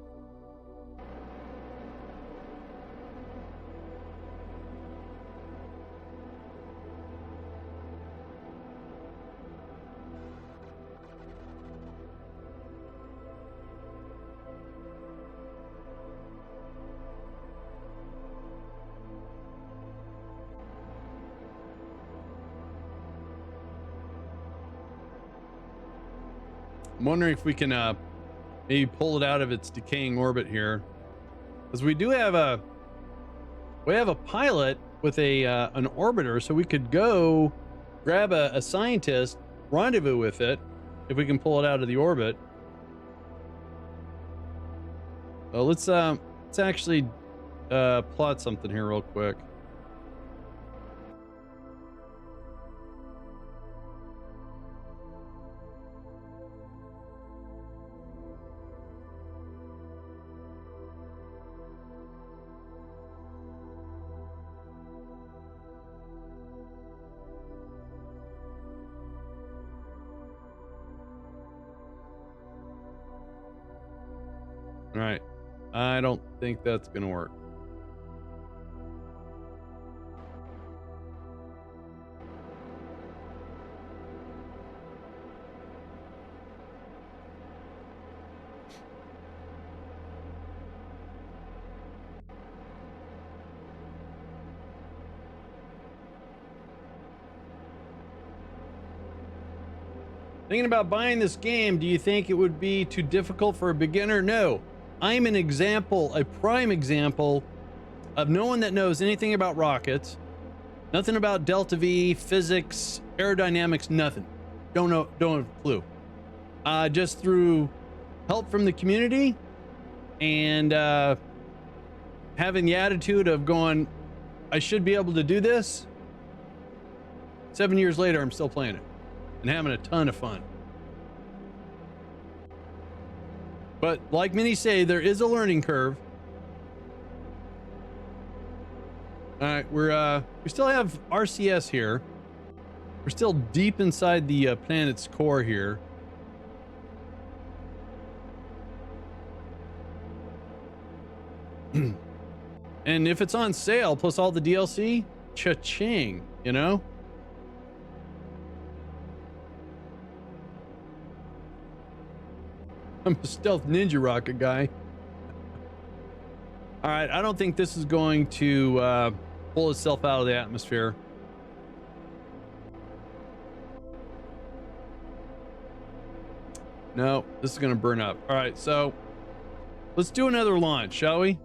I'm wondering if we can maybe pull it out of its decaying orbit here, because we do have a pilot with an orbiter, so we could go grab a scientist, rendezvous with it if we can pull it out of the orbit. Well, let's actually plot something here real quick. All right. I don't think that's gonna work. Thinking about buying this game, do you think it would be too difficult for a beginner? No. I'm an example, a prime example of no one that knows anything about rockets, nothing about Delta V, physics, aerodynamics, nothing. Don't have a clue. Just through help from the community and having the attitude of going, I should be able to do this. 7 years later, I'm still playing it and having a ton of fun. But like many say, there is a learning curve. All right, we still have RCS here. We're still deep inside the planet's core here. And if it's on sale, plus all the DLC, cha-ching, you know? I'm a stealth ninja rocket guy. All right, I don't think this is going to pull itself out of the atmosphere. No, this is going to burn up. All right, so let's do another launch, shall we?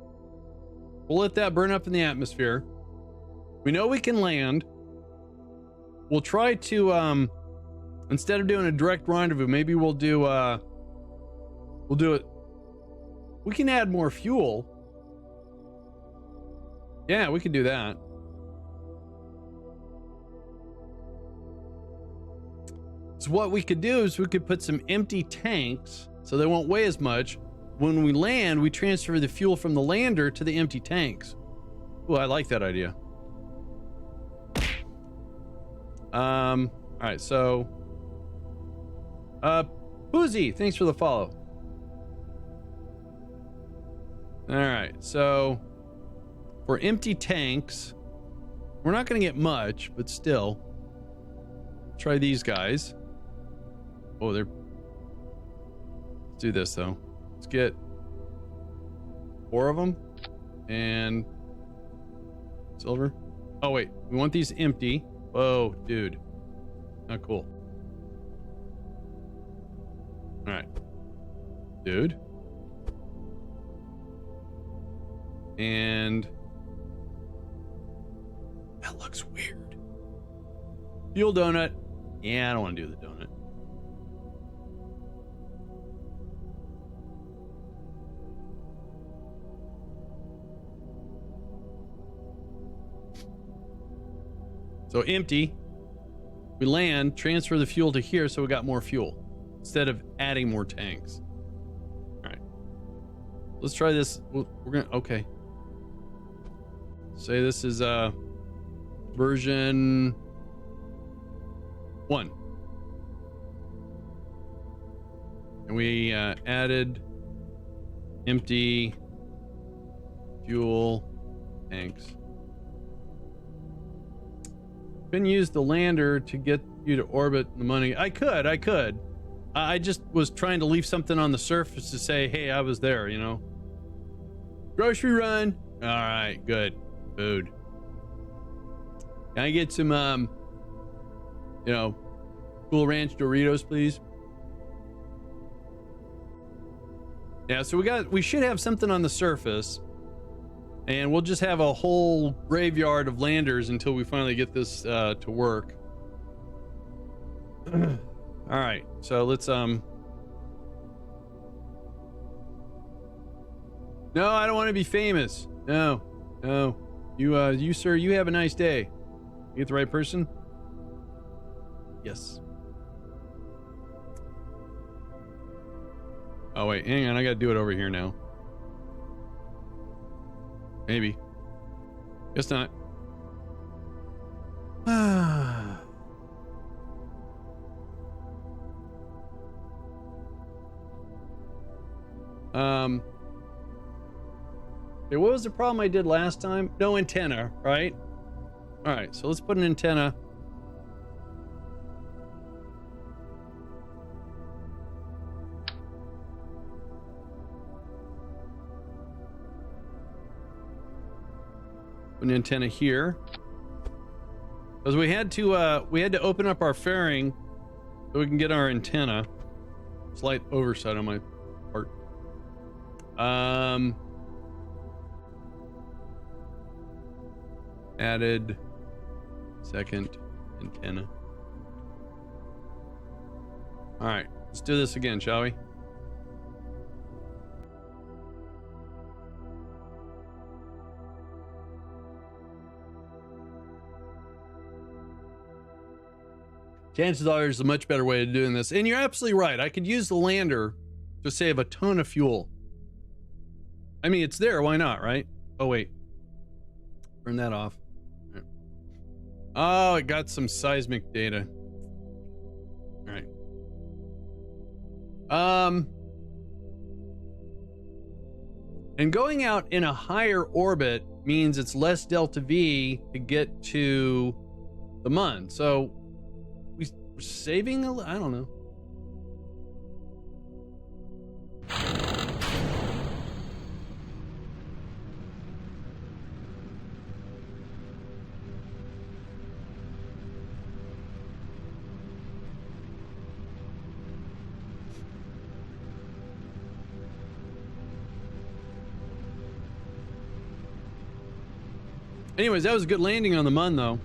We'll let that burn up in the atmosphere. We know we can land. We'll try to, instead of doing a direct rendezvous, maybe we'll do it. We can add more fuel. Yeah, we can do that. So what we could do is we could put some empty tanks so they won't weigh as much. When we land, we transfer the fuel from the lander to the empty tanks. Oh, I like that idea. All right, so Boozy, thanks for the follow. All right, so for empty tanks, we're not going to get much, but still, try these guys. Oh, let's do this though. Let's get 4 of them and silver. Oh wait, we want these empty. Whoa, dude, not cool. All right, dude. And that looks weird. Fuel donut. Yeah, I don't want to do the donut. So empty. We land, transfer the fuel to here so we got more fuel instead of adding more tanks. All right. Let's try this. We're going to, okay. Say this is version 1. And we added empty fuel tanks. Couldn't use the lander to get you to orbit the money. I could. I just was trying to leave something on the surface to say, hey, I was there, you know. Grocery run. All right, good. Food. Can I get some, Cool Ranch Doritos, please? Yeah, so we should have something on the surface, and we'll just have a whole graveyard of landers until we finally get this to work. All right, so let's No, I don't want to be famous. No. You sir, you have a nice day. You get the right person? Yes. Oh wait, hang on, I gotta do it over here now. Maybe. Guess not. Okay, what was the problem I did last time? No antenna, right? All right, so let's put an antenna. An antenna here, because we had to open up our fairing so we can get our antenna. Slight oversight on my part. Added second antenna. All right, let's do this again, shall we? Chances are there's a much better way of doing this. And you're absolutely right. I could use the lander to save a ton of fuel. I mean, it's there. Why not, right? Oh, wait. Turn that off. Right. Oh, it got some seismic data. All right. And going out in a higher orbit means it's less delta V to get to the Mun. So we're saving I don't know. Anyways, that was a good landing on the Mun, though.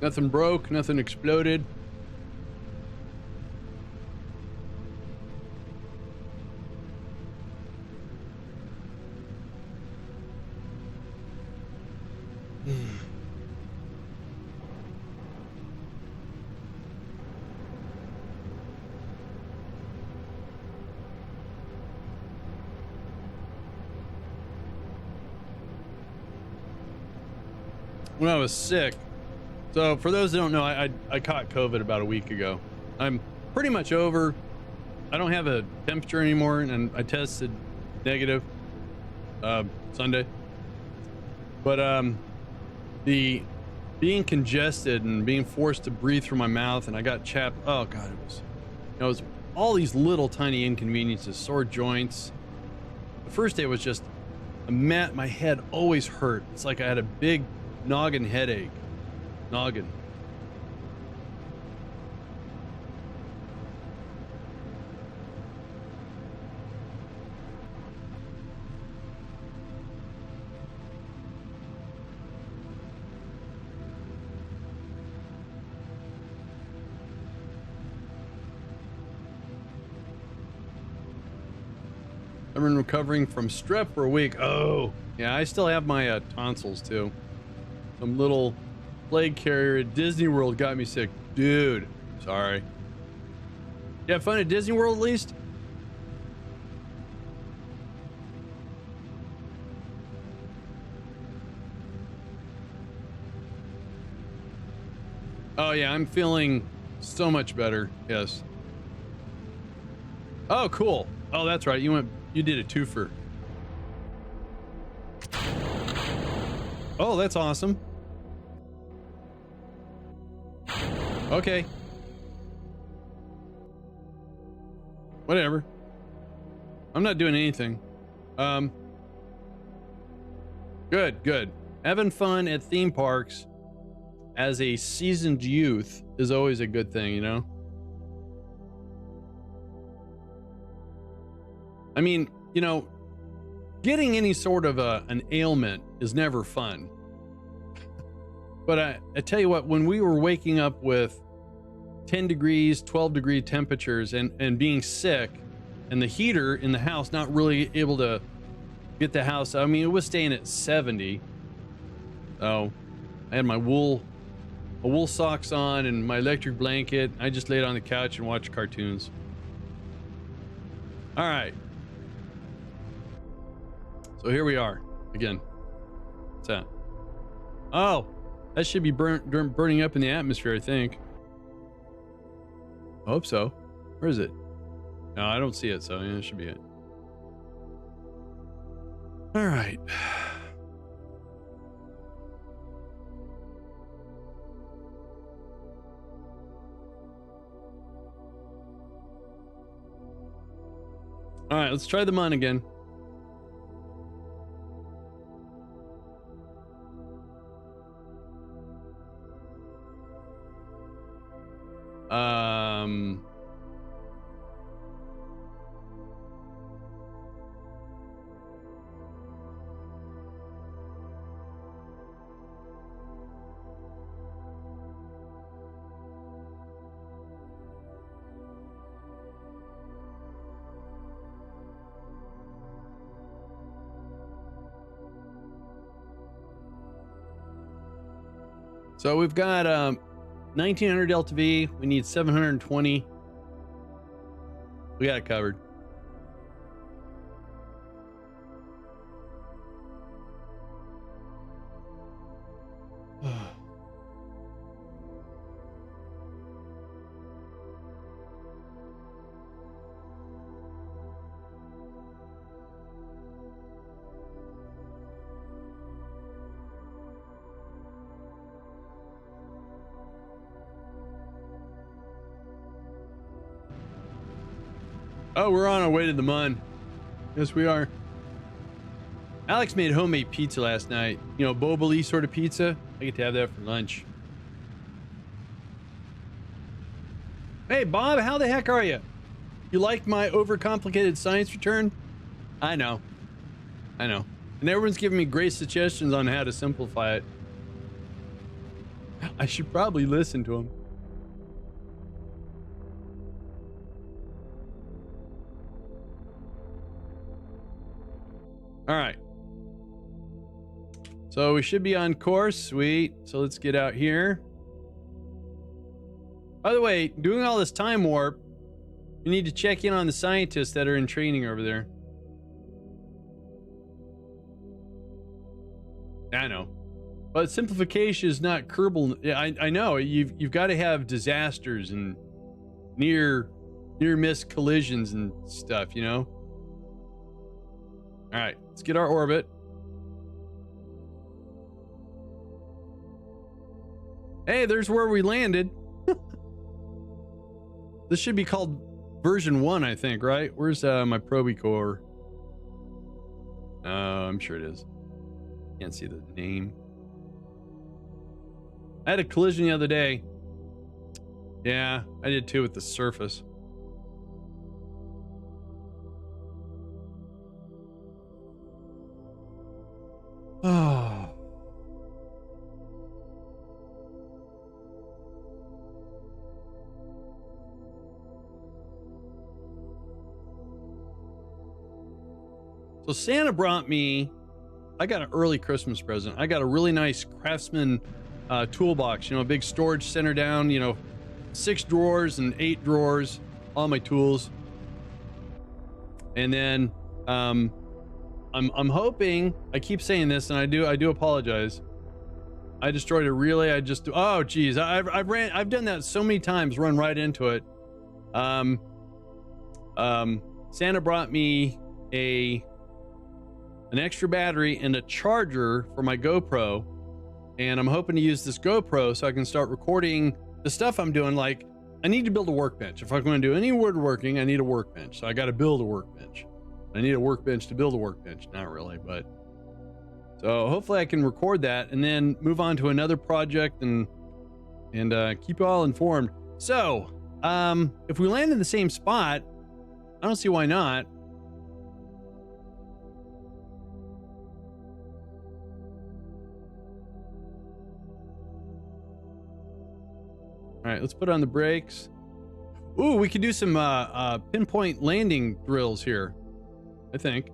Nothing broke, nothing exploded. When I was sick, so for those that don't know, I caught COVID about a week ago. I'm pretty much over. I don't have a temperature anymore, and I tested negative Sunday. But the being congested and being forced to breathe through my mouth, and I got chapped. Oh god, it was all these little tiny inconveniences, sore joints. The first day was just my head always hurt. It's like I had a big noggin headache. Noggin. I've been recovering from strep for a week. Oh, yeah, I still have my tonsils too. Some little plague carrier at Disney World got me sick. Dude, sorry. You have fun at Disney World at least? Oh yeah, I'm feeling so much better. Yes. Oh, cool. Oh, that's right. You did a twofer. Oh, that's awesome. Okay. Whatever. I'm not doing anything. Good. Having fun at theme parks as a seasoned youth is always a good thing, you know? I mean, you know, getting any sort of an ailment is never fun. But I tell you what, when we were waking up with 10 degrees, 12 degree temperatures and being sick, and the heater in the house not really able to get the house, I mean, it was staying at 70. So I had my wool socks on and my electric blanket. I just laid on the couch and watched cartoons. All right. So here we are again. What's that? Oh, that should be burning up in the atmosphere, I think. I hope so. Where is it? No, I don't see it, so yeah, it should be it. All right. All right, let's try the mun again. So we've got 1900 delta V. We need 720. We got it covered. Oh, we're on our way to the mun. Yes, we are. Alex made homemade pizza last night. You know, Boboli sort of pizza. I get to have that for lunch. Hey, Bob, how the heck are you? You liked my overcomplicated science return? I know. And everyone's giving me great suggestions on how to simplify it. I should probably listen to them. All right. So we should be on course. Sweet. So let's get out here. By the way, doing all this time warp, you need to check in on the scientists that are in training over there. I know. But simplification is not Kerbal. Yeah, I know. You've got to have disasters and near miss collisions and stuff, you know? All right, let's get our orbit. Hey, there's where we landed. This should be called version 1, I think, right? Where's my Proby core? I'm sure it is. Can't see the name. I had a collision the other day. Yeah, I did too with the surface. Oh. So Santa brought me, I got an early Christmas present. I got a really nice Craftsman toolbox, you know, a big storage center down, you know, 6 drawers and 8 drawers, all my tools. And then I'm hoping, I keep saying this and I do apologize. I destroyed a relay. Oh geez, I've done that so many times, run right into it. Santa brought me an extra battery and a charger for my GoPro, and I'm hoping to use this GoPro so I can start recording the stuff I'm doing. Like, I need to build a workbench. If I'm going to do any woodworking, I need a workbench. So I got to build a workbench. I need a workbench to build a workbench. Not really, but so hopefully I can record that and then move on to another project and keep you all informed. So if we land in the same spot, I don't see why not. All right, let's put on the brakes. Ooh, we could do some pinpoint landing drills here, I think.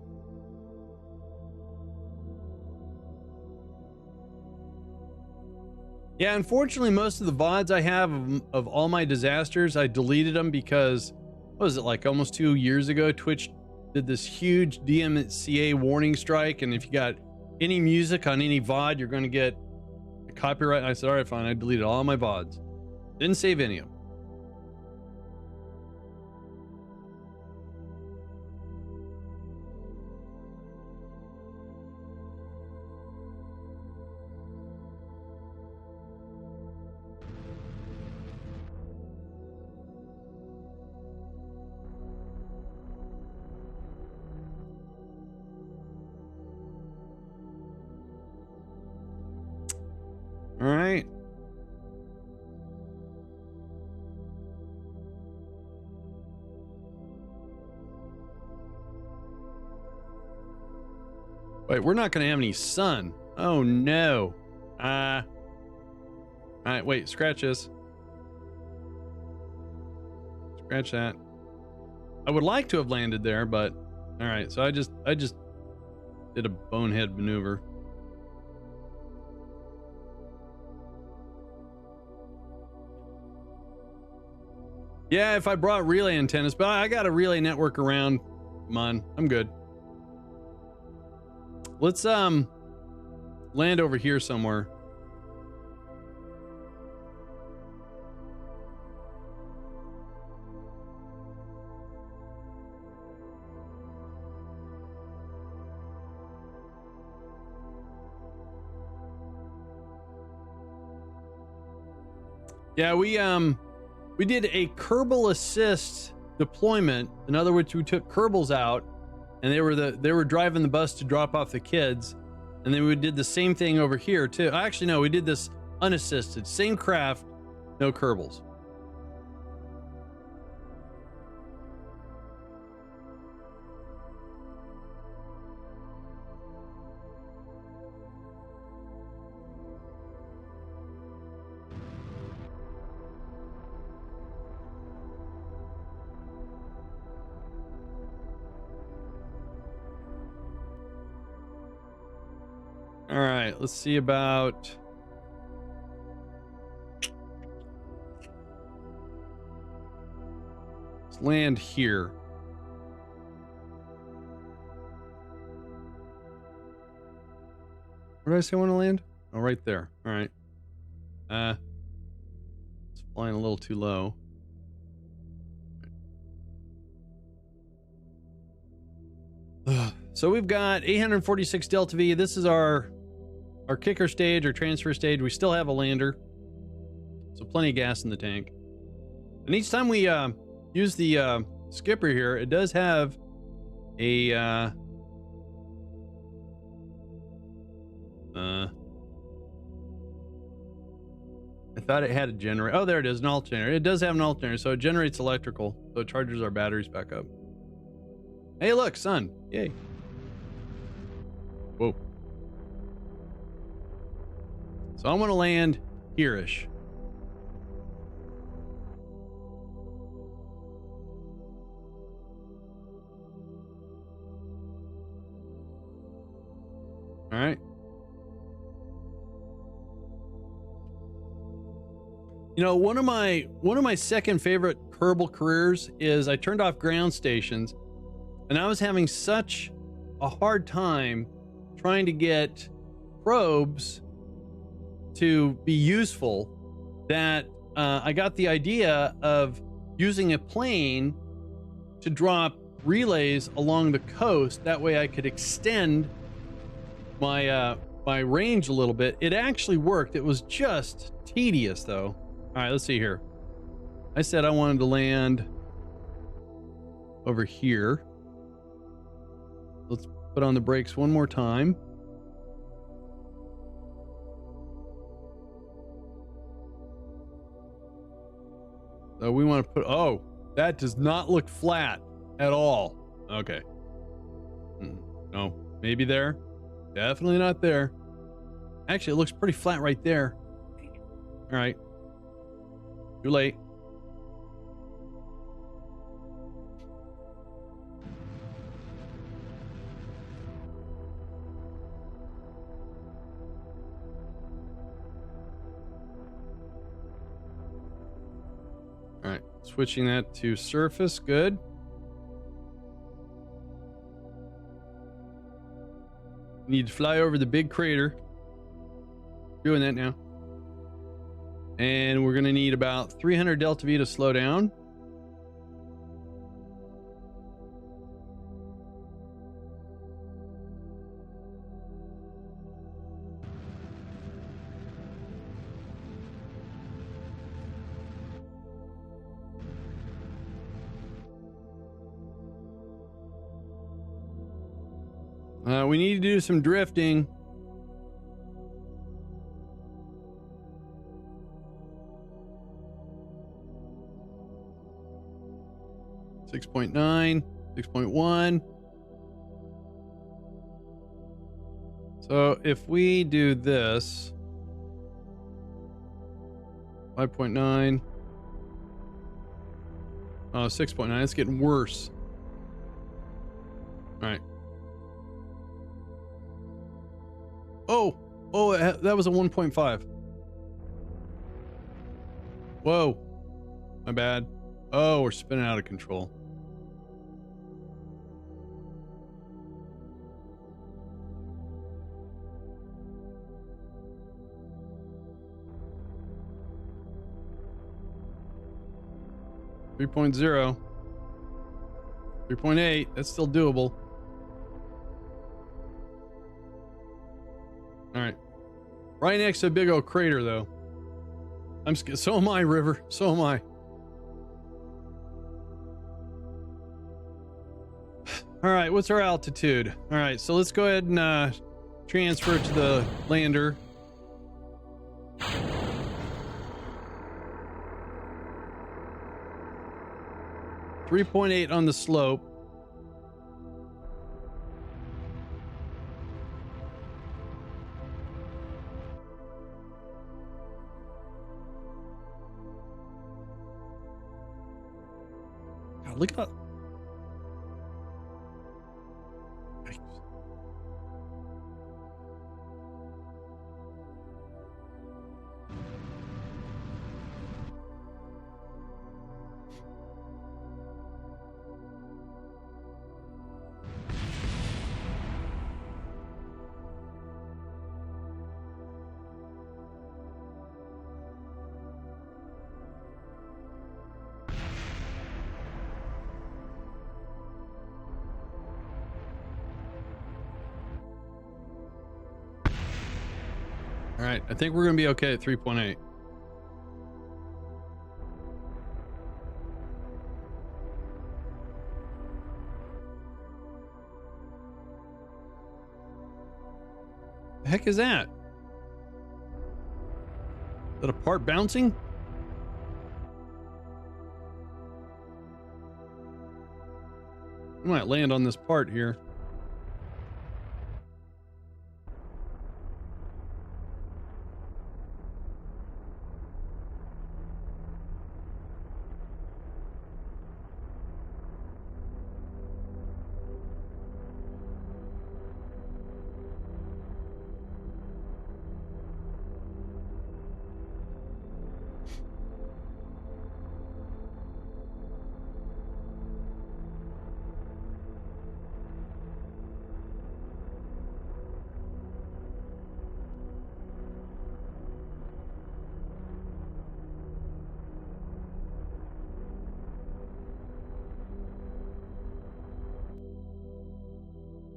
Yeah, unfortunately, most of the VODs I have of all my disasters, I deleted them because, what was it, like almost 2 years ago, Twitch did this huge DMCA warning strike, and if you got any music on any VOD, you're going to get a copyright. I said, all right, fine, I deleted all my VODs. Didn't save any of them. All right. Wait, we're not going to have any sun. Oh, no. All right, wait, scratch this. Scratch that. I would like to have landed there, but all right, so I just did a bonehead maneuver. Yeah, if I brought relay antennas, but I got a relay network around. Come on, I'm good. Let's land over here somewhere. Yeah, we did a Kerbal assist deployment. In other words, we took Kerbals out, and they were driving the bus to drop off the kids, and then we did the same thing over here too. Actually, no, we did this unassisted, same craft, no Kerbals. All right, let's see about. Let's land here. Where did I say I want to land? Oh, right there. All right. It's flying a little too low. So we've got 846 Delta V. This is our kicker stage, our transfer stage. We still have a lander, so plenty of gas in the tank. And each time we use the skipper here, it does have a I thought it had a generator. Oh, there it is, an alternator. It does have an alternator, so it generates electrical, so it charges our batteries back up. Hey, look, sun! Yay! Whoa. So I want to land here-ish. All right. You know, one of my second favorite Kerbal careers is I turned off ground stations, and I was having such a hard time trying to get probes to be useful that I got the idea of using a plane to drop relays along the coast. That way I could extend my my range a little bit. It actually worked. It was just tedious though. All right, let's see here. I said I wanted to land over here. Let's put on the brakes one more time. So we want to put, oh, that does not look flat at all. Okay. No, maybe there. Definitely not there. Actually, it looks pretty flat right there. All right. Too late. All right, switching that to surface. Good. Need to fly over the big crater. Doing that now. And we're going to need about 300 delta V to slow down. We need to do some drifting. Six 6.1. So if we do this, 5.9. Oh, 6.9. It's getting worse. All right. Oh, that was a 1.5. Whoa. My bad. Oh, we're spinning out of control. Three 3.8. That's still doable. All right. Right next to a big old crater, though. I'm scared. So am I, River. So am I. All right. What's our altitude? All right. So let's go ahead and transfer it to the lander. .8 on the slope. God, look at. All right, I think we're gonna be okay at 3.8. The heck is that? Is that a part bouncing? We might land on this part here.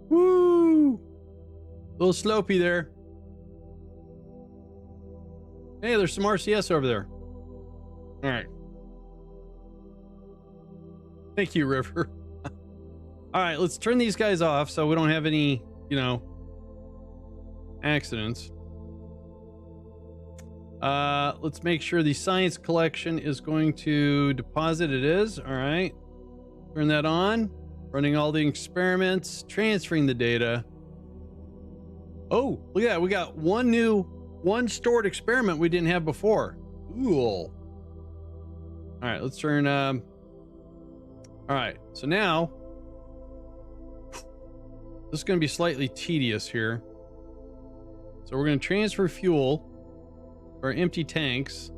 Woo! Little slopey there. Hey, there's some RCS over there. All right. Thank you, River. All right, let's turn these guys off so we don't have any, accidents. Let's make sure the science collection is going to deposit. It is. All right. Turn that on. Running all the experiments, transferring the data. Oh, look at that. We got one stored experiment we didn't have before. Cool. All right, let's turn. All right, so now this is going to be slightly tedious here. So we're going to transfer fuel for our empty tanks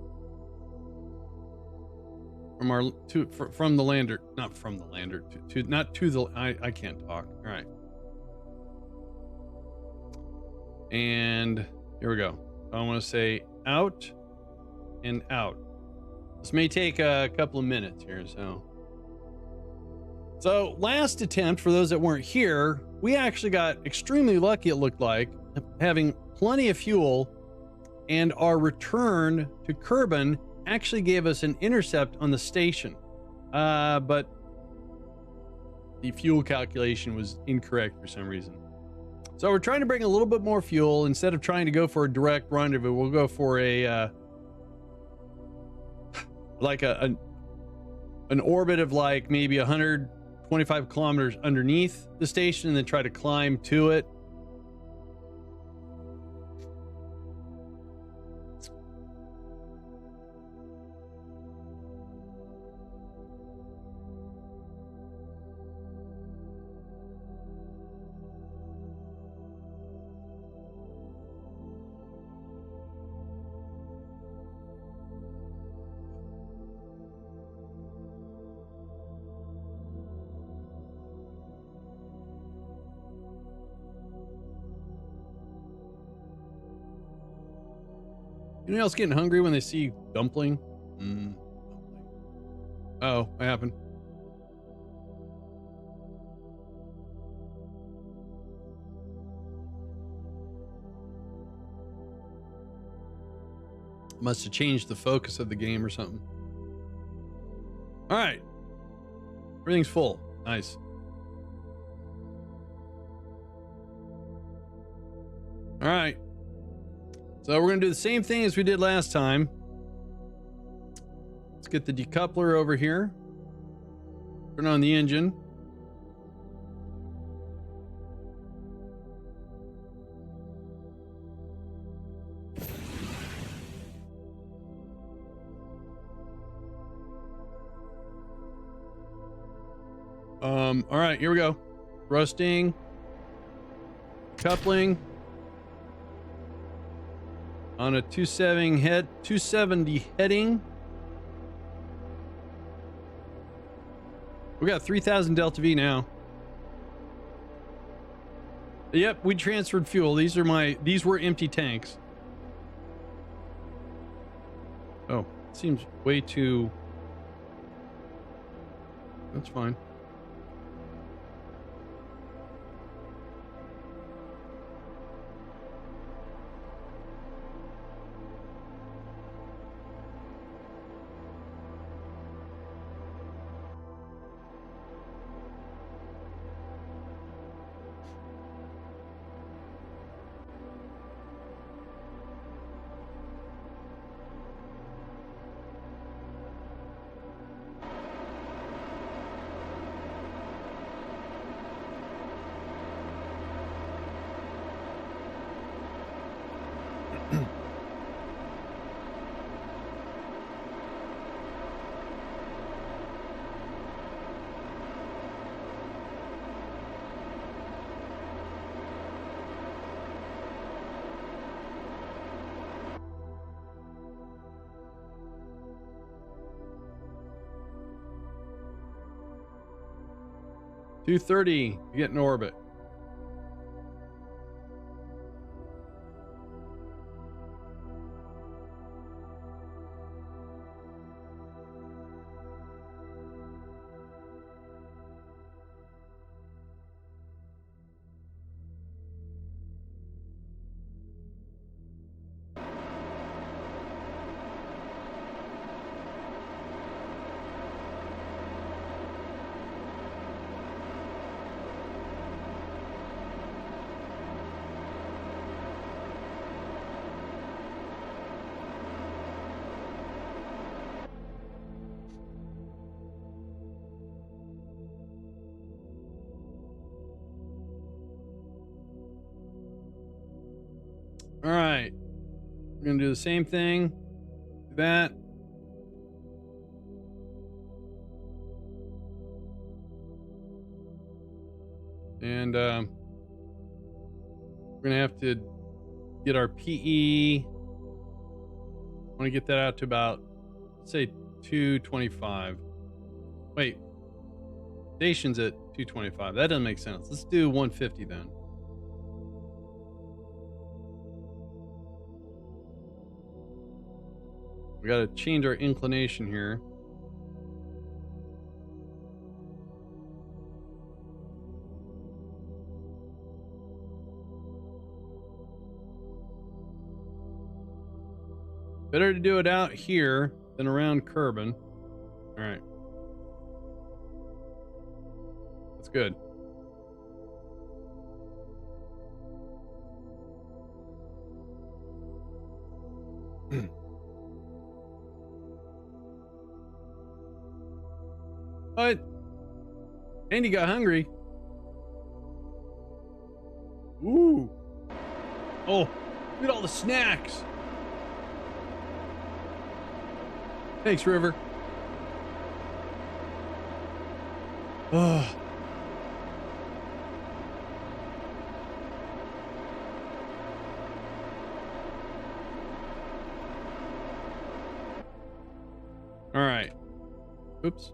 from the lander, not from the lander, not to the. I can't talk. All right, and here we go. I want to say out and out. This may take a couple of minutes here, so last attempt, for those that weren't here, we actually got extremely lucky, it looked like, having plenty of fuel, and our return to Kerbin actually gave us an intercept on the station. But the fuel calculation was incorrect for some reason. So we're trying to bring a little bit more fuel. Instead of trying to go for a direct rendezvous, we'll go for a like an orbit of like maybe 125 kilometers underneath the station and then try to climb to it. Anyone else getting hungry when they see dumpling? Dumpling. Oh, what happened? Must have changed the focus of the game or something. All right. Everything's full. Nice. All right. So we're going to do the same thing as we did last time. Let's get the decoupler over here. Turn on the engine. All right, here we go. Thrusting. Coupling. On a 270 heading. We got 3,000 Delta V now. Yep, we transferred fuel. These were empty tanks. Oh, it seems way too. That's fine. $230 to get in orbit. All right, we're gonna do the same thing. Do that. And we're gonna have to get our PE. I want to get that out to about, say, 225. Wait, station's at 225. That doesn't make sense. Let's do 150 then. We got to change our inclination here. Better to do it out here than around Kerbin. All right. That's good. What? Andy got hungry. Ooh. Oh, look at all the snacks. Thanks, River. Oh. All right. Oops.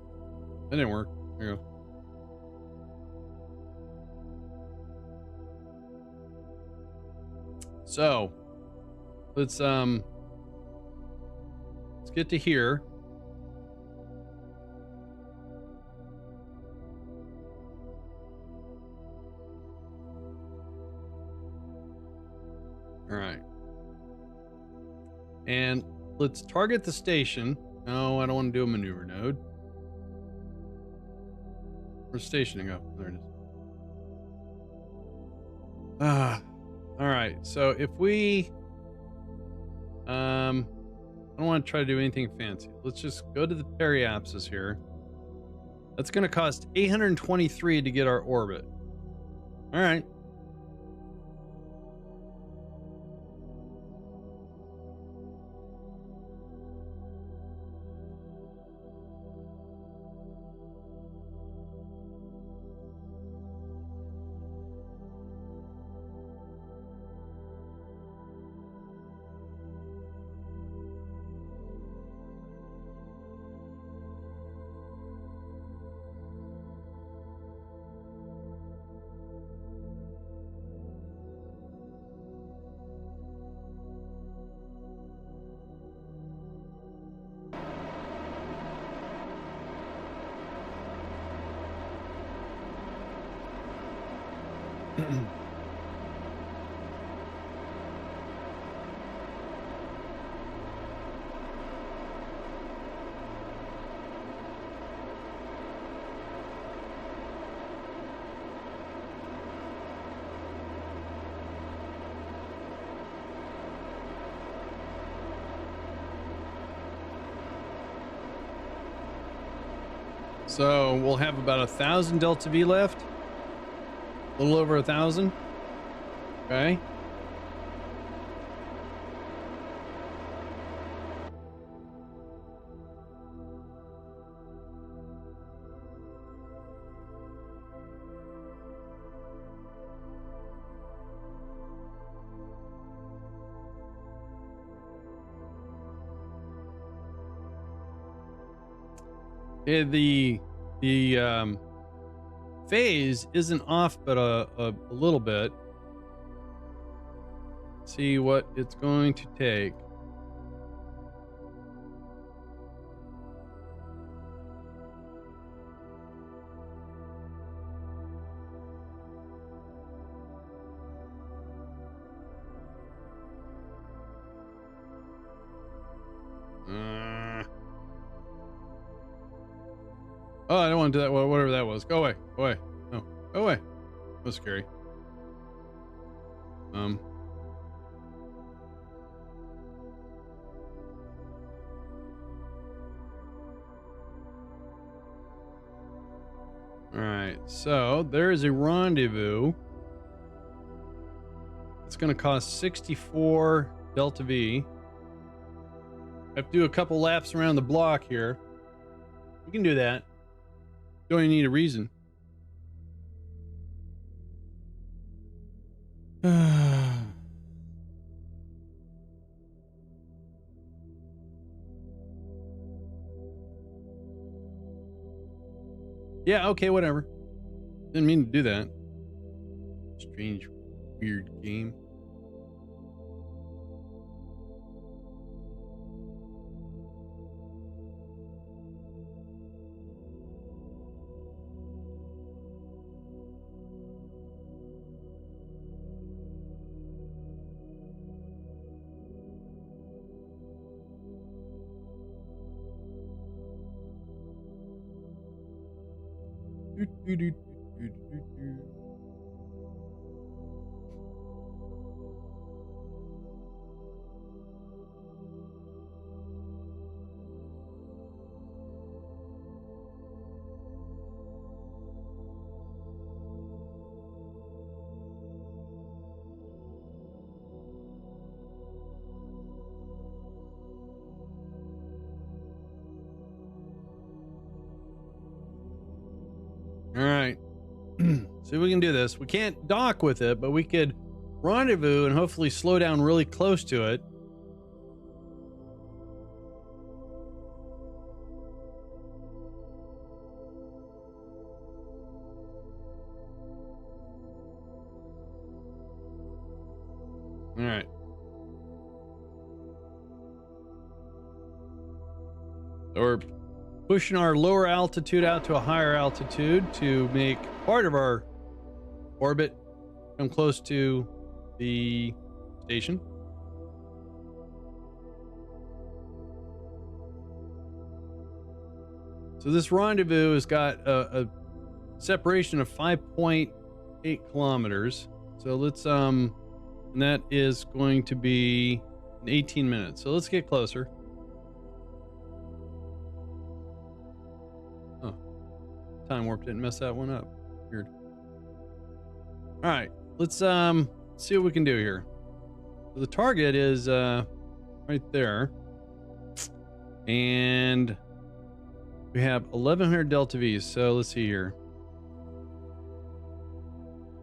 That didn't work. There you go. So, let's get to here. All right. And let's target the station. No, I don't want to do a maneuver node. Where's stationing up? There it is. All right. So if we, I don't want to try to do anything fancy. Let's just go to the periapsis here. That's going to cost 823 to get our orbit. All right. So we'll have about 1,000 Delta V left. A little over 1,000. Okay. The phase isn't off but a little bit. See what it's going to take. Oh, I don't want to do that. Whatever that was. Go away. Go away. No. Go away. That was scary. Alright, so there is a rendezvous. It's going to cost 64 Delta V. I have to do a couple laps around the block here. We can do that. Don't even need a reason. Yeah, okay, whatever. Didn't mean to do that. Strange, weird game. All right. See if we can do this. We can't dock with it, but we could rendezvous and hopefully slow down really close to it. All right. Or pushing our lower altitude out to a higher altitude to make part of our orbit come close to the station. So this rendezvous has got a separation of 5.8 kilometers. So let's and that is going to be in 18 minutes. So let's get closer. Oh, time warp didn't mess that one up. Weird. All right, let's see what we can do here. So the target is right there, and we have 1100 delta V's. So let's see here.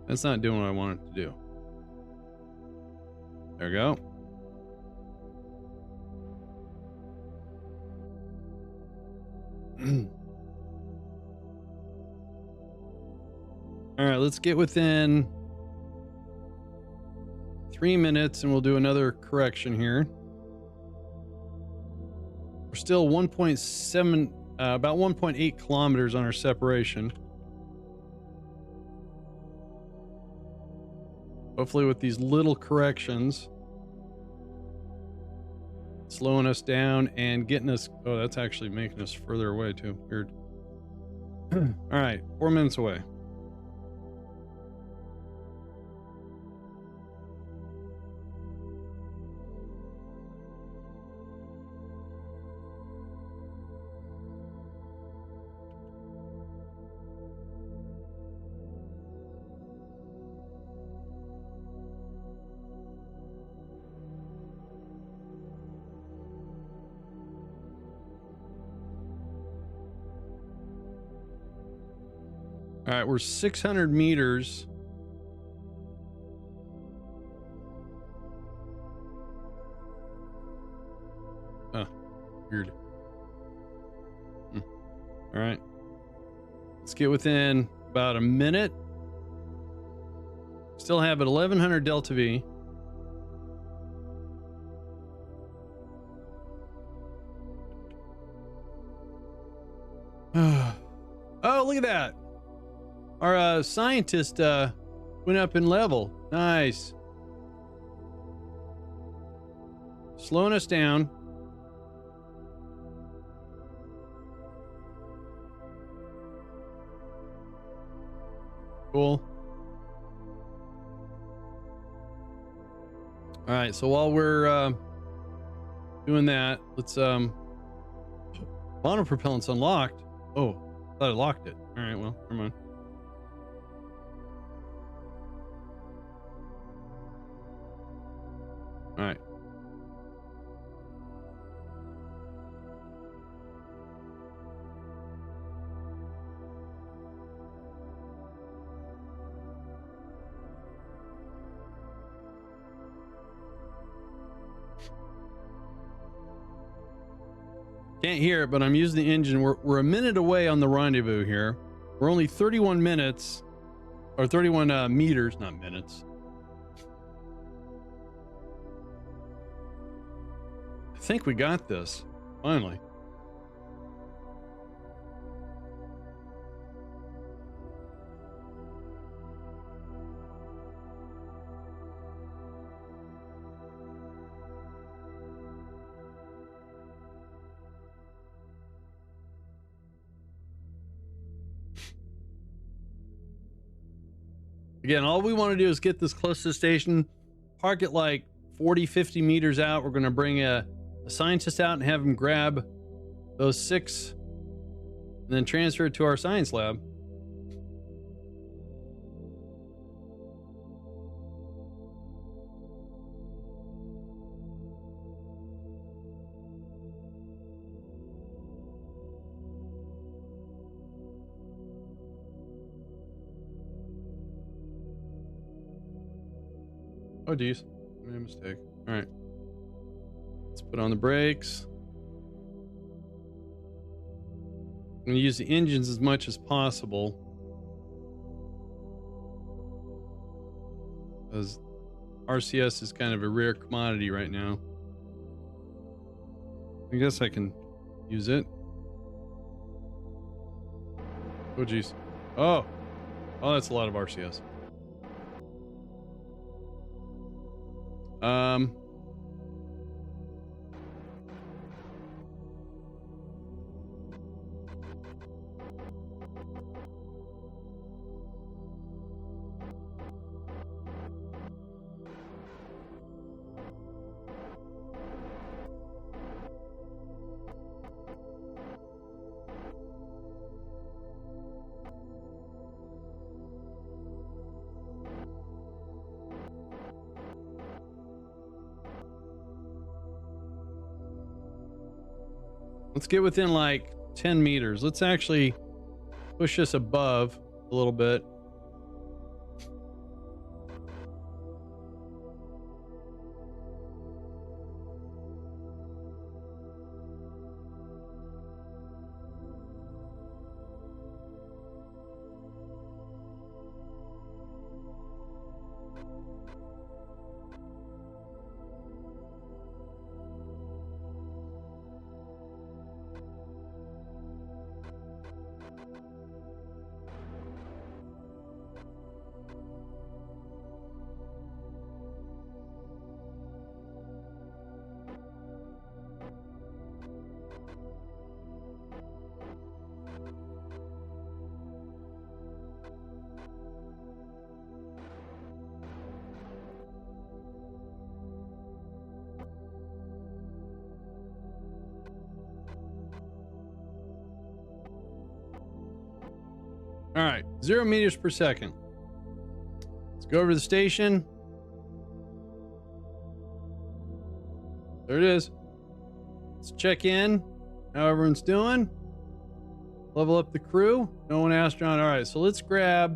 That's not doing what I want it to do. There we go. All right, let's get within 3 minutes and we'll do another correction here. We're still 1.7, about 1.8 kilometers on our separation. Hopefully with these little corrections, slowing us down and getting us, oh, that's actually making us further away too. Weird. All right, 4 minutes away. All right, we're 600 meters. Oh, weird. All right. Let's get within about a minute. Still have it 1100 delta V. Oh, look at that. Our scientist went up in level. Nice. Slowing us down. Cool. All right, so while we're doing that, let's monopropellant's unlocked. Oh, thought I locked it. All right, well, never mind. All right. Can't hear it, but I'm using the engine. We're a minute away on the rendezvous here. We're only 31 minutes, or 31 meters, not minutes. I think we got this, finally. Again, all we want to do is get this close to the station, park it like 40, 50 meters out. We're going to bring a scientist out and have him grab those 6 and then transfer it to our science lab. Oh, geez. Made a mistake. All right. Let's put on the brakes. I'm going to use the engines as much as possible, because RCS is kind of a rare commodity right now. I guess I can use it. Oh, geez. Oh, that's a lot of RCS. Let's get within like 10 meters. Let's actually push this above a little bit. All right, 0 meters per second. Let's go over to the station. There it is. Let's check in how everyone's doing. Level up the crew. No one astronaut. All right, so let's go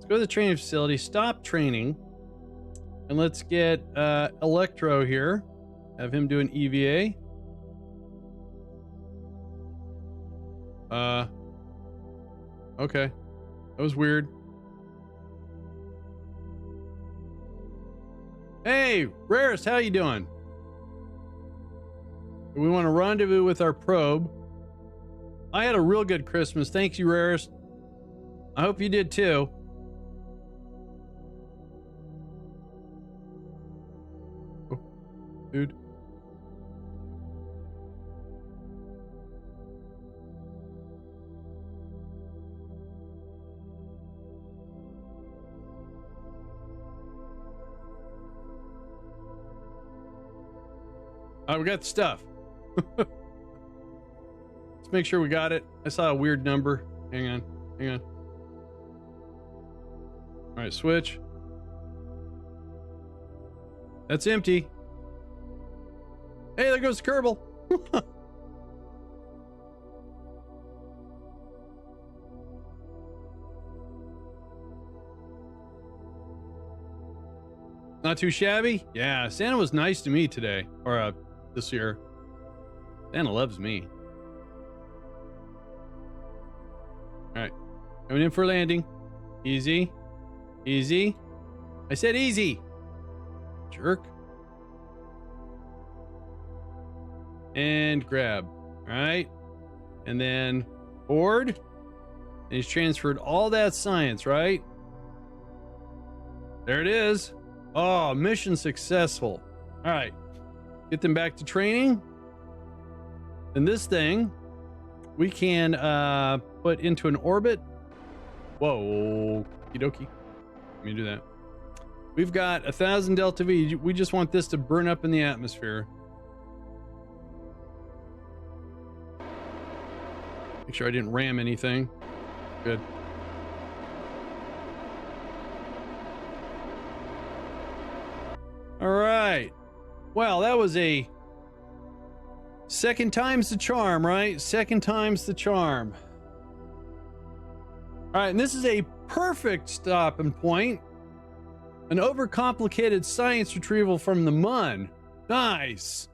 to the training facility, stop training, and let's get Electro here. Have him do an EVA. Okay. That was weird. Hey, Rarest, how you doing? We want to rendezvous with our probe. I had a real good Christmas. Thank you, Rarest. I hope you did too. Oh, dude. All right, we got the stuff. Let's make sure we got it. I saw a weird number. Hang on. All right, switch. That's empty. Hey, there goes the Kerbal. Not too shabby. Yeah, Santa was nice to me today, or this year. Santa loves me. All right, coming in for landing. Easy, easy. I said easy. Jerk. And grab. All right, and then board. And he's transferred all that science, right? There it is. Oh, mission successful. All right, get them back to training. And this thing we can put into an orbit. Whoa, okie dokie. Let me do that. We've got 1,000 delta V. We just want this to burn up in the atmosphere. Make sure I didn't ram anything. Good. All right. Well, that was a second time's the charm, right? Second time's the charm. All right, and this is a perfect stopping point. An overcomplicated science retrieval from the MUN. Nice.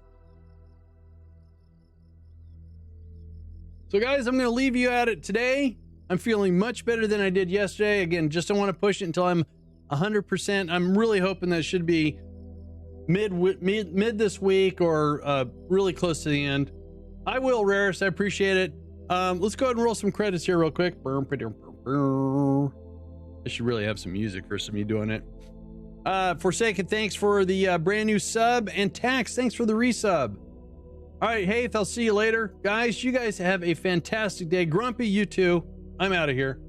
So guys, I'm going to leave you at it today. I'm feeling much better than I did yesterday. Again, just don't want to push it until I'm 100%. I'm really hoping that should be mid this week or really close to the end. I will, Raris. I appreciate it. Let's go ahead and roll some credits here real quick. I should really have some music for some of you doing it. Forsaken, thanks for the brand new sub, and Tax, thanks for the resub. All right, Heath, I'll see you later. Guys, you guys have a fantastic day. Grumpy, you too. I'm out of here.